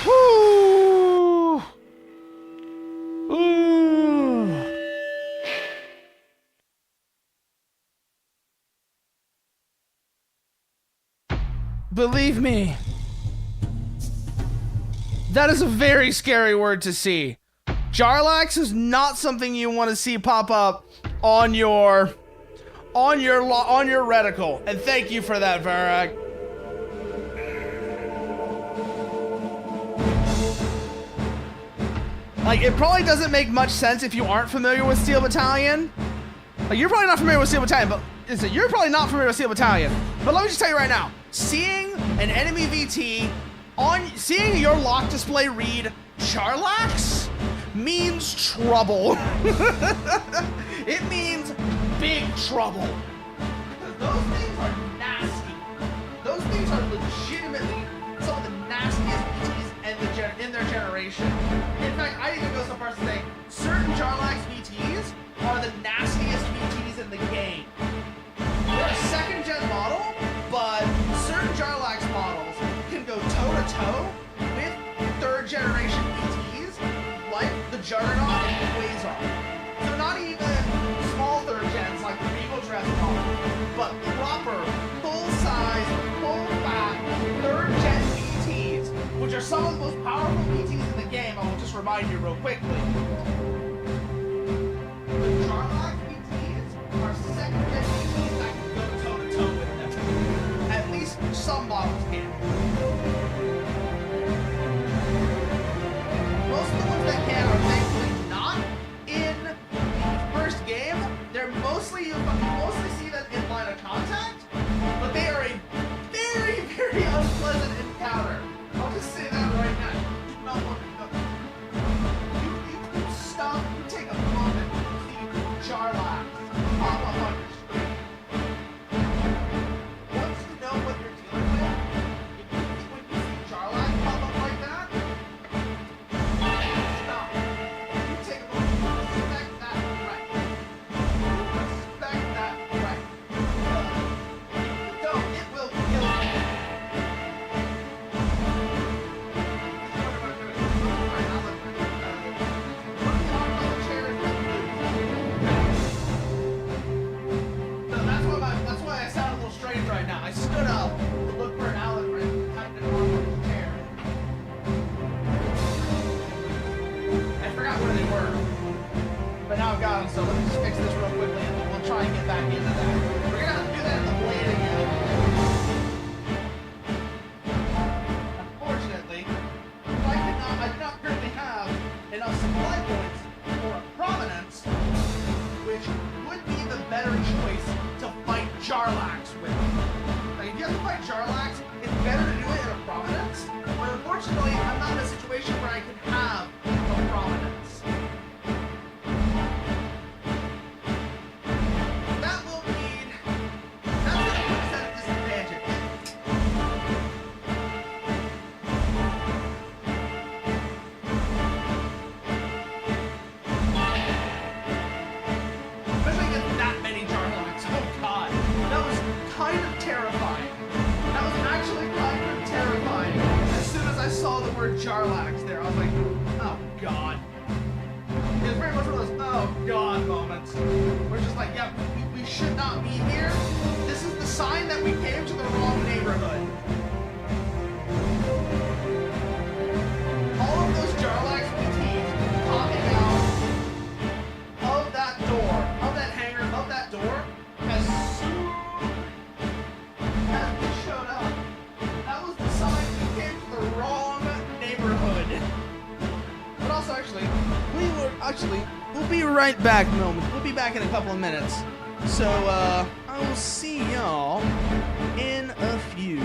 Whoo! Ooh. Believe me, that is a very scary word to see. Jarlax is not something you want to see pop up on your reticle. And thank you for that, Varag. Like, it probably doesn't make much sense if you aren't familiar with Steel Battalion. Like, you're probably not familiar with Steel Battalion, but you're probably not familiar with Steel Battalion. But let me just tell you right now, seeing an enemy VT seeing your lock display read Jarlax means trouble. It means big trouble. Those things are nasty. Those things are legitimately some of the nastiest VTs in their generation. In fact, I'd even go so far as to say certain Jarlax VTs are the nastiest VTs in the game. They're a second gen model, but certain Jarlax models can go toe-to-toe with third generation VTs like the Juggernaut and the Quasar. So not even small third gens like the Regal Dress model, but proper, full-size, full-fat third gen VTs, which are some of the most powerful VTs in the game. I will just remind you real quickly. The Jarlax VTs are second gen VTs that can go toe-to-toe with them. At least some models can. Most of the ones that can are thankfully not in the first game. They're mostly, you mostly see them in line of contact, but they are a very, very unpleasant encounter. I'll just say that right now. You do not want to you stop, you take a moment to see Jarlax pop up on your screen. Once you know what you're dealing with, when you see Jarlax pop up like that, stop. You take a moment to respect that right. Respect that right. Don't, it will kill you. That's why I sound a little strange right now. I stood up to look for an outlet for him, typed it on his chair. I forgot where they were. But now I've got them, so let me just fix this real quickly and then we'll try and get back into that. We're gonna have to do that in the blade again. Unfortunately, I do not currently have enough supply points for a prominence, which would be the better choice to fight Jarlax with. Like, if you have to fight Jarlax, it's better to do it in a prominence, but unfortunately, I'm not in a situation where I can have a prominence. That's gonna put us at a disadvantage. Especially against that many Jarlax. Oh god. That was kind of terrifying. That was actually kind of terrifying. As soon as I saw the word Jarlax there, I was like, oh god. It was very much one of those oh god moments. We're just like, yeah, we should not be here. This is the sign that we came to the wrong neighborhood. All of those Jarlax PTs popping out of that door, of that hangar, of that door, as soon as we showed up. That was the sign we came to the wrong neighborhood. But also, we'll be right back, Milman. We'll be back in a couple of minutes. So, I will see y'all in a few.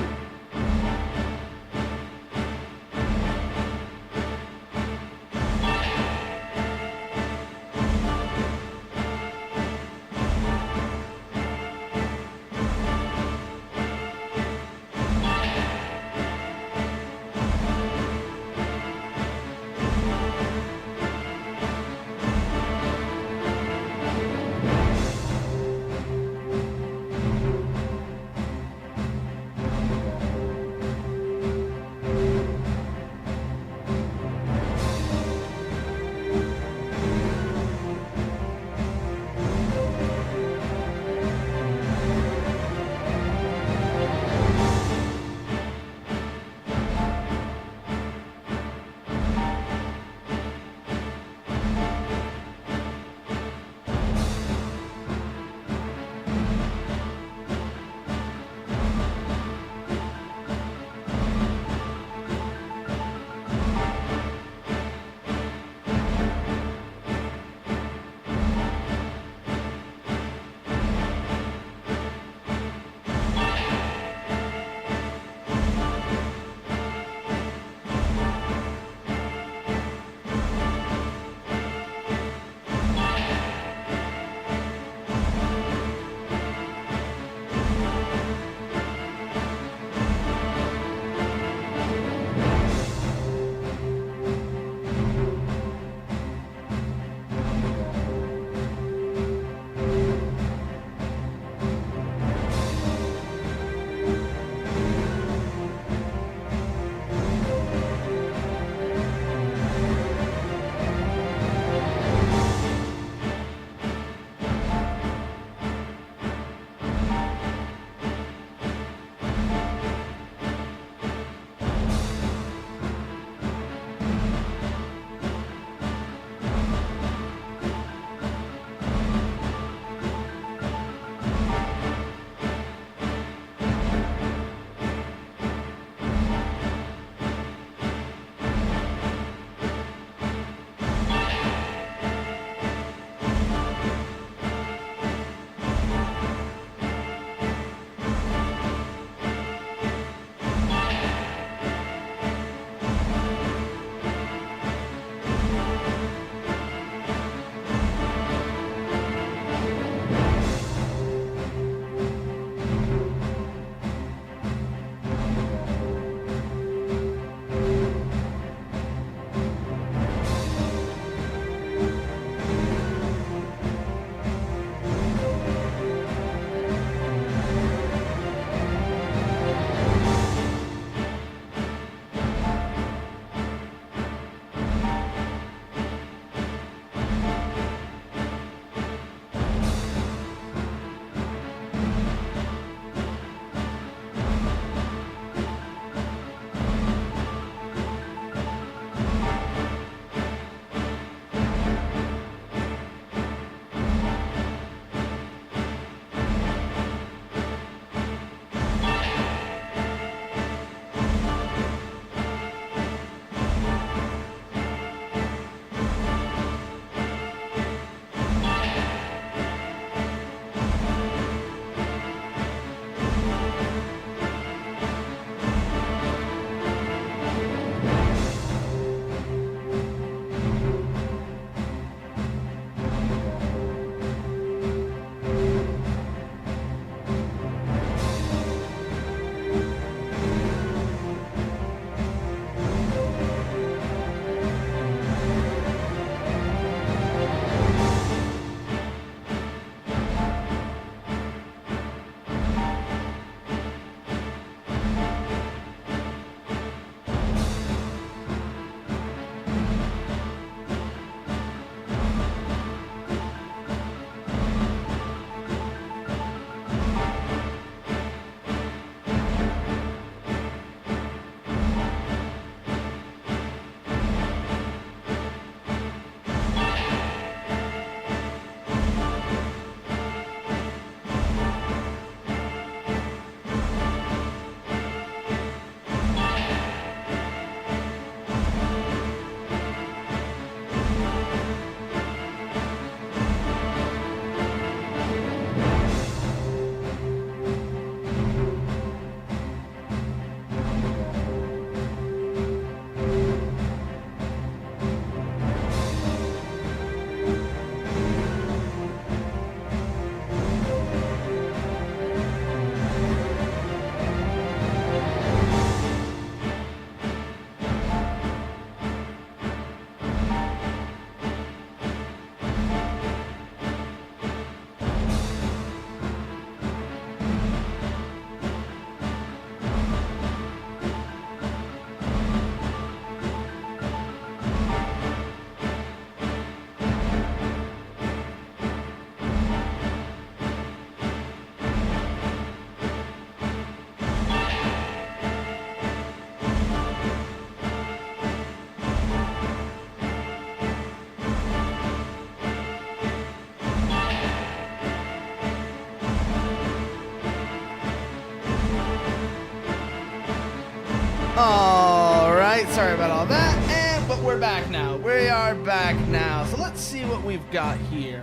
All right, sorry about all that, but we're back now. We are back now. So let's see what we've got here.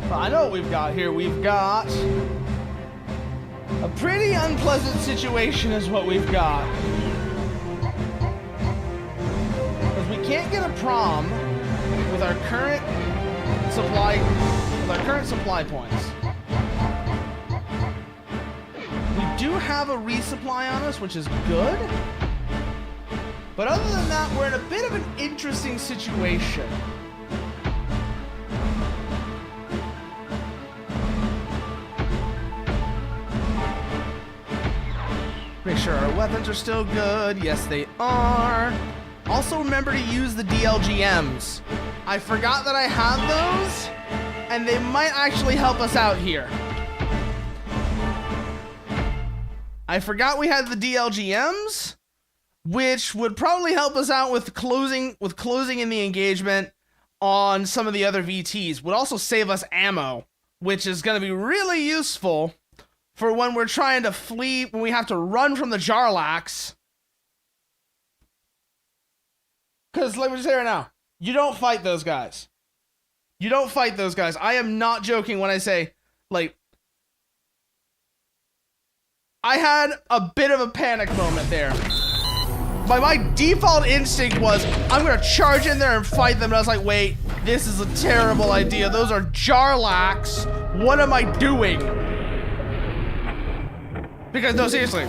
Well, I know what we've got here. We've got a pretty unpleasant situation is what we've got. Because we can't get a prom with our current supply points. We do have a resupply on us, which is good. But other than that, we're in a bit of an interesting situation. Make sure our weapons are still good. Yes, they are. Also, remember to use the DLGMs. I forgot that I had those, and they might actually help us out here. I forgot we had the DLGMs, which would probably help us out with closing in the engagement on some of the other VTs. Would also save us ammo, which is going to be really useful for when we're trying to flee, when we have to run from the Jarlax. Because, let me say right now, you don't fight those guys. You don't fight those guys. I am not joking when I say, like, I had a bit of a panic moment there. My default instinct was, I'm going to charge in there and fight them. And I was like, wait, this is a terrible idea. Those are Jarlax. What am I doing? Because, no, seriously.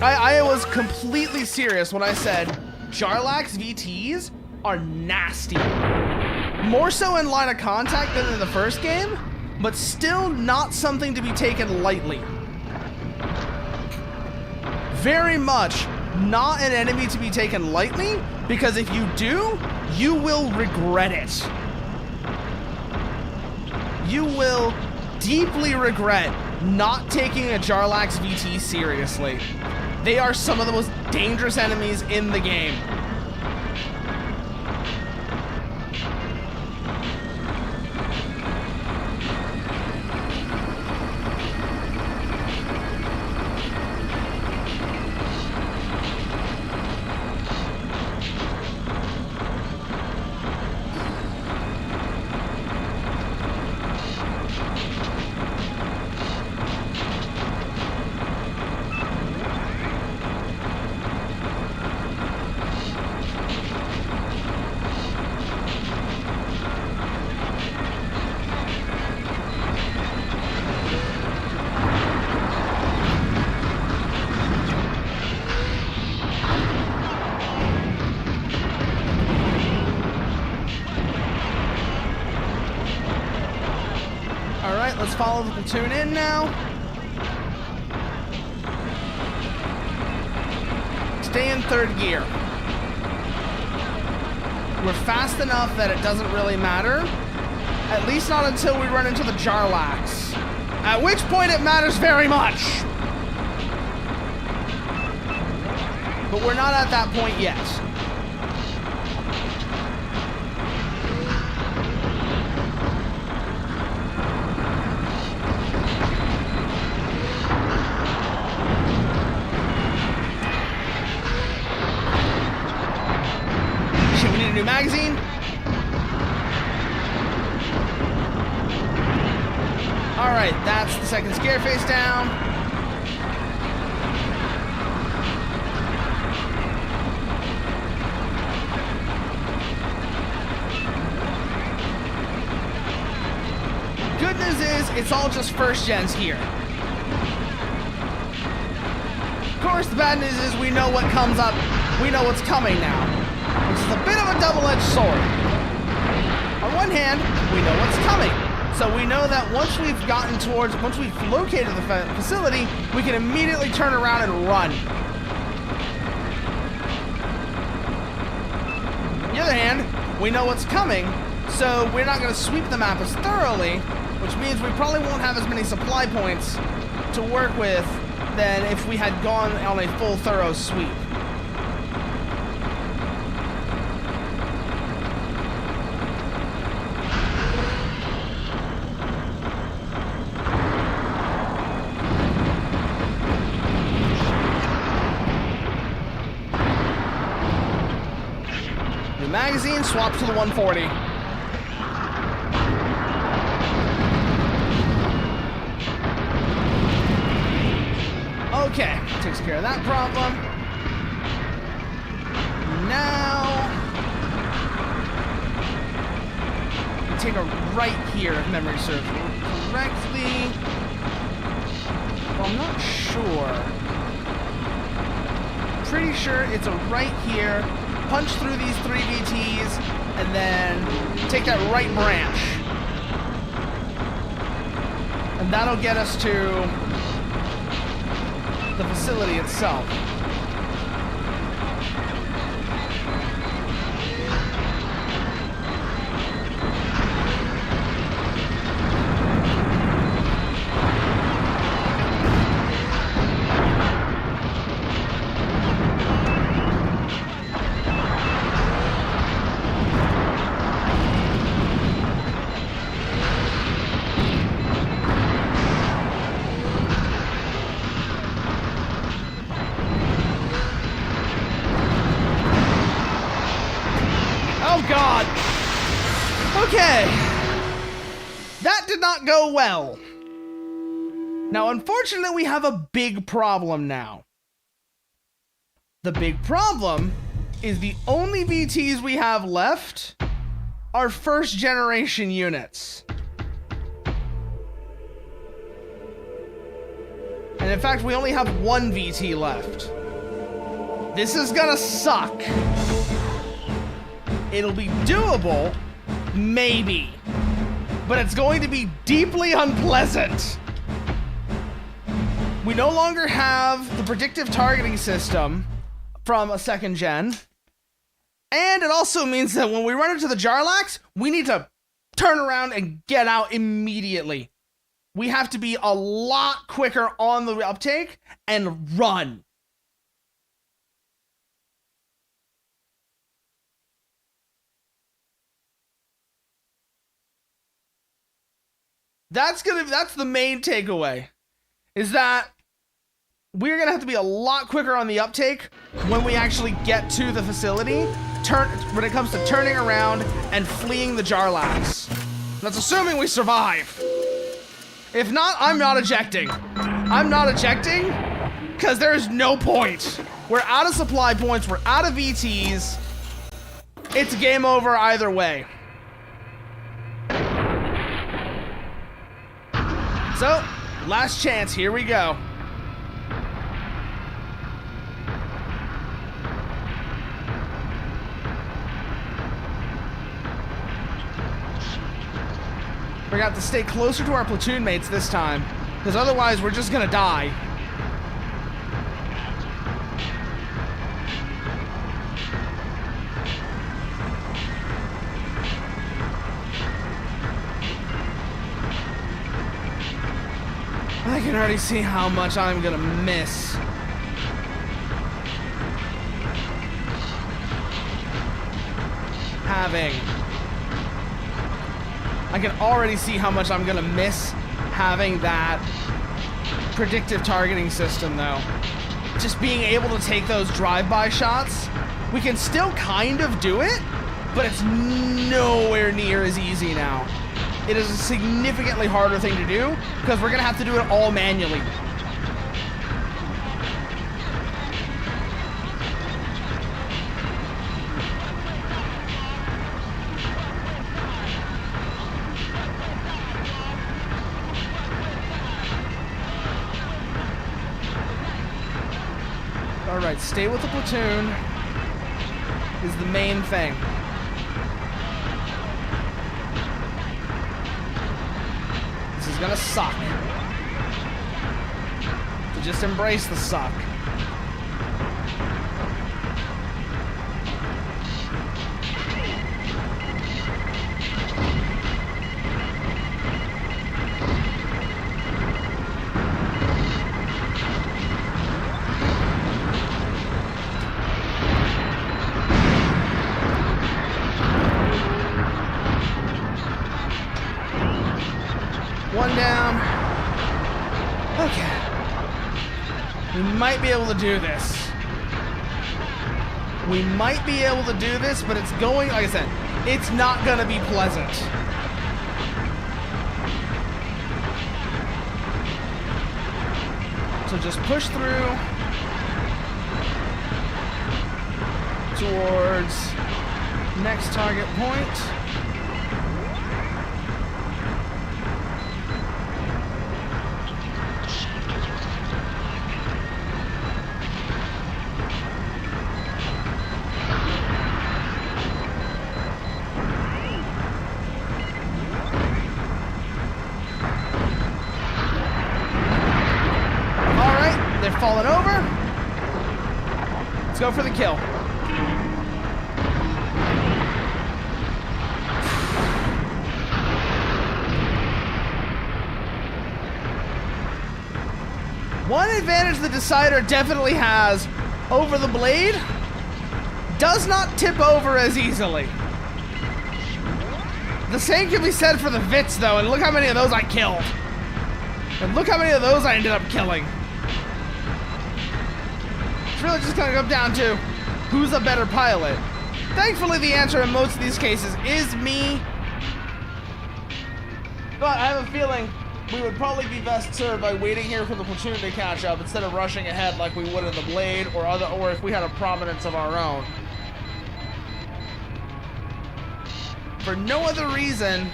I was completely serious when I said Jarlax VTs are nasty. More so in line of contact than in the first game, but still not something to be taken lightly. Very much not an enemy to be taken lightly, because if you do, you will regret it. You will deeply regret not taking a Jarlax VT seriously. They are some of the most dangerous enemies in the game. Let's follow the platoon in now. Stay in third gear. We're fast enough that it doesn't really matter. At least not until we run into the Jarlax. At which point it matters very much. But we're not at that point yet. New magazine. All right, that's the second scare face down. Good news is it's all just first gens here. Of course, the bad news is we know what comes up. We know what's coming now. Which is a bit of a double-edged sword. On one hand, we know what's coming. So we know that once we've located the facility, we can immediately turn around and run. On the other hand, we know what's coming, so we're not going to sweep the map as thoroughly, which means we probably won't have as many supply points to work with than if we had gone on a full, thorough sweep. magazine, swap to the 140. Okay, takes care of that problem. Now, we take a right here, if memory serves correctly. Well, I'm not sure. Pretty sure it's a right here. Punch through these 3 VTs, and then take that right branch. And that'll get us to the facility itself. Oh God! Okay. That did not go well. Now, unfortunately, we have a big problem now. The big problem is the only VTs we have left are first generation units. And in fact, we only have 1 VT left. This is gonna suck. It'll be doable, maybe, but it's going to be deeply unpleasant. We no longer have the predictive targeting system from a 2nd gen, and it also means that when we run into the Jarlax, we need to turn around and get out immediately. We have to be a lot quicker on the uptake and run. That's the main takeaway, is that we're gonna have to be a lot quicker on the uptake when we actually get to the facility, when it comes to turning around and fleeing the Jarlax. That's assuming we survive. If not, I'm not ejecting. I'm not ejecting because there's no point. We're out of supply points, we're out of VTs. It's game over either way. So, last chance, here we go. We're gonna have to stay closer to our platoon mates this time, because otherwise we're just gonna die. I can already see how much I'm gonna miss. I can already see how much I'm gonna miss having that predictive targeting system, though. Just being able to take those drive-by shots, we can still kind of do it, but it's nowhere near as easy now. It is a significantly harder thing to do because we're gonna have to do it all manually. All right, stay with the platoon is the main thing. This is gonna suck. So just embrace the suck. One down. Okay. We might be able to do this. We might be able to do this, but it's going, like I said, it's not going to be pleasant. So just push through towards next target point. They're falling over. Let's go for the kill. One advantage the Decider definitely has over the Blade, does not tip over as easily. The same can be said for the Vits though, and look how many of those I killed. And look how many of those I ended up killing. It's really just gonna come down to who's a better pilot. Thankfully, the answer in most of these cases is me. But I have a feeling we would probably be best served by waiting here for the platoon to catch up instead of rushing ahead like we would in the Blade or if we had a prominence of our own. For no other reason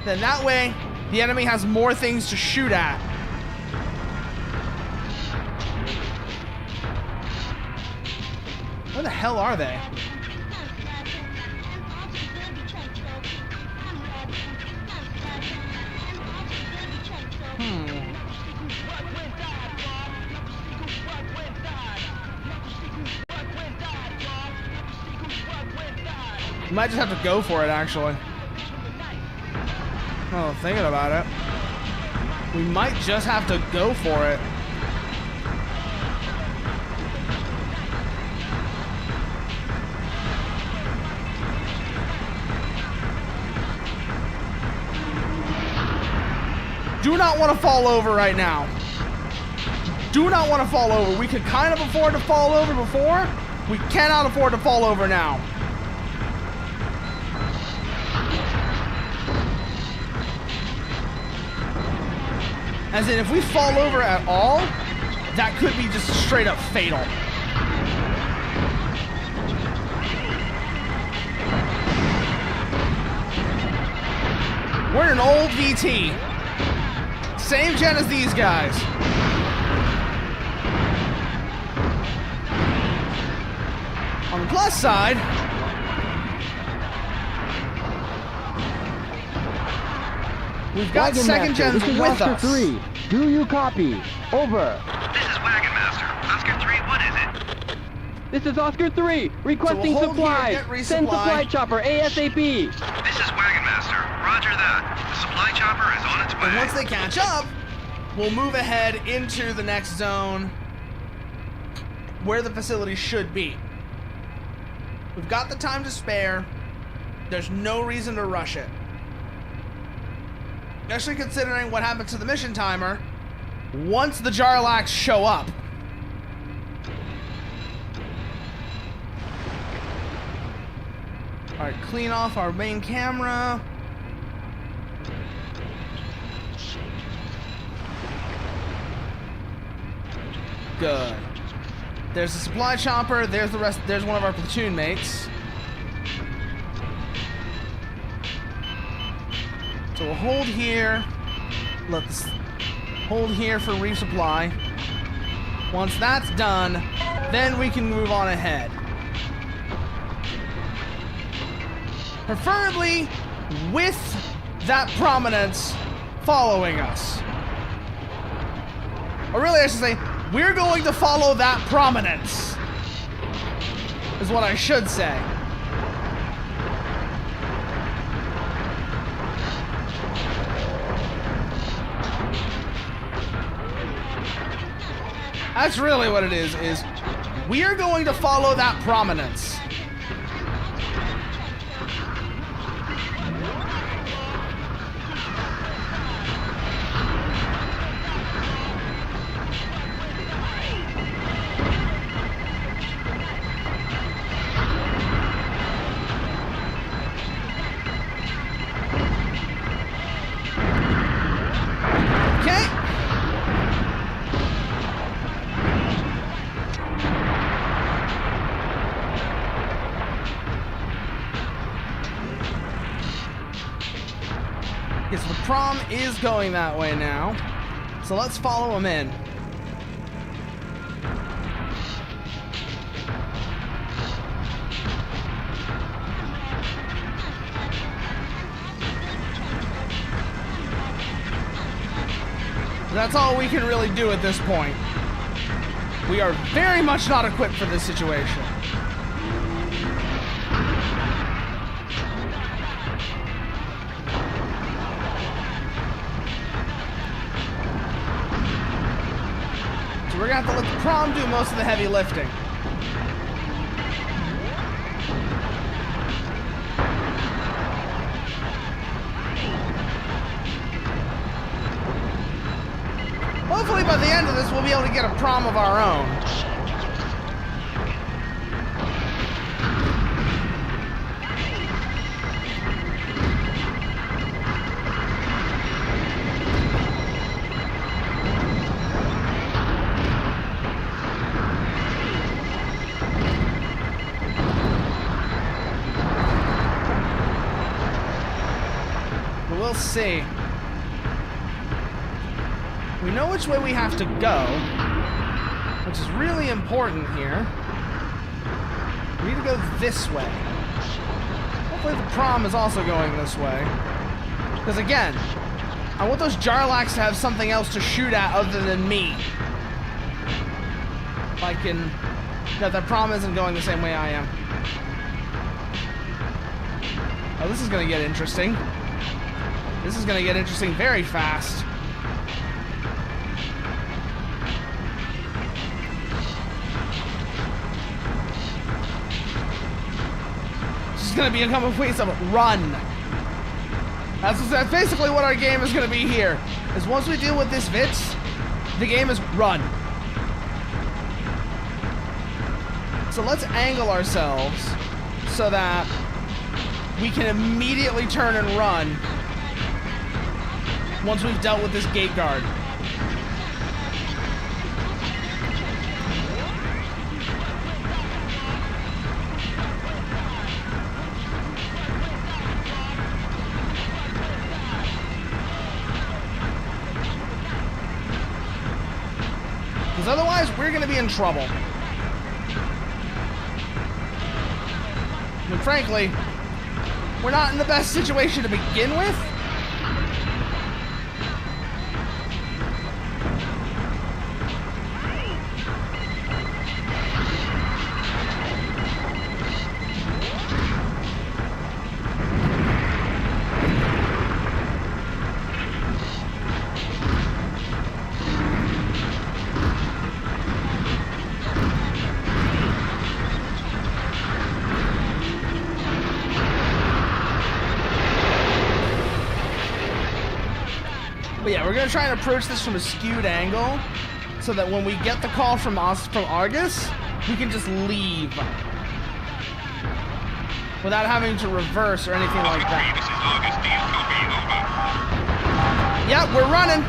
than that way the enemy has more things to shoot at. Where the hell are they? We might just have to go for it, actually. Oh, thinking about it. We might just have to go for it. Do not want to fall over right now. Do not want to fall over. We could kind of afford to fall over before. We cannot afford to fall over now. As in, if we fall over at all, that could be just straight up fatal. We're an old VT. Same gen as these guys. On the plus side, we've got Wagon second Master, gens this is with Oscar us. 3. Do you copy? Over. This is Wagon Master. Oscar 3, what is it? This is Oscar 3. Requesting hold here, supplies. get resupply. Send supply chopper ASAP. This is Wagon Master. Roger that. The supply chopper is on its way. And once they catch up, we'll move ahead into the next zone where the facility should be. We've got the time to spare. There's no reason to rush it. Especially considering what happened to the mission timer once the Jarlax show up. Alright, clean off our main camera. Good. There's the supply chopper. There's the rest. There's one of our platoon mates. So we'll hold here. Let this hold here for resupply. Once that's done, then we can move on ahead. Preferably with that prominence following us. Or really, I should say, we're going to follow that prominence, is what I should say. That's really what it is we are going to follow that prominence. Okay, so the prom is going that way now. So let's follow him in. That's all we can really do at this point. We are very much not equipped for this situation. So we're gonna have to let the prom do most of the heavy lifting. Hopefully by the end of this, we'll be able to get a prom of our own. But we'll see. We know which way we have to go, which is really important here. We need to go this way. Hopefully the prom is also going this way. Because again, I want those Jarlaxs to have something else to shoot at other than me. If I can... No, that prom isn't going the same way I am. Oh, this is going to get interesting. This is going to get interesting very fast. Going to be a complete run. That's basically what our game is going to be here. Is once we deal with this Vitz, the game is run. So let's angle ourselves so that we can immediately turn and run once we've dealt with this gate guard. Because otherwise, we're going to be in trouble. And frankly, we're not in the best situation to begin with. But yeah, we're going to try and approach this from a skewed angle so that when we get the call from Argus, we can just leave without having to reverse or anything like that. This is Argus. Do you copy? Over. Yep, we're running.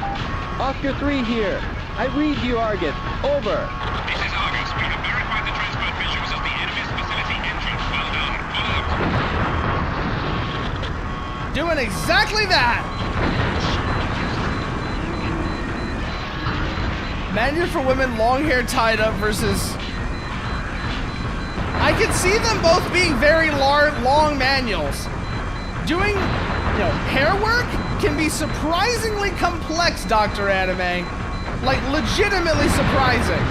Oscar 3 here. I read you, Argus. Over. This is Argus. We have verified the transport visuals of the enemy's facility entrance. Well done. Pull out. Doing exactly that. Manual for women, long hair tied up versus... I can see them both being very long manuals. Doing, hair work can be surprisingly complex, Dr. Anime. Like, legitimately surprising.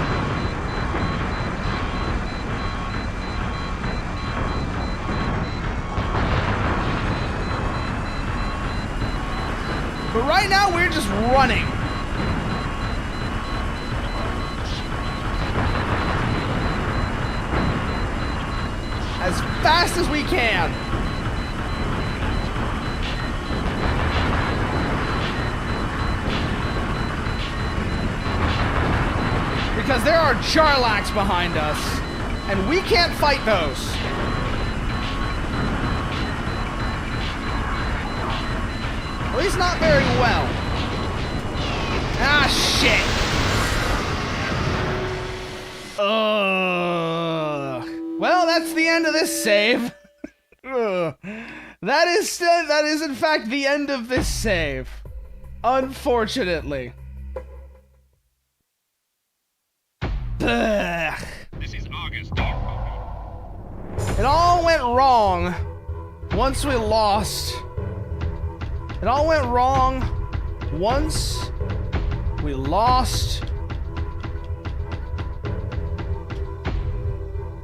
But right now, we're just running. As fast as we can. Because there are Jarlaxs behind us, and we can't fight those. At least not very well. Ah, shit. Well, that's the end of this save. That is in fact the end of this save. Unfortunately. Ugh. This is August. It all went wrong once we lost. It all went wrong once we lost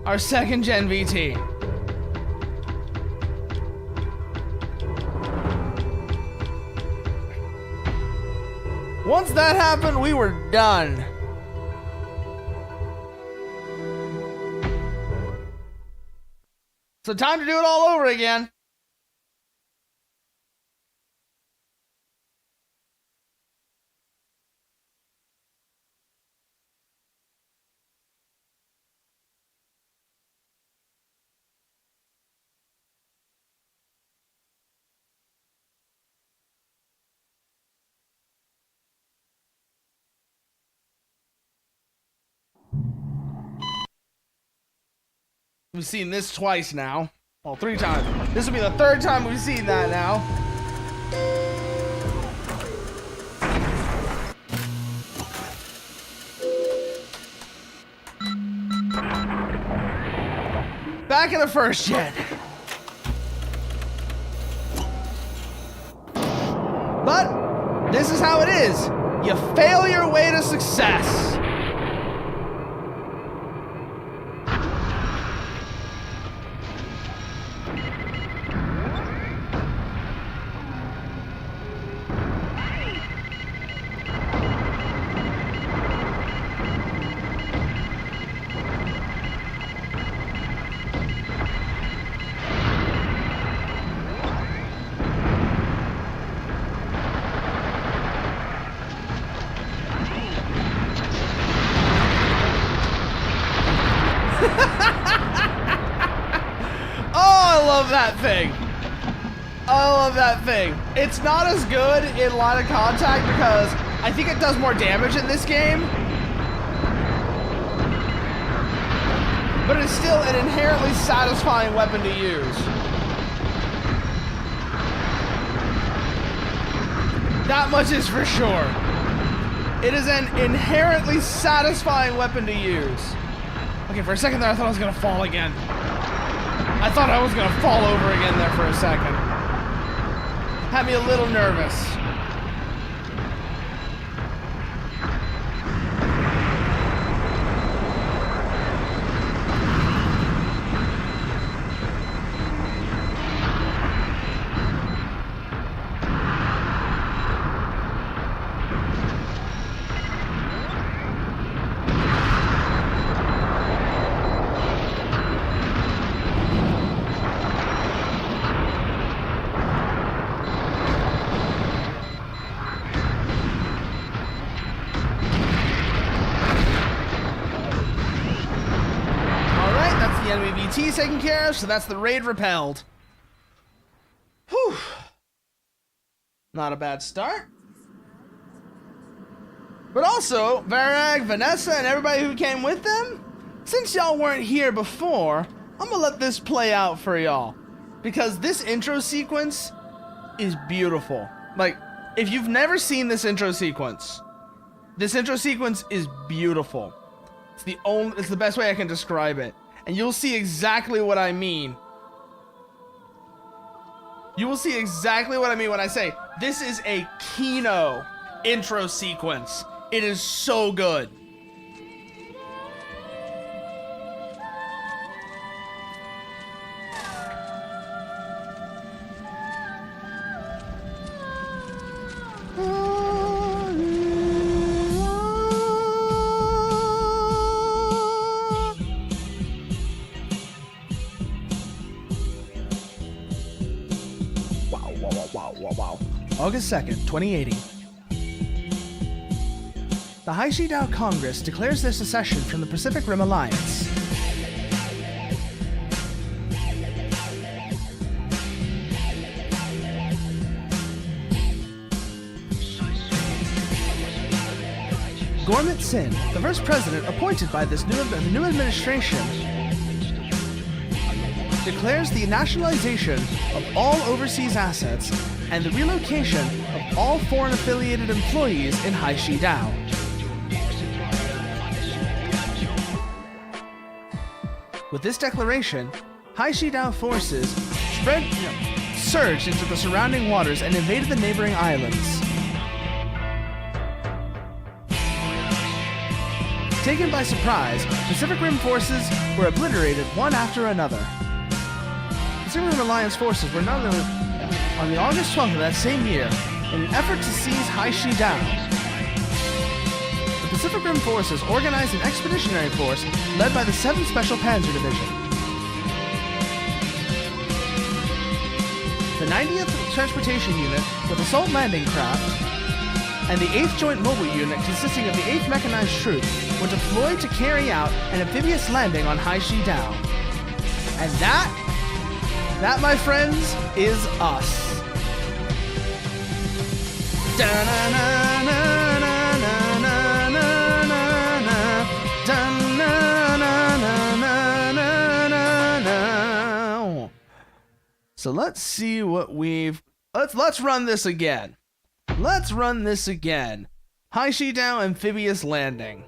our second gen VT. Once that happened, we were done. So time to do it all over again. We've seen this twice now. Well, 3 times. This will be the 3rd time we've seen that now. Back in the 1st gen. But this is how it is. You fail your way to success. That thing. I love that thing. It's not as good in line of contact because I think it does more damage in this game. But it's still an inherently satisfying weapon to use. That much is for sure. It is an inherently satisfying weapon to use. Okay, for a second there I thought I was gonna fall again. I thought I was gonna fall over again there for a second. Had me a little nervous. Enemy VT taken care of, so that's the raid repelled. Whew. Not a bad start. But also, Varag, Vanessa, and everybody who came with them, since y'all weren't here before, I'm gonna let this play out for y'all. Because this intro sequence is beautiful. Like, if you've never seen this intro sequence is beautiful. It's the best way I can describe it. And you'll see exactly what I mean. You will see exactly what I mean when I say this is a Kino intro sequence. It is so good. Wow. August 2nd, 2080. The Haishidao Congress declares their secession from the Pacific Rim Alliance. Gormit Sin, the first president appointed by the new administration, declares the nationalization of all overseas assets and the relocation of all foreign affiliated employees in Haishidao. With this declaration, Haishidao forces surged into the surrounding waters and invaded the neighboring islands. Taken by surprise, Pacific Rim forces were obliterated one after another. Pacific Rim Alliance forces were not only on the August 12th of that same year in an effort to seize Haishidao. The Pacific Rim forces organized an expeditionary force led by the 7th Special Panzer Division. The 90th Transportation Unit with assault landing craft and the 8th Joint Mobile Unit consisting of the 8th Mechanized Troop were deployed to carry out an amphibious landing on Haishidao. And that, my friends, is us. So let's see what let's run this again. Let's run this again. Haishidao amphibious landing.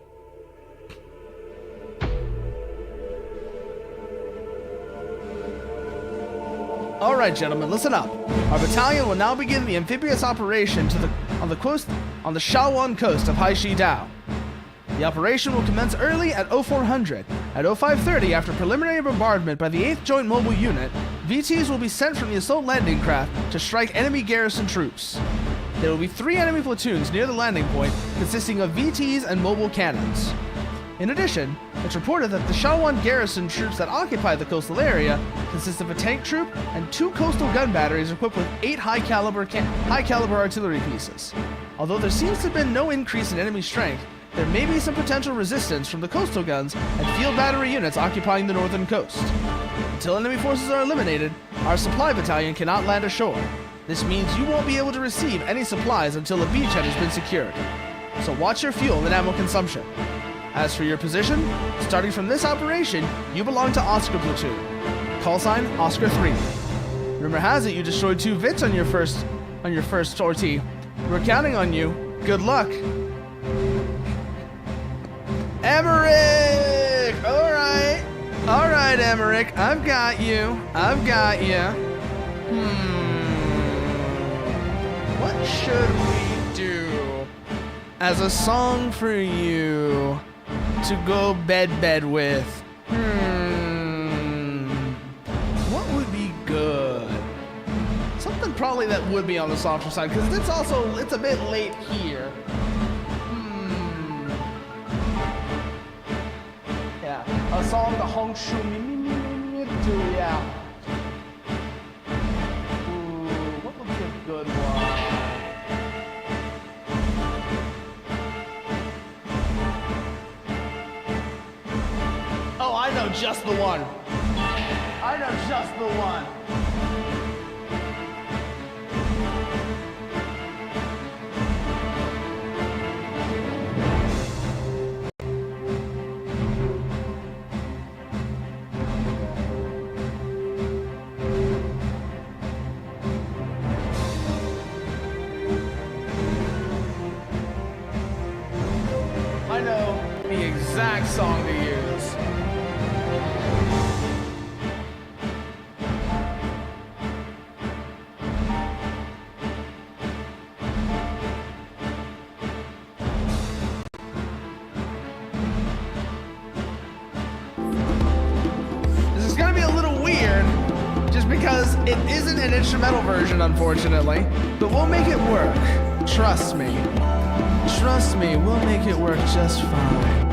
Alright, gentlemen, listen up. Our battalion will now begin the amphibious operation on the Shaowon coast of Haishidao. The operation will commence early at 0400. At 0530, after preliminary bombardment by the 8th Joint Mobile Unit, VTs will be sent from the assault landing craft to strike enemy garrison troops. There will be 3 enemy platoons near the landing point, consisting of VTs and mobile cannons. In addition, it's reported that the Shaowon garrison troops that occupy the coastal area consist of a tank troop and 2 coastal gun batteries equipped with 8 high-caliber artillery pieces. Although there seems to have been no increase in enemy strength, there may be some potential resistance from the coastal guns and field battery units occupying the northern coast. Until enemy forces are eliminated, our supply battalion cannot land ashore. This means you won't be able to receive any supplies until a beachhead has been secured. So watch your fuel and ammo consumption. As for your position, starting from this operation, you belong to Oscar Platoon. Call sign Oscar 3. Rumor has it you destroyed 2 VITs on your first sortie. We're counting on you. Good luck. Emmerich! Alright, Emmerich. I've got you. What should we do as a song for you to go bed with? What would be good? Something probably that would be on the softer side, because it's a bit late here. Yeah, a song the Hong Shu Mi do, yeah. Ooh, what would be a good one? Oh, I know just the one. I know the exact song to use. This is gonna be a little weird, just because it isn't an instrumental version, unfortunately, but we'll make it work. Trust me. Trust me, we'll make it work just fine.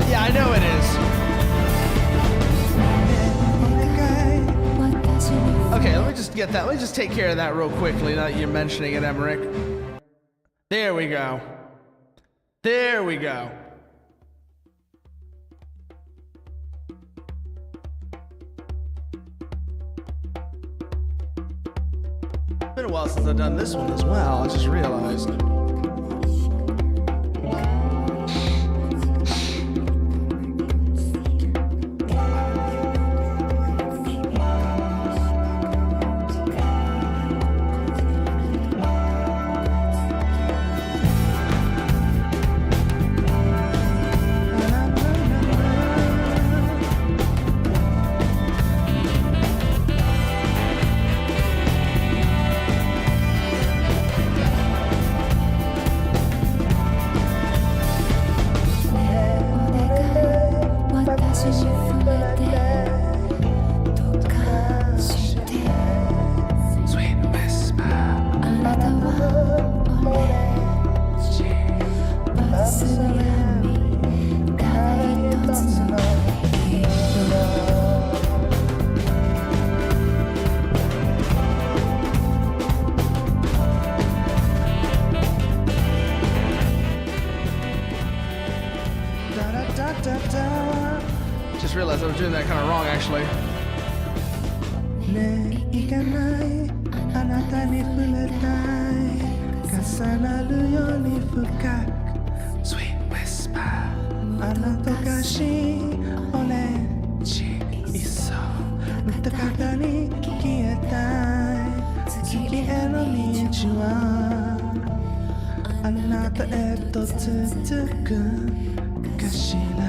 Yeah, I know it is. Okay, let me just get that. Let me just take care of that real quickly now that you're mentioning it, Emmerich. There we go. There we go. a while since I've done this one as well. I just realized. Just realized I was doing that kind of wrong, actually. Sweet whisper. あなたがしオレンジいっそ歌方に消えたい次への道はあなたへと続くかしら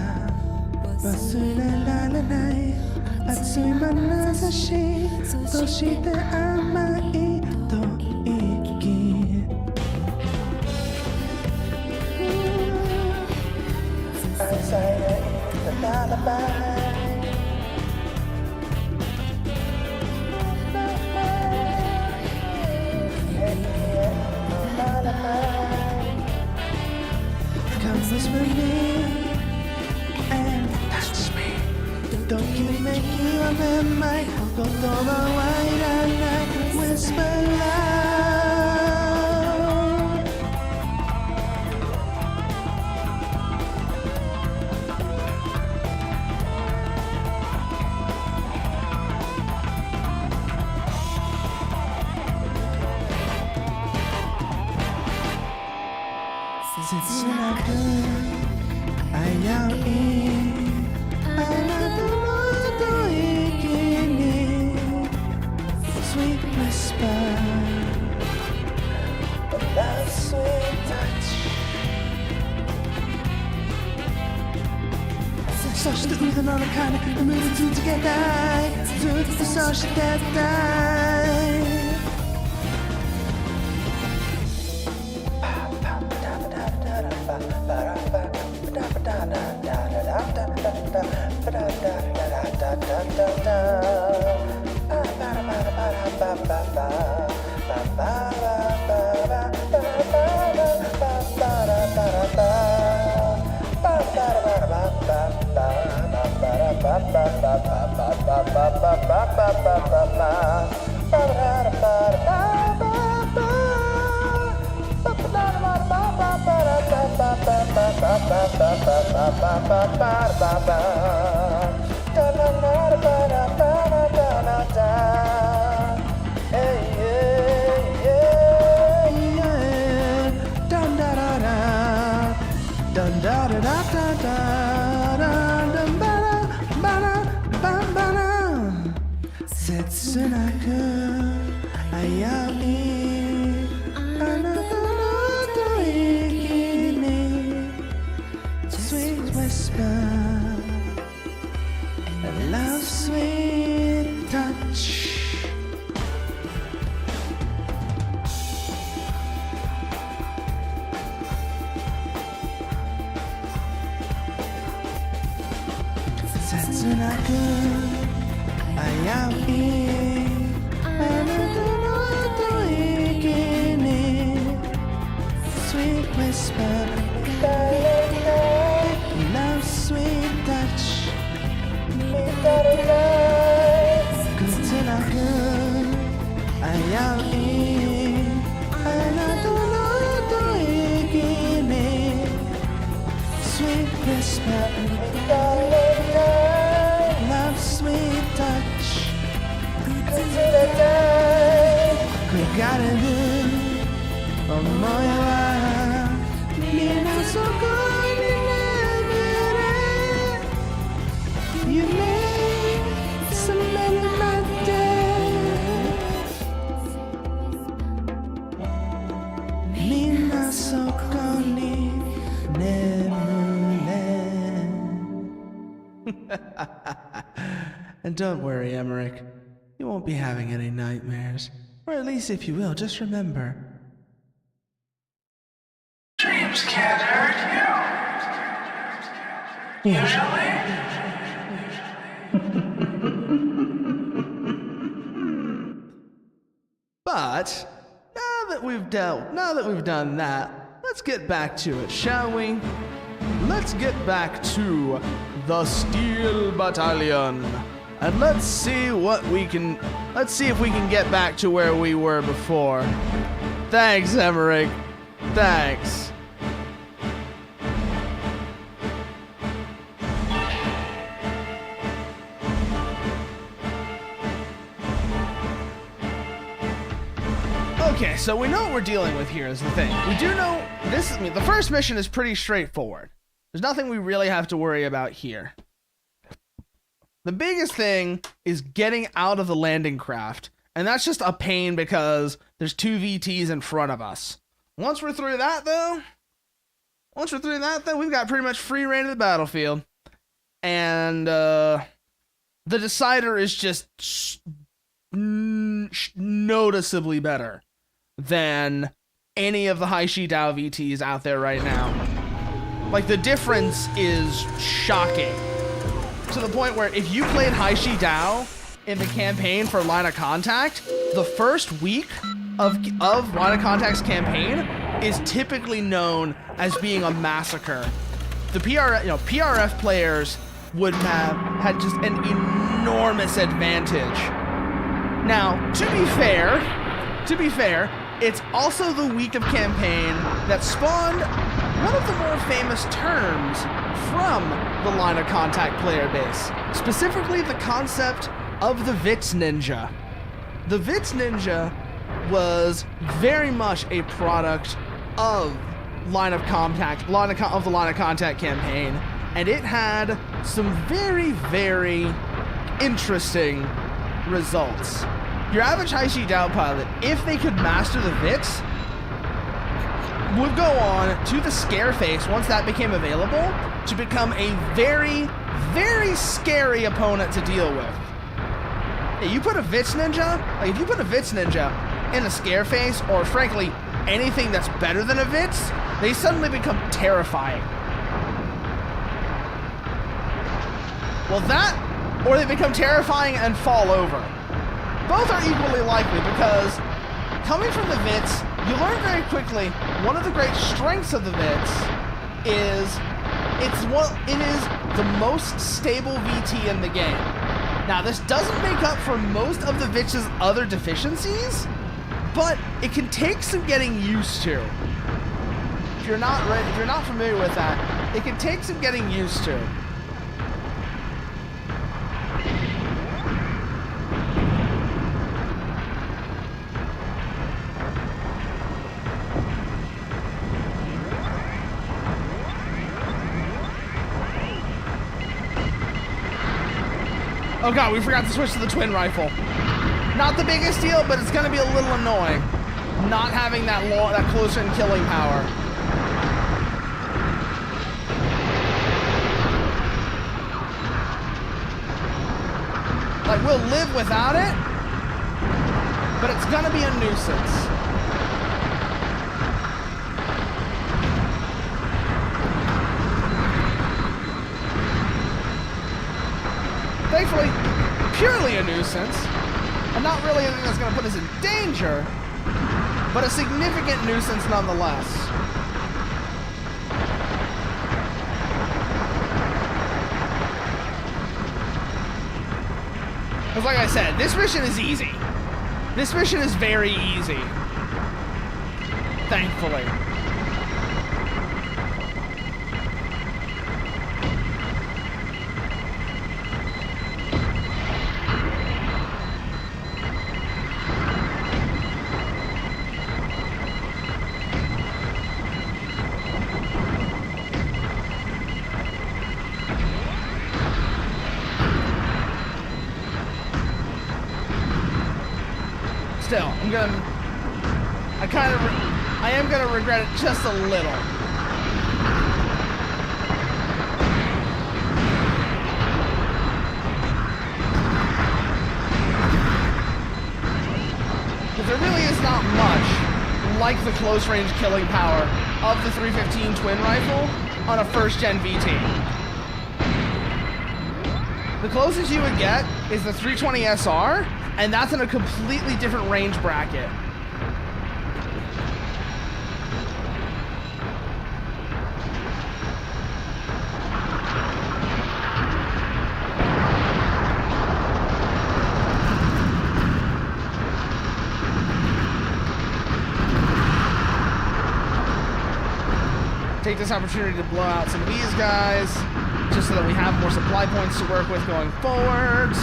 忘れられない熱い眼差しそして甘い吐息As I eat the lullaby Come whisper me and touch me Don't keep making up in my 言葉はいらない Whisper love切なく危ういあなたの吐息に Sweet whisper Love sweet touch そして腕の中に埋め続けたいずっとそうしてたい切なく危ういあなたの吐息に Sweet whisper and love sweet touch切なく危ういあなたの吐息に Sweet whisper Love sweet touch 切なく危ういあなたの吐息に Sweet whisper Love sweet touch 繰り 가는 모여와 미나 속을 내버려 You made some men in my day 미나 속을 내버려 And don't worry, Emmerich. You won't be having any nightmares. Or at least if you will, just remember. Dreams can't hurt you. Usually. But now that we've done that, let's get back to it, shall we? Let's get back to the Steel Battalion. And let's see if we can get back to where we were before. Thanks, Emmerich. Thanks. Okay, so we know what we're dealing with here is the thing. We do know the first mission is pretty straightforward. There's nothing we really have to worry about here. The biggest thing is getting out of the landing craft, and that's just a pain because there's 2 VTs in front of us. Once we're through that, though, we've got pretty much free reign of the battlefield, and the Decider is just noticeably better than any of the Haishi Dao VTs out there right now. Like, the difference is shocking. To the point where if you played Haishi Dao in the campaign for Line of Contact, the first week of Line of Contact's campaign is typically known as being a massacre. The PRF players would have had just an enormous advantage. Now, to be fair, it's also the week of campaign that spawned one of the more famous terms from the Line of Contact player base, specifically the concept of the Vits Ninja. The Vits Ninja was very much a product of the Line of Contact campaign, and it had some very, very interesting results. Your average Haishi Dao pilot, if they could master the Vits, would go on to the Scareface once that became available to become a very, very scary opponent to deal with. If you put a Vits Ninja in a Scareface, or frankly, anything that's better than a Vits, they suddenly become terrifying. Well, that, or they become terrifying and fall over. Both are equally likely because coming from the Vits, you learn very quickly one of the great strengths of the Vits is it is the most stable VT in the game. Now, this doesn't make up for most of the Vits' other deficiencies, but it can take some getting used to. If you're not familiar with that, it can take some getting used to. Oh god, we forgot to switch to the twin rifle. Not the biggest deal, but it's gonna be a little annoying not having that closer and killing power. Like, we'll live without it, but it's gonna be a nuisance. Thankfully, purely a nuisance, and not really anything that's going to put us in danger, but a significant nuisance nonetheless. Because like I said, this mission is easy. This mission is very easy. Thankfully. Still, I am gonna regret it just a little. Because there really is not much like the close range killing power of the 315 twin rifle on a first gen VT. The closest you would get is the 320 SR, and that's in a completely different range bracket. Take this opportunity to blow out some of these guys, just so that we have more supply points to work with going forwards.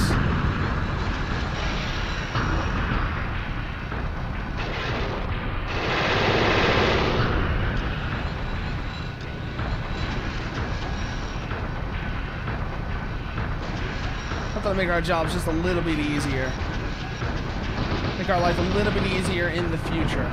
That'll make our jobs just a little bit easier. Make our life a little bit easier in the future.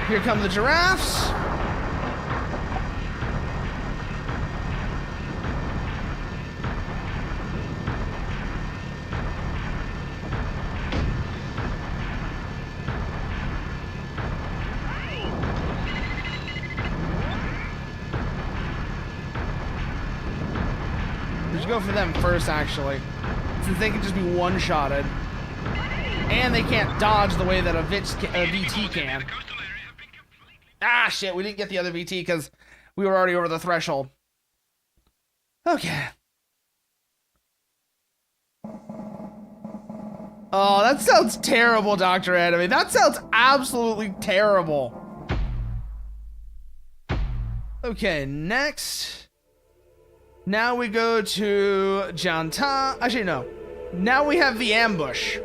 Here come the giraffes. We should go for them first, actually, since they can just be one-shotted. And they can't dodge the way that a VT can. Ah, shit, we didn't get the other VT because we were already over the threshold. Okay. Oh, that sounds terrible, Dr. Enemy. That sounds absolutely terrible. Okay, next. Now we go to Janta. Actually, no. Now we have the ambush.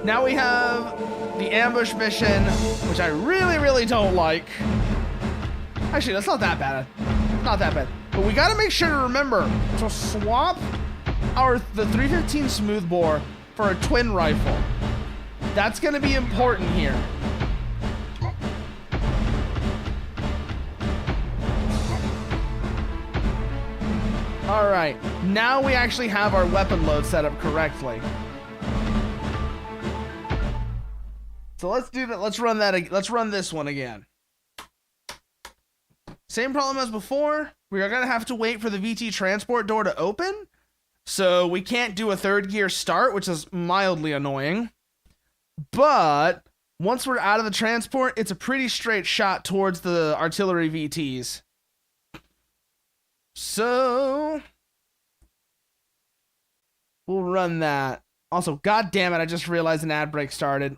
Now we have the ambush mission, which I really, really don't like. Actually, that's not that bad. Not that bad. But we gotta make sure to remember to swap the 315 smoothbore for a twin rifle. That's gonna be important here. All right, now we actually have our weapon load set up correctly. So let's do that. Let's run that. Let's run this one again. Same problem as before. We are gonna have to wait for the VT transport door to open. So we can't do a third gear start, which is mildly annoying. But once we're out of the transport, it's a pretty straight shot towards the artillery VTs. So we'll run that. Also, god damn it, I just realized an ad break started.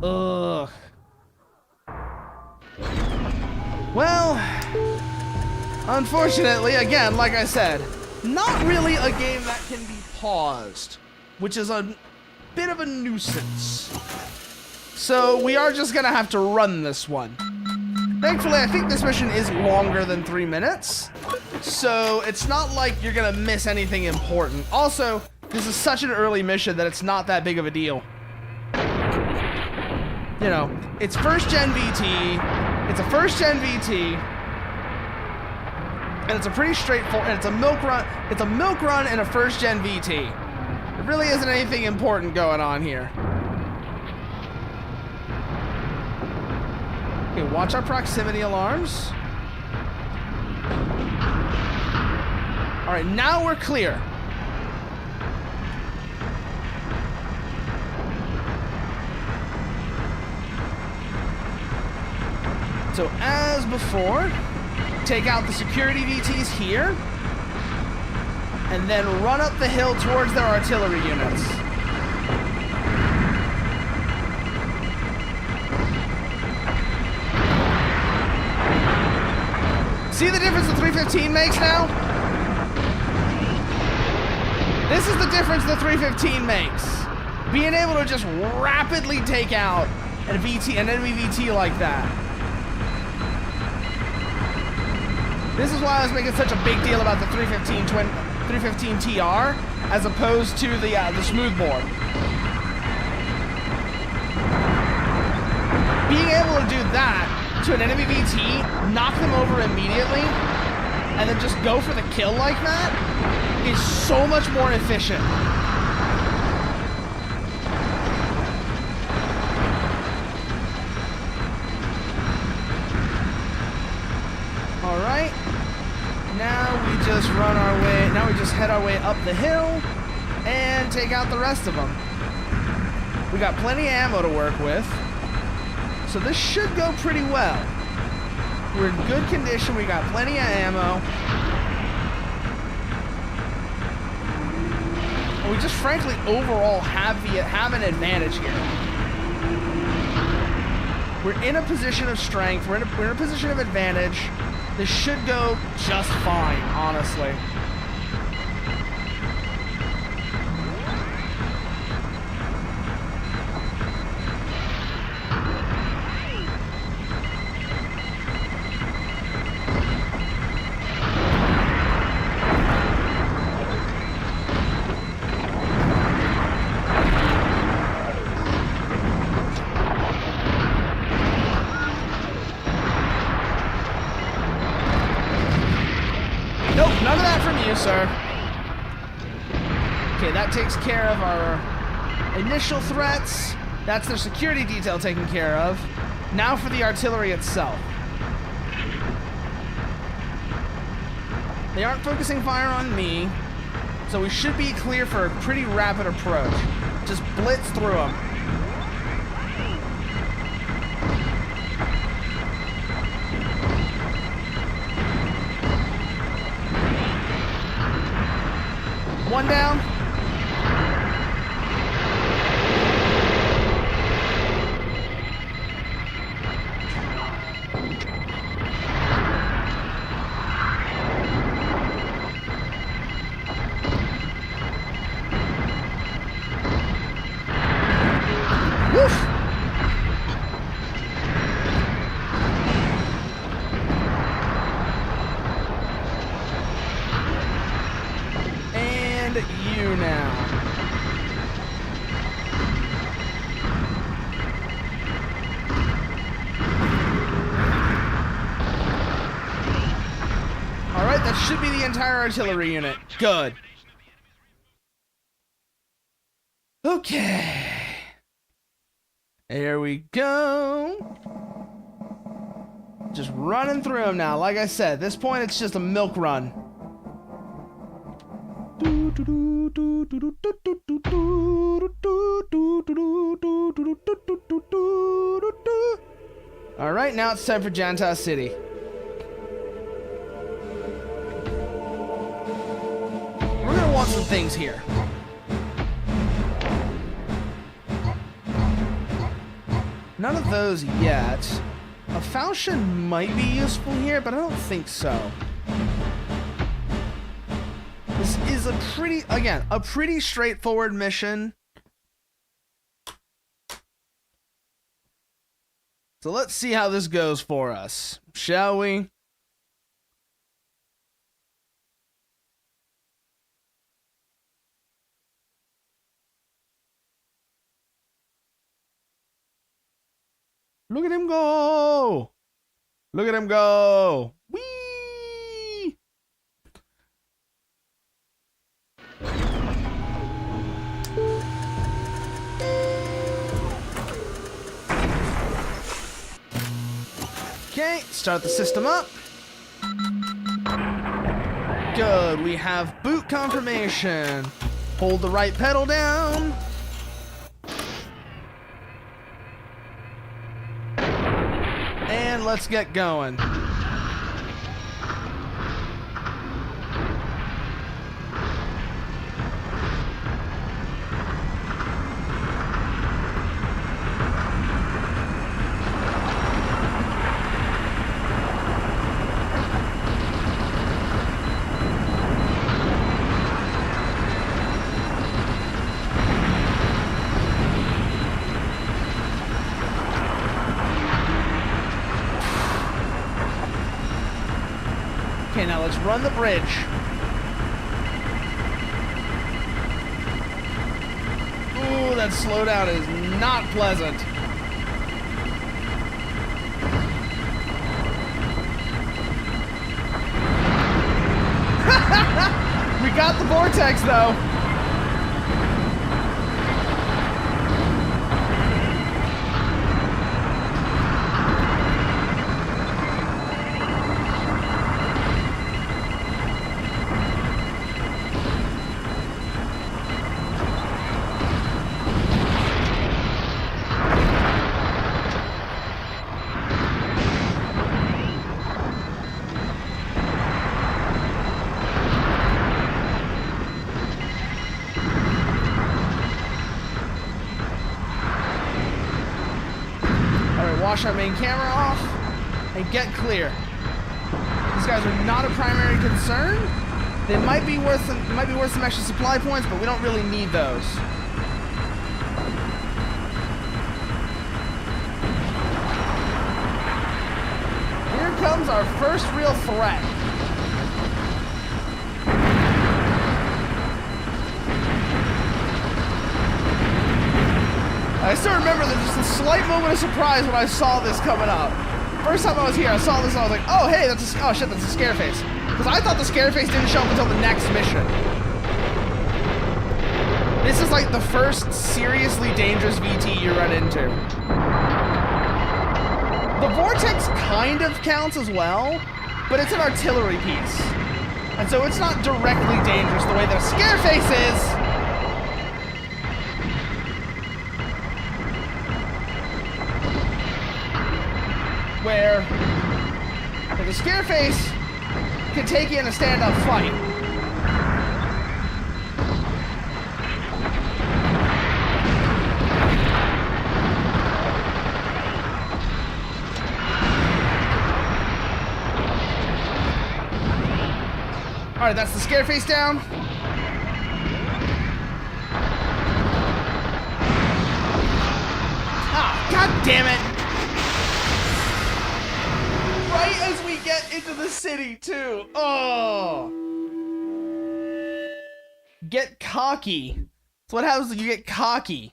Ugh. Well, unfortunately, again, like I said, not really a game that can be paused, which is a bit of a nuisance. So we are just gonna have to run this one. Thankfully, I think this mission is longer than 3 minutes, so it's not like you're gonna miss anything important. Also, this is such an early mission that it's not that big of a deal. You know, it's first gen VT, it's a first gen VT, and it's a pretty straightforward, and it's a milk run and a first gen VT. There really isn't anything important going on here. Okay, watch our proximity alarms. All right, now we're clear. So as before, take out the security VTs here, and then run up the hill towards their artillery units. See the difference the 315 makes now? This is the difference the 315 makes. Being able to just rapidly take out an enemy VT like that. This is why I was making such a big deal about the 315 TR as opposed to the smoothbore. Being able to do that to an enemy VT, knock them over immediately, and then just go for the kill like that is so much more efficient. Alright. Now we just head our way up the hill and take out the rest of them. We got plenty of ammo to work with, so this should go pretty well. We're in good condition, we got plenty of ammo. And we just frankly overall have an advantage here. We're in a position of strength, we're in a position of advantage. This should go just fine, honestly. Nope, none of that from you, sir. Okay, that takes care of our initial threats. That's their security detail taken care of. Now for the artillery itself. They aren't focusing fire on me, so we should be clear for a pretty rapid approach. Just blitz through them. One down. Woof. You now. Alright, that should be the entire artillery unit. Good. Okay. There we go. Just running through them now. Like I said, at this point it's just a milk run. Alright, now it's time for Janta City. We're gonna want some things here. None of those yet. A falchion might be useful here, but I don't think so. This is a pretty straightforward mission. So let's see how this goes for us, shall we? Look at him go! Look at him go! Whee! Okay, start the system up. Good, we have boot confirmation. Hold the right pedal down. And let's get going. now let's run the bridge. Ooh, that slowdown is not pleasant. We got the vortex though. Wash our main camera off and get clear. These guys are not a primary concern. They might be worth some extra supply points, but we don't really need those. Here comes our first real threat. I still remember there's just a slight moment of surprise when I saw this coming up. First time I was here, I saw this and I was like, oh hey, oh shit, that's a scare face. Because I thought the scare face didn't show up until the next mission. This is like the first seriously dangerous VT you run into. The vortex kind of counts as well, but it's an artillery piece. And so it's not directly dangerous the way that a scare face is. Where the scare face can take you in a stand-up fight. All right, that's the scare face down. Ah, god damn it. Right as we get into the city, too. Oh. Get cocky. That's what happens when you get cocky.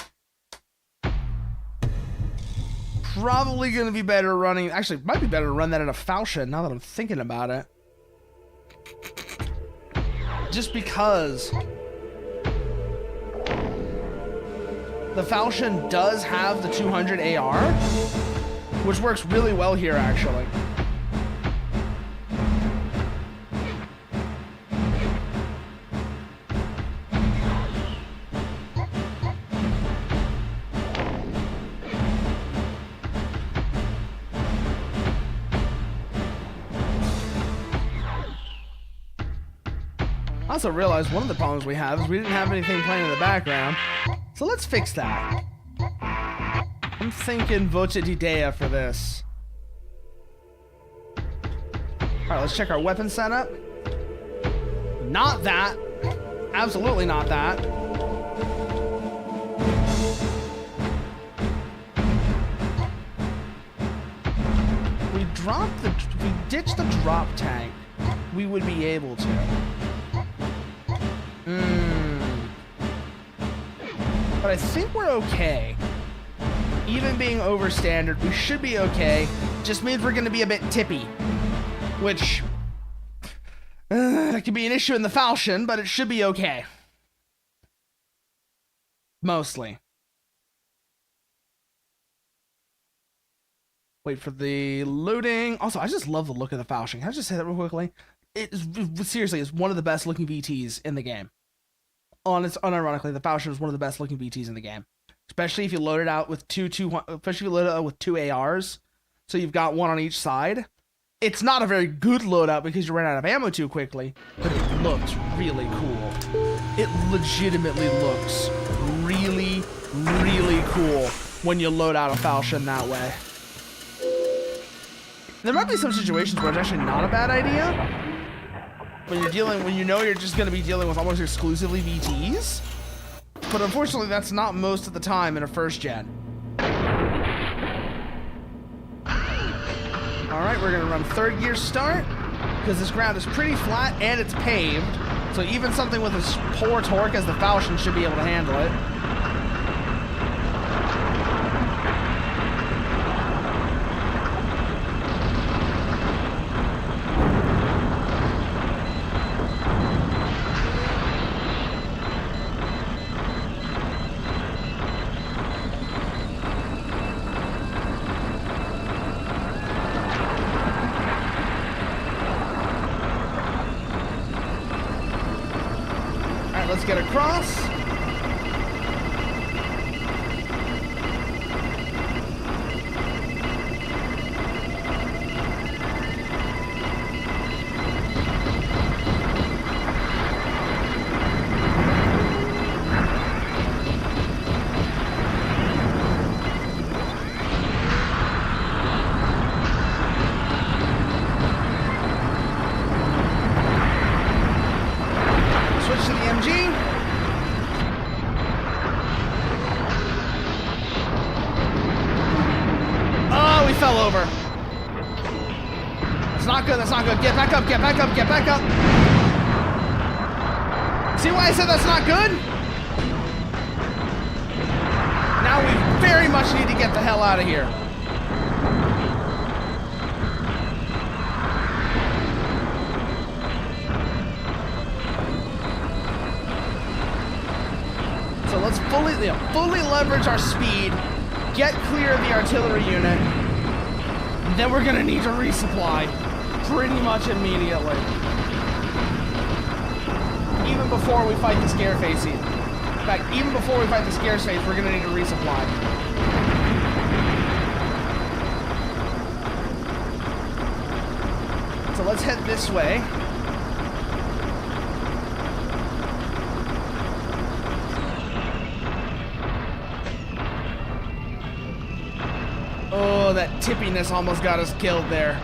Probably going to be better running. Actually, it might be better to run that in a falchion now that I'm thinking about it. Just because the falchion does have the 200 AR, which works really well here, actually. I also realized one of the problems we have is we didn't have anything playing in the background. So let's fix that. I'm thinking Voce di Dea for this. Alright, let's check our weapon setup. Not that. Absolutely not that. If we ditch the drop tank, we would be able to. But I think we're okay. Even being over standard, we should be okay. Just means we're going to be a bit tippy. Which, that could be an issue in the falchion, but it should be okay. Mostly. Wait for the loading. Also, I just love the look of the falchion. Can I just say that real quickly? Seriously, it's one of the best looking VTs in the game. Unironically, the falchion is one of the best looking VTs in the game. Especially if you load it out with especially if you load it out with 2 ARs, so you've got one on each side. It's not a very good loadout because you run out of ammo too quickly, but it looks really cool. It legitimately looks really, really cool when you load out a falchion that way. There might be some situations where it's actually not a bad idea. When you know you're just going to be dealing with almost exclusively VTs. But unfortunately, that's not most of the time in a first gen. Alright, we're going to run third gear start. because this ground is pretty flat and it's paved. So even something with as poor torque as the Falchion should be able to handle it. Let's get across. Switch to the MG. Oh, we fell over. That's not good, that's not good. Get back up, get back up, get back up. See why I said that's not good? Now we very much need to get the hell out of here. So let's fully leverage our speed, get clear of the artillery unit, then we're gonna need to resupply pretty much immediately. Even before we fight the Scareface. In fact, even before we fight the Scareface, we're gonna need to resupply. So let's head this way. Oh, that tippiness almost got us killed there.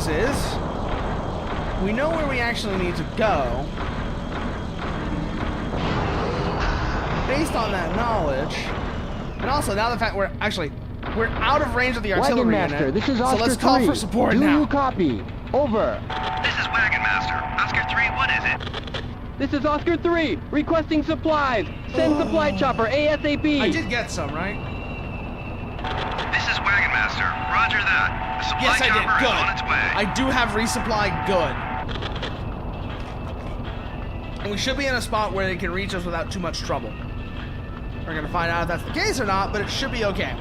Is we know where we actually need to go based on that knowledge, and also now the fact we're out of range of the artillery Wagon Master, unit. this is So Oscar let's call 3. for support Do now. you copy? Over. This is Wagon Master. Oscar 3, what is it? This is Oscar 3, requesting supplies. Send supply chopper ASAP. I did get some, right? This is Wagon Master. Roger that. The supply Yes, I did. chopper Good. is on its way. I do have resupply. Good. And we should be in a spot where they can reach us without too much trouble. We're gonna find out if that's the case or not, but it should be okay.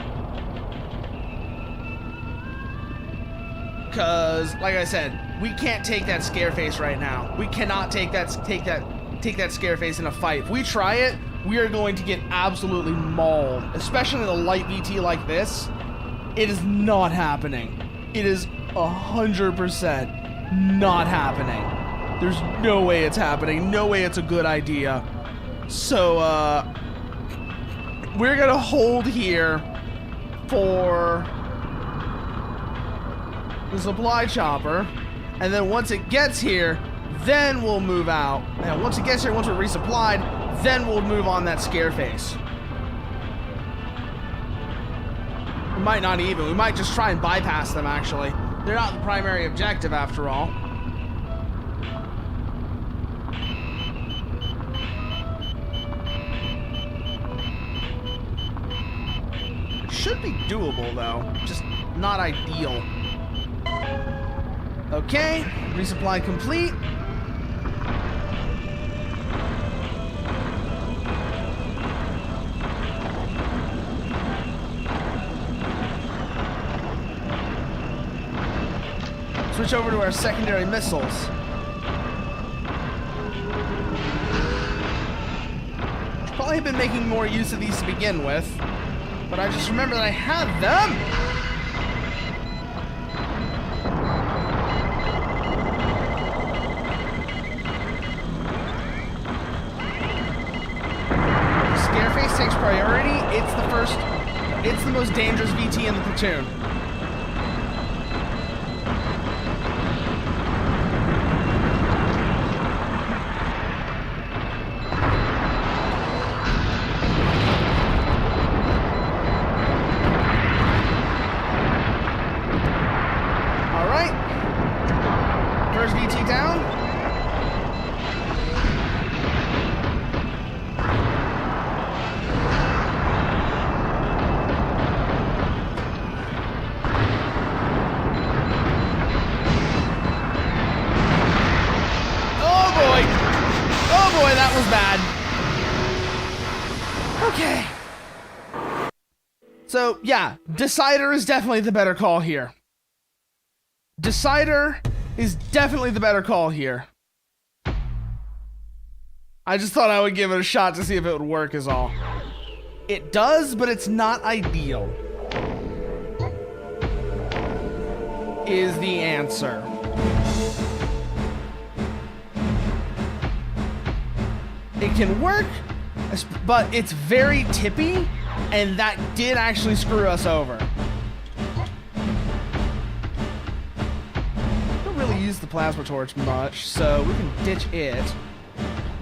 Because, like I said, we can't take that Scareface right now. We cannot take that Scareface in a fight. If we try it, we are going to get absolutely mauled. Especially in a light VT like this. It is not happening. It is 100% not happening. There's no way it's happening. No way it's a good idea. So, we're gonna hold here for the supply chopper, and then once it gets here, then we'll move out. And once it gets here, once we're resupplied, then we'll move on that Scareface. We might not even. We might just try and bypass them, actually. They're not the primary objective, after all. It should be doable, though. Just not ideal. Okay, resupply complete. Switch over to our secondary missiles. probably have been making more use of these to begin with, but I just remember that I had them. Scareface takes priority. It's the most dangerous VT in the platoon. Okay. So, yeah, Decider is definitely the better call here. Decider is definitely the better call here. I just thought I would give it a shot to see if it would work is all. It does, but it's not ideal. Is the answer. It can work, but it's very tippy, and that did actually screw us over. Don't really use the plasma torch much, so we can ditch it,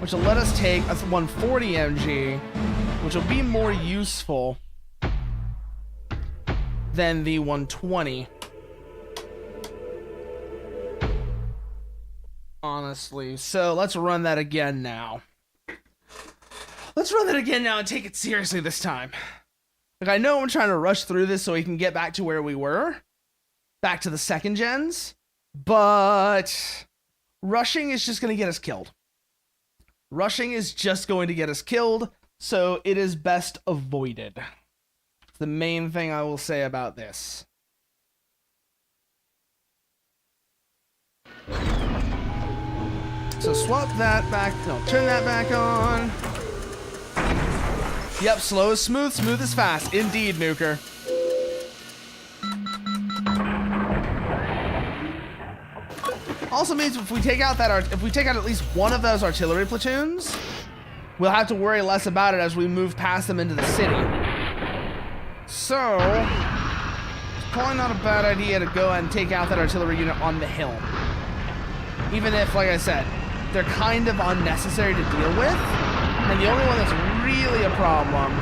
which will let us take a 140 mg, which will be more useful than the 120. Honestly, so let's run that again now. Let's run that again now and take it seriously this time. Like, I know I'm trying to rush through this so we can get back to where we were. Back to the second gens. But rushing is just going to get us killed. Rushing is just going to get us killed, so it is best avoided. It's the main thing I will say about this. So swap that back, no, turn that back on. Yep, slow is smooth, smooth is fast. Indeed, Nuker. Also means if we take out at least one of those artillery platoons, we'll have to worry less about it as we move past them into the city. So, it's probably not a bad idea to go ahead and take out that artillery unit on the hill. Even if, like I said, they're kind of unnecessary to deal with, and the only one that's really a problem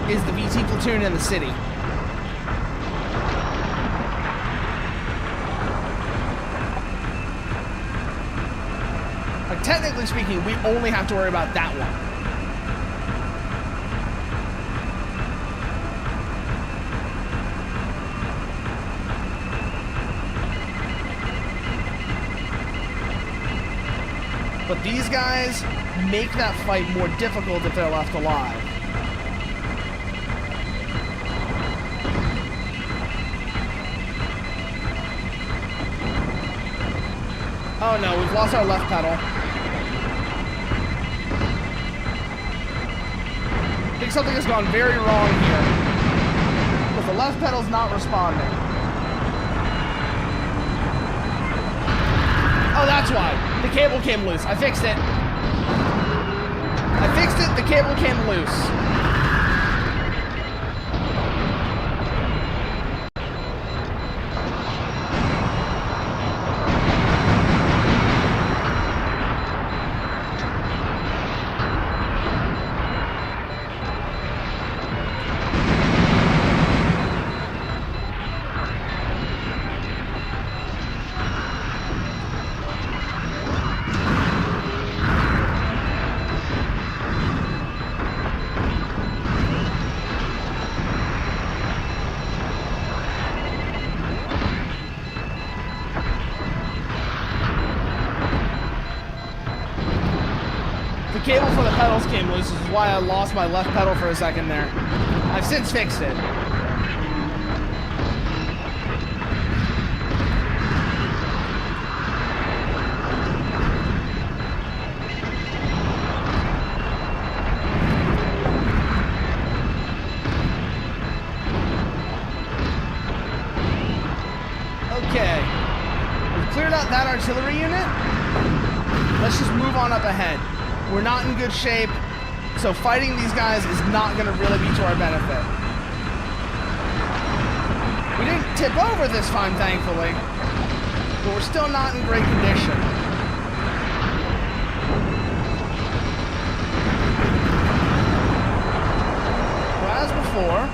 is the VT platoon in the city. Like, technically speaking, we only have to worry about that one. But these guys make that fight more difficult if they're left alive. Oh no, we've lost our left pedal. I think something has gone very wrong here. Because the left pedal's not responding. Oh, that's why. The cable came loose. I fixed it. The cable came loose. The cable for the pedals came loose, which is why I lost my left pedal for a second there. I've since fixed it. out that artillery unit. Let's just move on up ahead. We're not in good shape, so fighting these guys is not going to really be to our benefit. We didn't tip over this time, thankfully, but we're still not in great condition. Well, as before,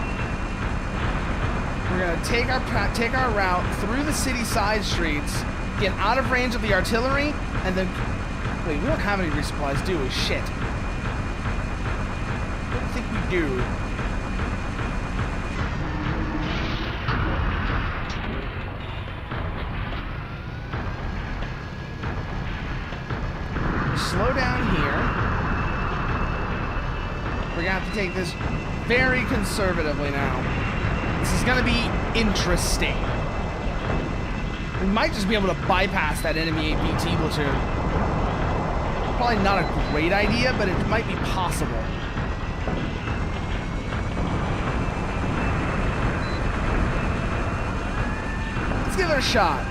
we're going to take our route through the city side streets, get out of range of the artillery, and then... Wait, we don't have any resupplies, do we? Shit. I don't think we do. Slow down here. We're gonna have to take this very conservatively now. This is gonna be interesting. We might just be able to bypass that enemy APT platoon. Probably not a great idea, but it might be possible. Let's give it a shot.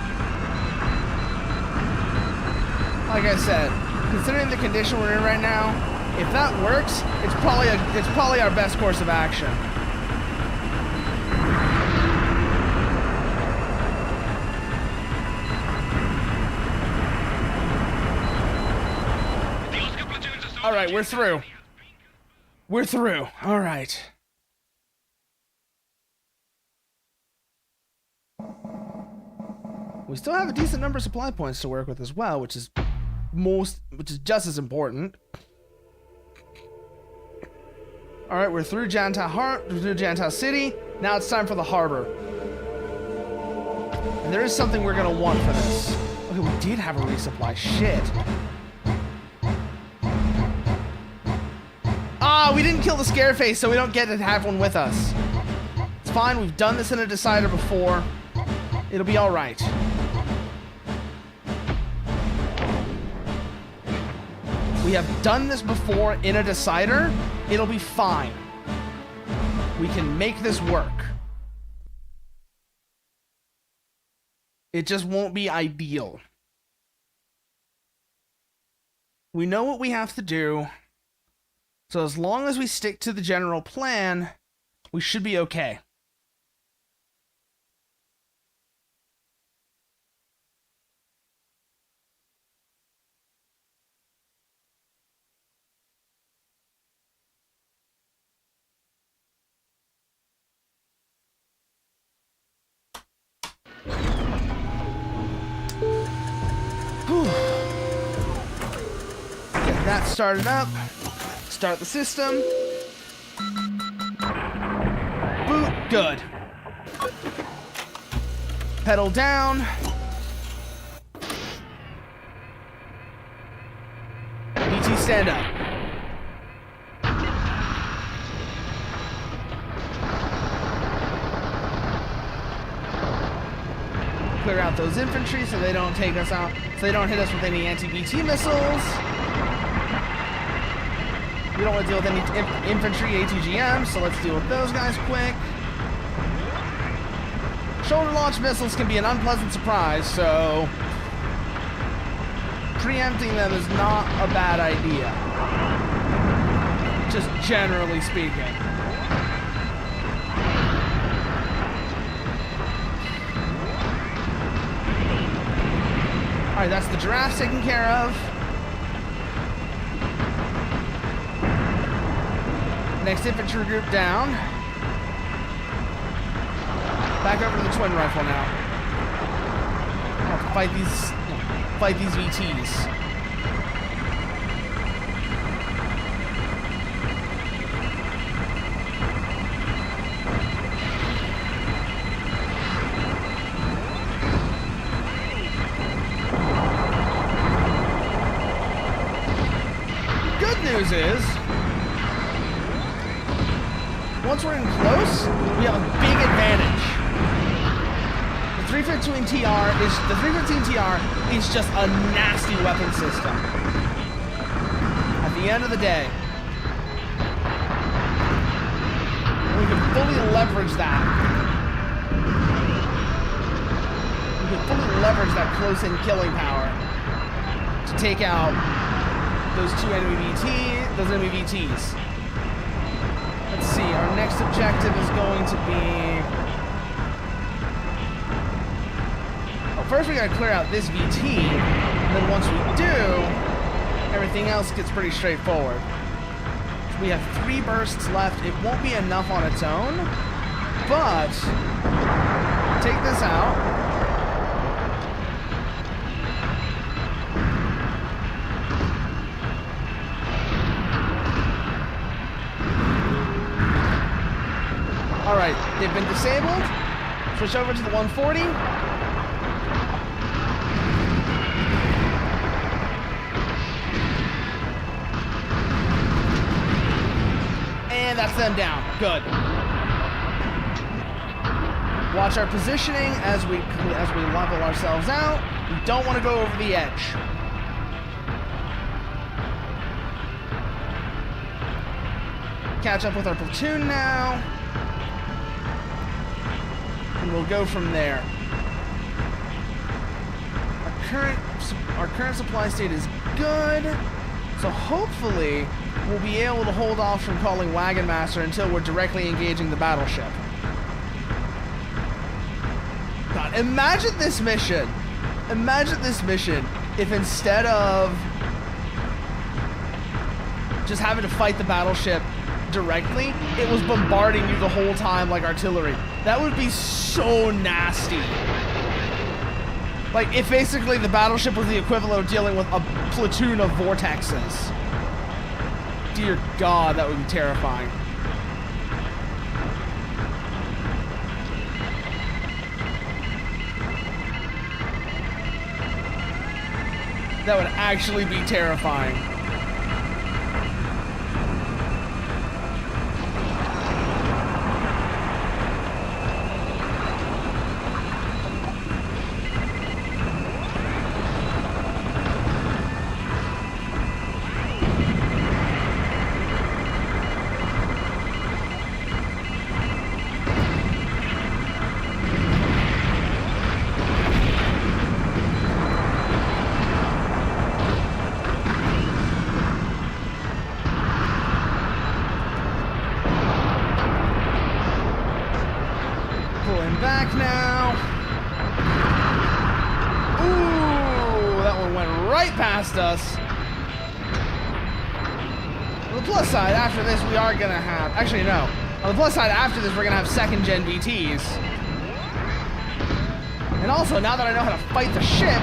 Like I said, considering the condition we're in right now, if that works, it's probably our best course of action. All right, we're through. We're through. All right. We still have a decent number of supply points to work with as well, which is just as important. All right, we're through Jantal City. Now it's time for the harbor. And there is something we're gonna want for this. Okay, we did have a resupply. Shit. We didn't kill the Scareface, so we don't get to have one with us. It's fine, we've done this in a decider before. It'll be alright. We have done this before in a decider. It'll be fine. We can make this work. It just won't be ideal. We know what we have to do. So as long as we stick to the general plan, we should be okay. Whew. Get that started up. Start the system. Boot. Good. Pedal down. BT stand up. Clear out those infantry so they don't take us out, so they don't hit us with any anti-BT missiles. We don't want to deal with any infantry ATGM, so let's deal with those guys quick. Shoulder launch missiles can be an unpleasant surprise, so preempting them is not a bad idea. Just generally speaking. Alright, that's the giraffes taken care of. Next infantry group down. Back over to the twin rifle now. I'll have to fight these VTs. Good news is, once we're in close, we have a big advantage. The 315 TR is just a nasty weapon system. At the end of the day, we can fully leverage that. We can fully leverage that close-in killing power to take out those enemy VTs. Let's see, our next objective is going to be... Well, first we gotta clear out this VT, and then once we do, everything else gets pretty straightforward. We have 3 bursts left. It won't be enough on its own, but take this out. All right, they've been disabled. Switch over to the 140. And that's them down. Good. Watch our positioning as we level ourselves out. We don't want to go over the edge. Catch up with our platoon now. And we'll go from there. Our current supply state is good. So hopefully we'll be able to hold off from calling Wagon Master until we're directly engaging the battleship. God, imagine this mission. Imagine this mission if instead of just having to fight the battleship directly, it was bombarding you the whole time like artillery. That would be so nasty. Like, if basically the battleship was the equivalent of dealing with a platoon of vortexes. Dear God, that would be terrifying. That would actually be terrifying. Back now. Ooh, that one went right past us. On the plus side, after this, we are gonna have... Actually, no. On the plus side, after this, we're gonna have second-gen VTs. And also, now that I know how to fight the ship...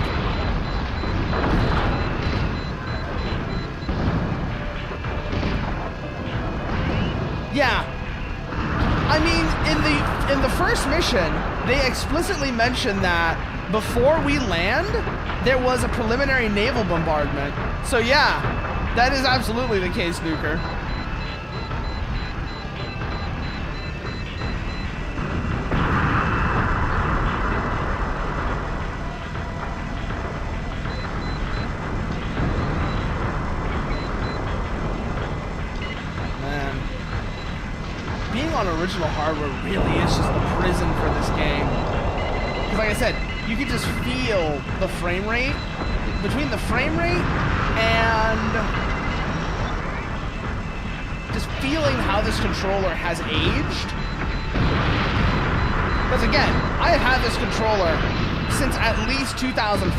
Yeah. I mean, in the first mission, they explicitly mentioned that before we land, there was a preliminary naval bombardment. So yeah, that is absolutely the case, Nuker. On original hardware really is just the prison for this game. Because like I said, you can just feel the frame rate. Between the frame rate and just feeling how this controller has aged. Because again, I have had this controller since at least 2005.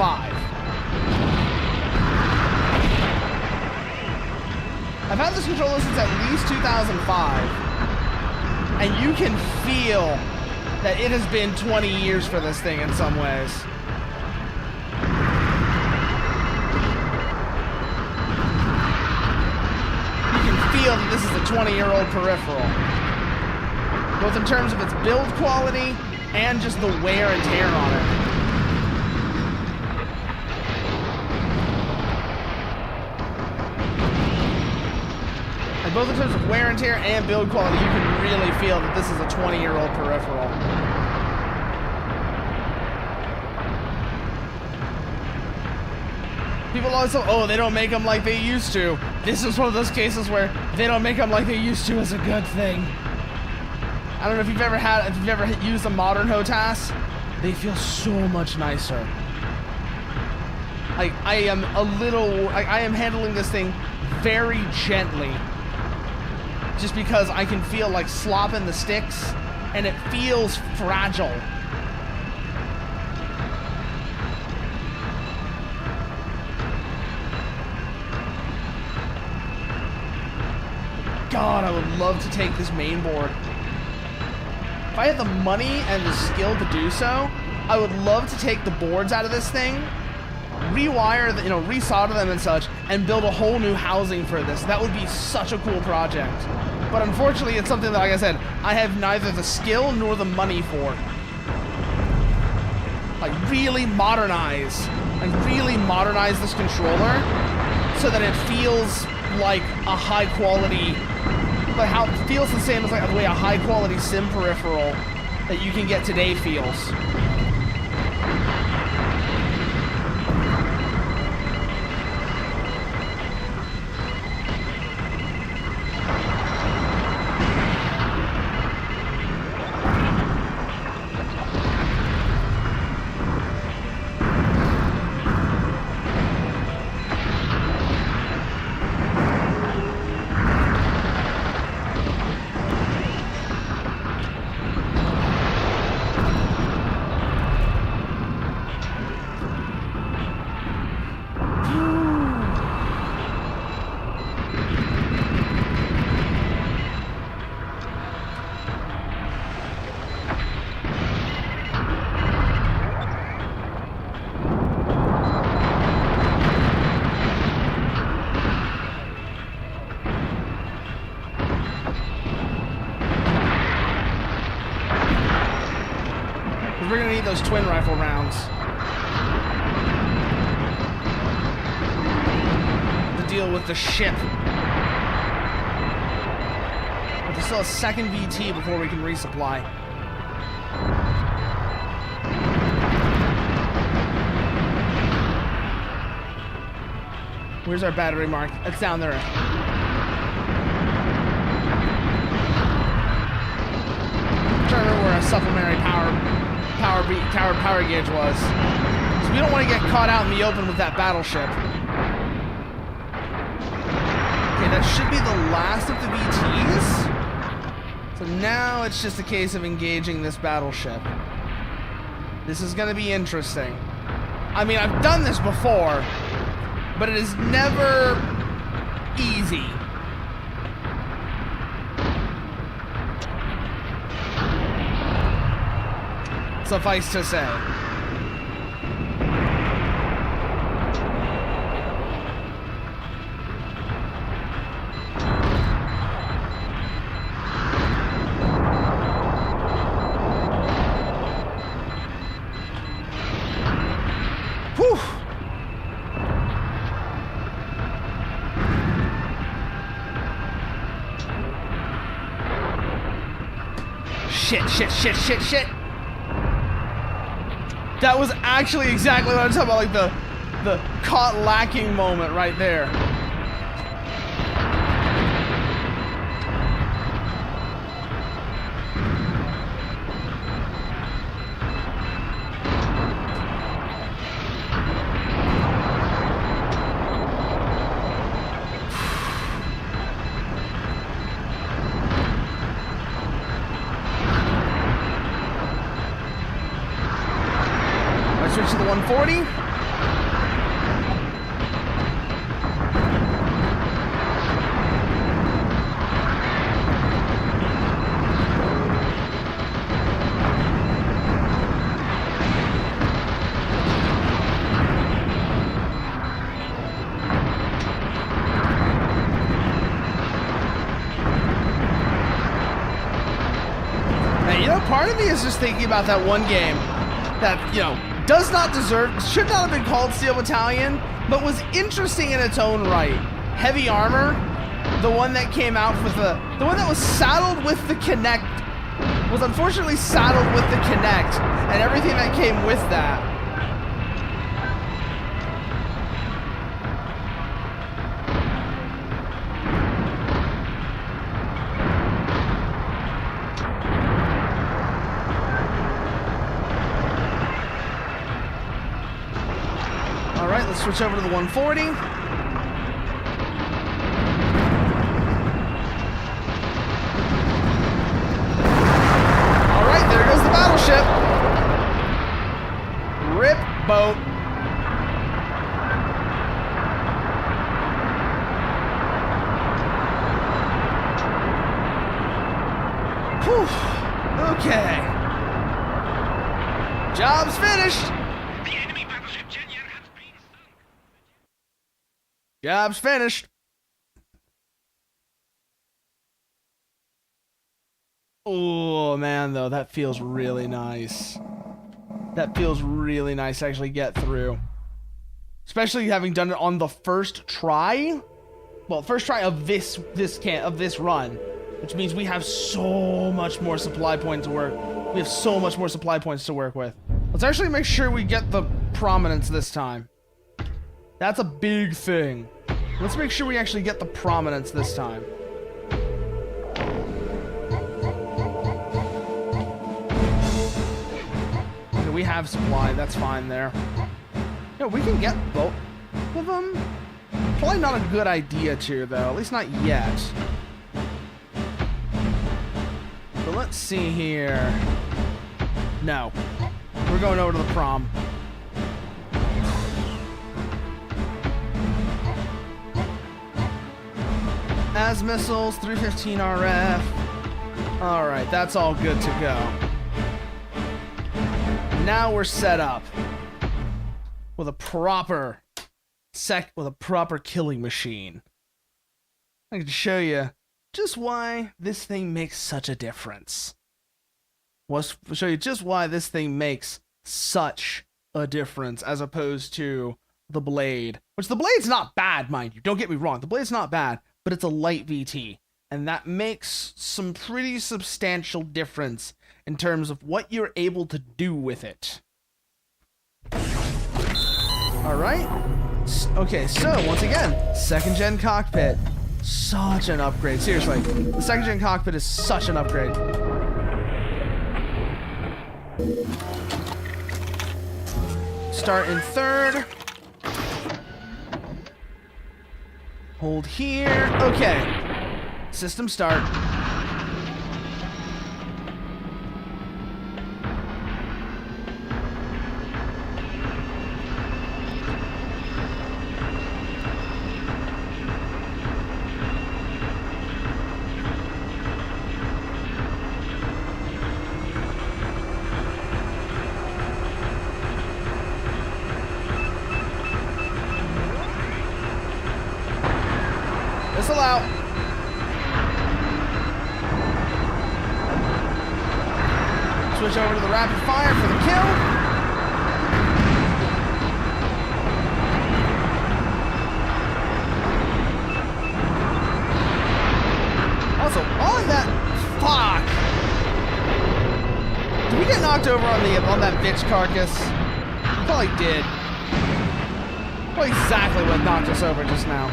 I've had this controller since at least 2005. And you can feel that it has been 20 years for this thing in some ways. You can feel that this is a 20-year-old peripheral. Both in terms of its build quality and just the wear and tear on it. Both in terms of wear and tear and build quality, you can really feel that this is a 20-year-old peripheral. People always say, oh, they don't make them like they used to. This is one of those cases where they don't make them like they used to is a good thing. I don't know if you've ever used a modern HOTAS, They feel so much nicer. Like, I am I am handling this thing very gently. Just because I can feel like slop in the sticks, and it feels fragile. God, I would love to take this main board. If I had the money and the skill to do so, I would love to take the boards out of this thing, rewire, resolder them and such, and build a whole new housing for this. That would be such a cool project. But unfortunately, it's something that, like I said, I have neither the skill nor the money for. Like, really modernize this controller so that it feels like a high quality, like how it feels the same as like the way a high quality sim peripheral that you can get today feels. We're gonna need those twin rifle rounds to deal with the ship. But there's still a second VT before we can resupply. Where's our battery mark? It's down there. I'm trying to remember where a supplementary power gauge was. So we don't want to get caught out in the open with that battleship. Okay, that should be the last of the VTs. So now it's just a case of engaging this battleship. This is going to be interesting. I mean, I've done this before, but it is never easy. Suffice to say. Whew. Shit. That was actually exactly what I'm talking about, like the caught lacking moment right there. Switch to the 140. Now, part of me is just thinking about that one game that, does not deserve, should not have been called Steel Battalion, but was interesting in its own right. Heavy Armor, the one that came out with the one that was saddled with the Kinect, was unfortunately saddled with the Kinect and everything that came with that. switch over to the 140. All right, there goes the battleship. Rip boat. Whew. Okay. Job's finished. The enemy battleship Jenya has been sunk. Job's finished. Oh, man, though, that feels really nice. That feels really nice to actually get through. Especially having done it on the first try. Well, first try of this run. Which means we have so much more supply points to work. We have so much more supply points to work with. Let's actually make sure we get the prominence this time. That's a big thing. Let's make sure we actually get the prominence this time. Okay, we have supply. That's fine there. Yeah, we can get both of them. Probably not a good idea to, though. At least not yet. But let's see here. No. We're going over to the prom. As missiles, 315 RF. Alright, that's all good to go. Now we're set up with a proper killing machine. I can show you just why this thing makes such a difference. We'll show you just why this thing makes such a difference as opposed to the Blade. Which the Blade's not bad, mind you. Don't get me wrong. The Blade's not bad, but it's a light VT. And that makes some pretty substantial difference in terms of what you're able to do with it. Alright. Okay, so once again, second gen cockpit. Such an upgrade. Seriously, the second gen cockpit is such an upgrade. Start in third. Hold here. Okay. System start. Missile out. Switch over to the rapid fire for the kill. Also, on that, fuck. Did we get knocked over on that bitch carcass? We probably did. Probably exactly what knocked us over just now.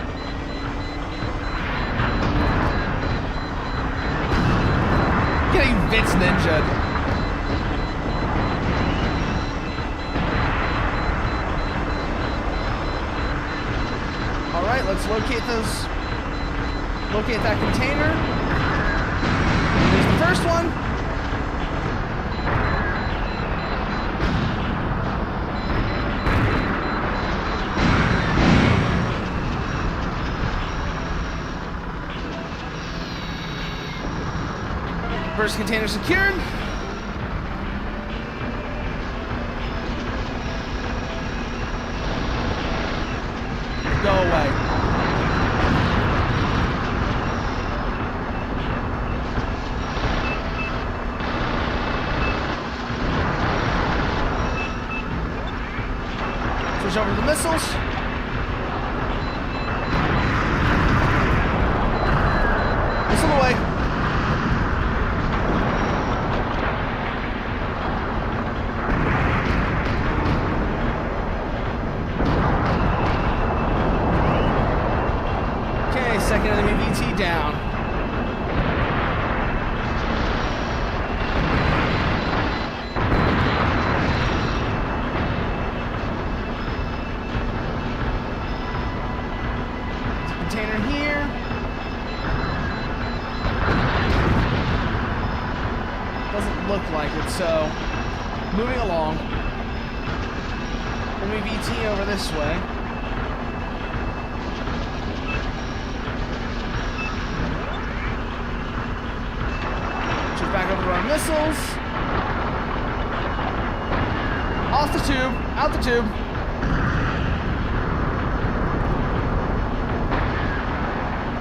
Getting Vince ninja'd. Alright, let's locate that container. There's the first one. First container secured. Go away. Switch over to the missiles. Missile away. Second enemy VT down. doesn't look like it, so moving along. Let me VT over this way. Switch back over to our missiles. Off the tube, out the tube.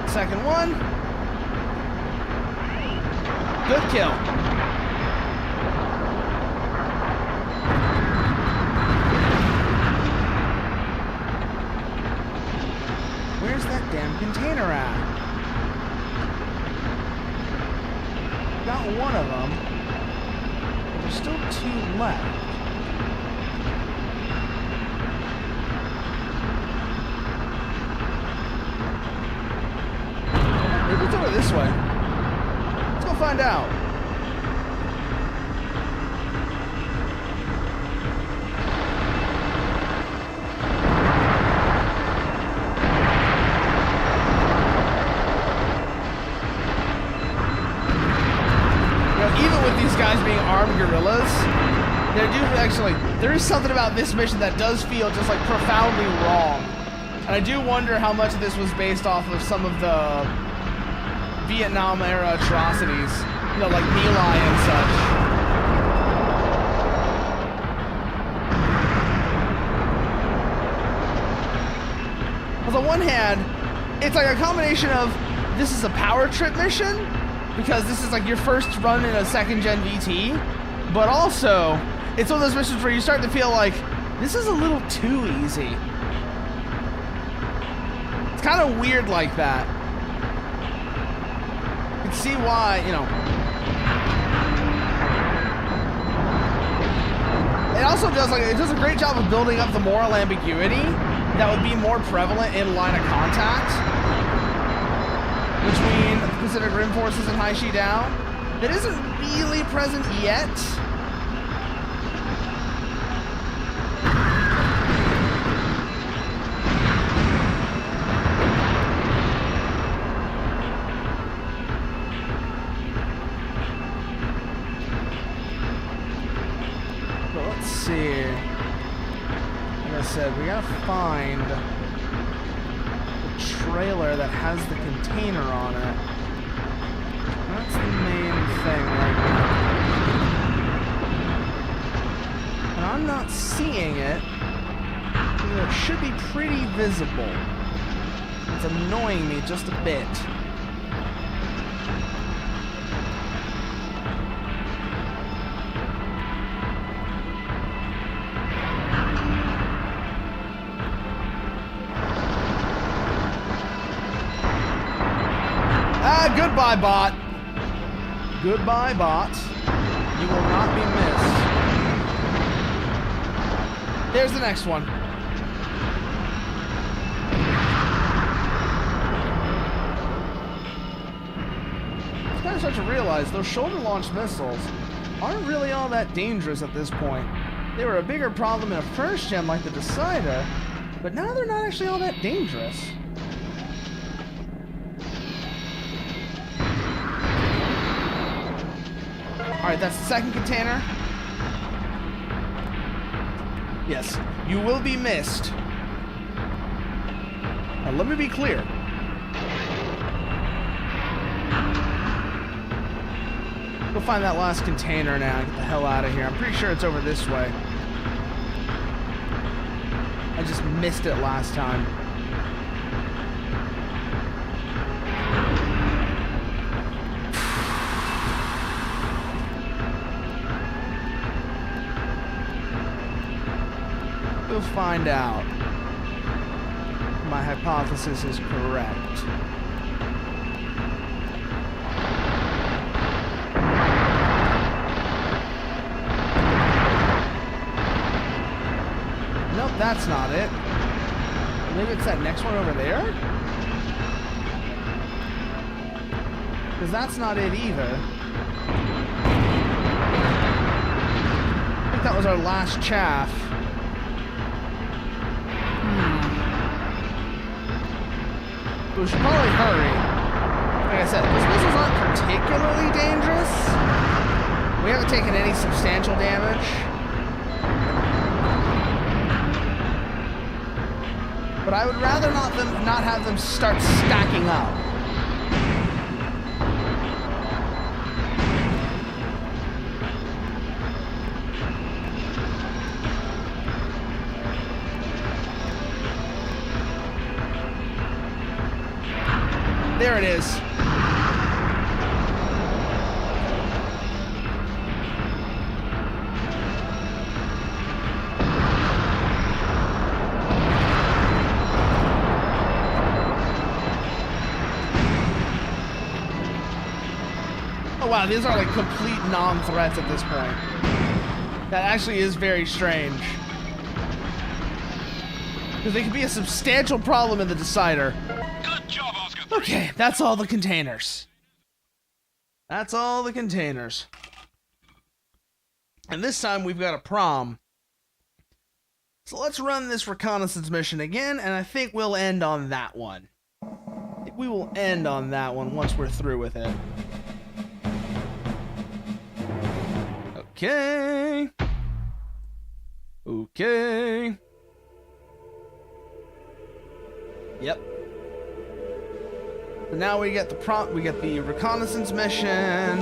Second one. Good kill. Where's that damn container at? Got one of them. But there's still two left. Maybe it's over this way. Let's go find out. Even with these guys being armed guerrillas, there is something about this mission that does feel just like profoundly wrong. And I do wonder how much of this was based off of some of the Vietnam era atrocities, you know, like My Lai and such. On the one hand, it's like a combination of this is a power trip mission, because this is like your first run in a second gen VT, but also it's one of those missions where you start to feel like this is a little too easy. It's kind of weird like that. You can see why, you know. It also does a great job of building up the moral ambiguity that would be more prevalent in line of contact between Pacific Rim forces and Hai Shi Dao. That isn't really present yet. But let's see. Like I said, we gotta find trailer that has the container on it. That's the main thing right now. And I'm not seeing it. It should be pretty visible. It's annoying me just a bit. Goodbye, bot. Goodbye, bot. You will not be missed. There's the next one. I kind of start to realize those shoulder-launched missiles aren't really all that dangerous at this point. They were a bigger problem in a first gen like the Decider, but now they're not actually all that dangerous. Alright, that's the second container. Yes, you will be missed. Now, let me be clear. Go find that last container now and get the hell out of here. I'm pretty sure it's over this way. I just missed it last time. We'll find out. My hypothesis is correct. Nope, that's not it. Maybe it's that next one over there? Because that's not it either. I think that was our last chaff. We should probably hurry. Like I said, those missiles aren't particularly dangerous. We haven't taken any substantial damage. But I would rather not have them start stacking up. There it is. Oh wow, these are like complete non-threats at this point. That actually is very strange. Because they could be a substantial problem in the decider. Good job, Oscar. Okay, that's all the containers. That's all the containers. And this time we've got a prom. So let's run this reconnaissance mission again, and I think we'll end on that one. I think we will end on that one once we're through with it. Okay. Okay. Yep. So now we get the reconnaissance mission.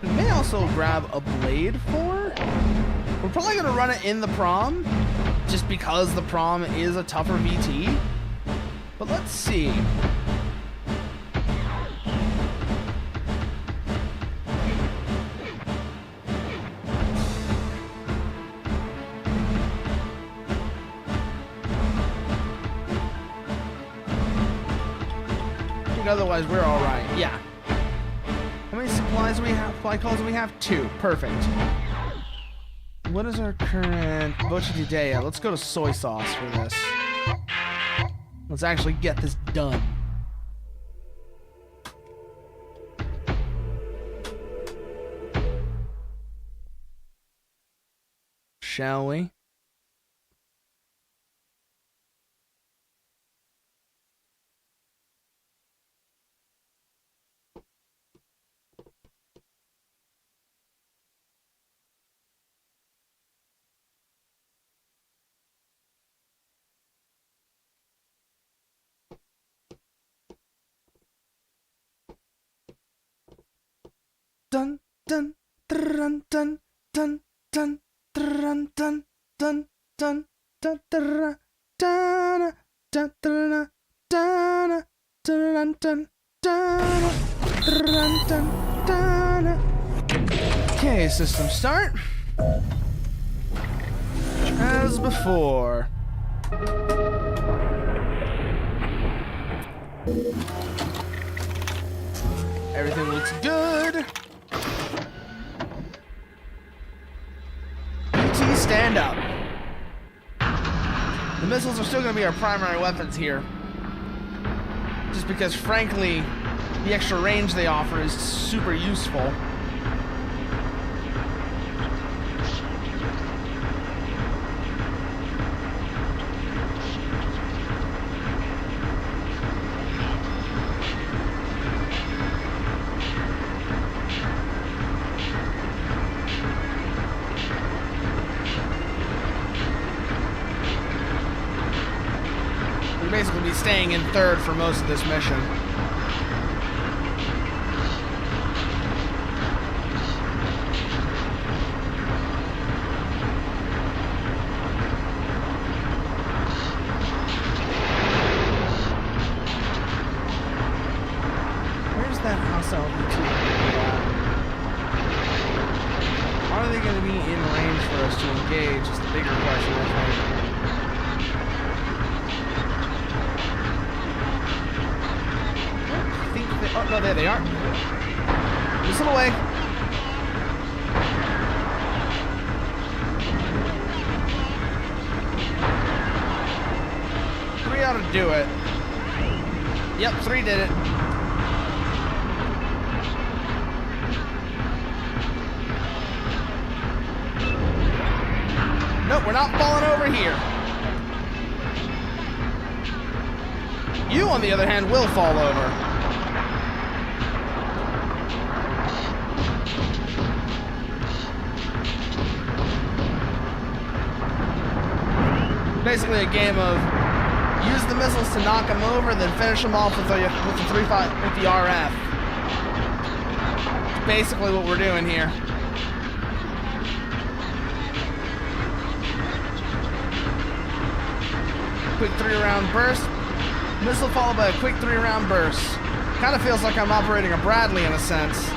We may also grab a blade for. We're probably gonna run it in the prom, just because the prom is a tougher VT. But let's see. Otherwise, we're all right. Yeah. How many supplies do we have? Supply calls do we have? 2. Perfect. What is our current Voce di Dea? Let's go to soy sauce for this. Let's actually get this done. Shall we? Dun dun dun dun dun dun dun dun dun dun dun dun dun dun dun dun dun dun. Okay, system start. As before. Everything looks good. BT, stand up. The missiles are still going to be our primary weapons here. Just because, frankly, the extra range they offer is super useful. Basically be staying in third for most of this mission. Where's that hostile BT? Are they going to be in range for us to engage is the bigger question, I think. Oh, no, there they are. Missile away. Three ought to do it. Yep, 3 did it. Nope, we're not falling over here. You, on the other hand, will fall over. basically a game of use the missiles to knock them over, then finish them off with the RF. It's basically what we're doing here. Quick 3-round burst. Missile followed by a quick 3-round burst. Kind of feels like I'm operating a Bradley in a sense.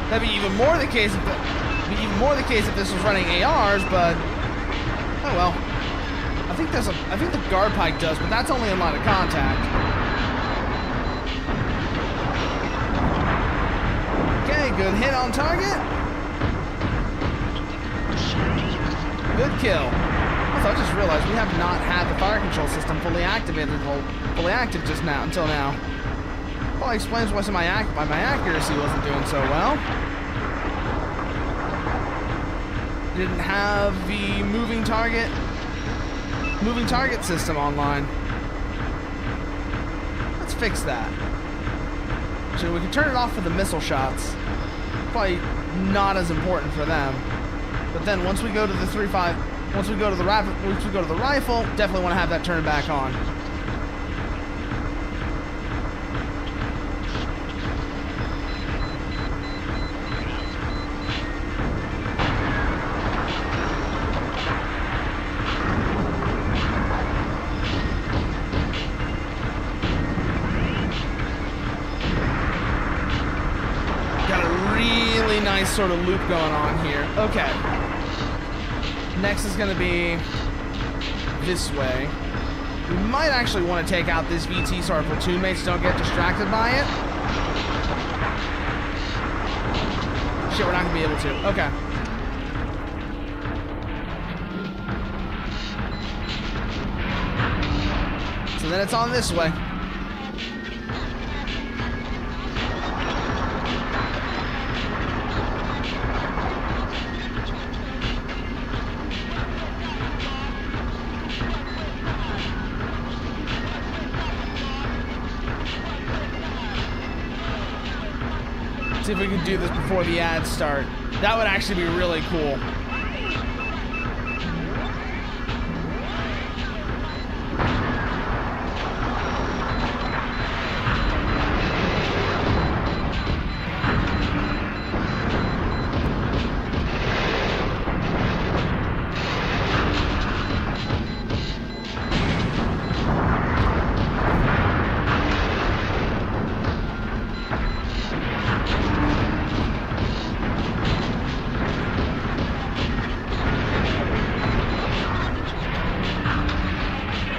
That'd be even more the case if this was running ARs, but oh well. I think the guard pike does, but that's only in line of contact. Okay, good hit on target. Good kill. Also, I just realized we have not had the fire control system fully activated, fully active just now, until now. Probably explains why my accuracy wasn't doing so well. Didn't have the moving target system online. Let's fix that. So we can turn it off for the missile shots. Probably not as important for them. But then once we go to the once we go to the rifle, definitely want to have that turned back on. Got a really nice sort of loop going on here. Okay. Next is going to be this way. We might actually want to take out this VT so our platoon mates don't get distracted by it. Shit, we're not going to be able to. Okay. So then it's on this way. See if we can do this before the ads start. That would actually be really cool.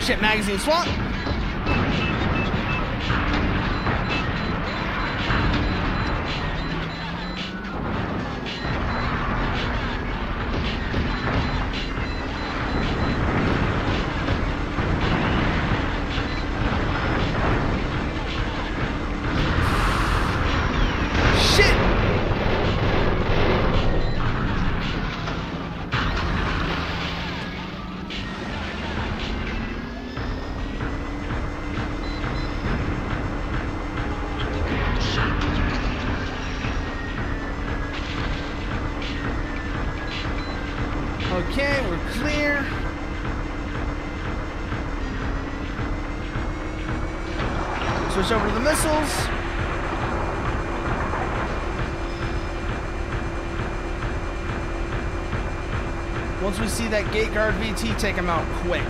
Shit, magazine swap. Okay, we're clear. Switch over to the missiles. Once we see that gate guard VT, take him out quick.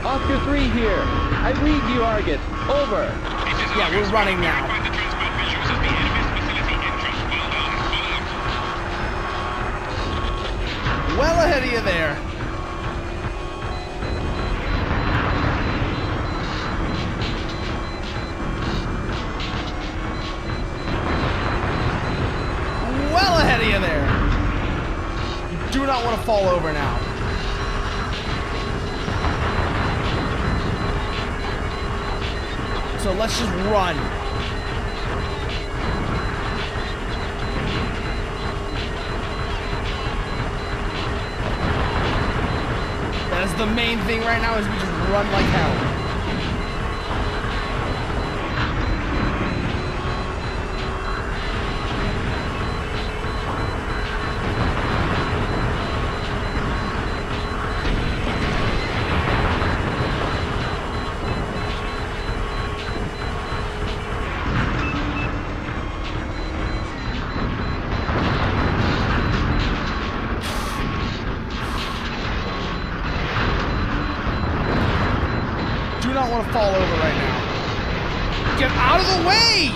Oscar 3 here. I read you, Argus. Over. Yeah, we're running now. Well ahead of you there. Well ahead of you there. You do not want to fall over now. So let's just run. That's the main thing right now is we just run like hell. Do not want to fall over right now. Get out of the way!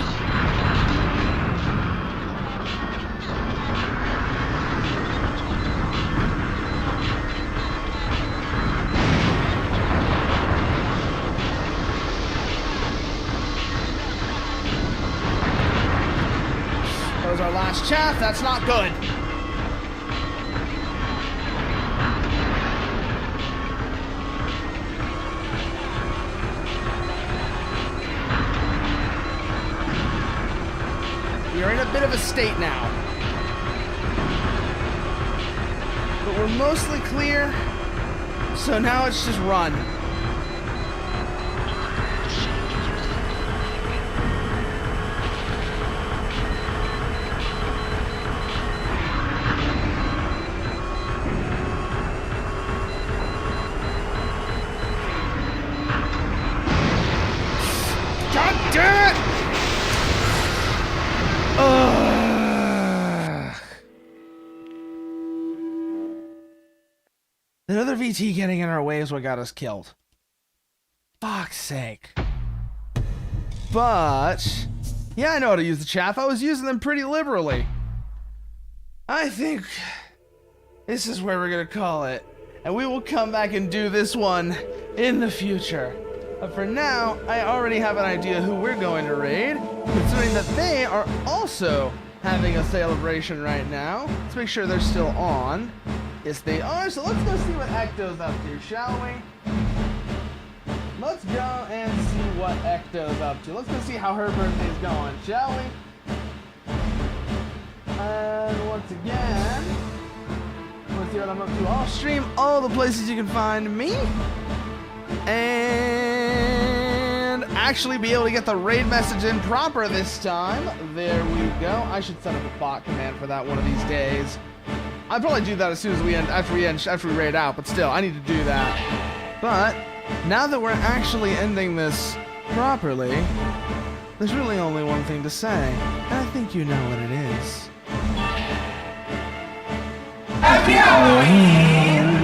That was our last chaff. That's not good. We are in a bit of a state now. But we're mostly clear, so now it's just run. God damn it! That other VT getting in our way is what got us killed. Fuck's sake. But, yeah, I know how to use the chaff. I was using them pretty liberally. I think this is where we're gonna call it. And we will come back and do this one in the future. But for now, I already have an idea who we're going to raid, considering that they are also having a celebration right now. Let's make sure they're still on. Yes, they are. So let's go see what Ecto's up to, shall we? Let's go and see what Ecto's up to. Let's go see how her birthday's going, shall we? And once again, let's see what I'm up to. I'll stream all the places you can find me. And actually be able to get the raid message in proper this time. There we go. I should set up a bot command for that one of these days. I'll probably do that as soon as we end, after we raid out, but still, I need to do that. But now that we're actually ending this properly, there's really only one thing to say, and I think you know what it is. Happy Halloween!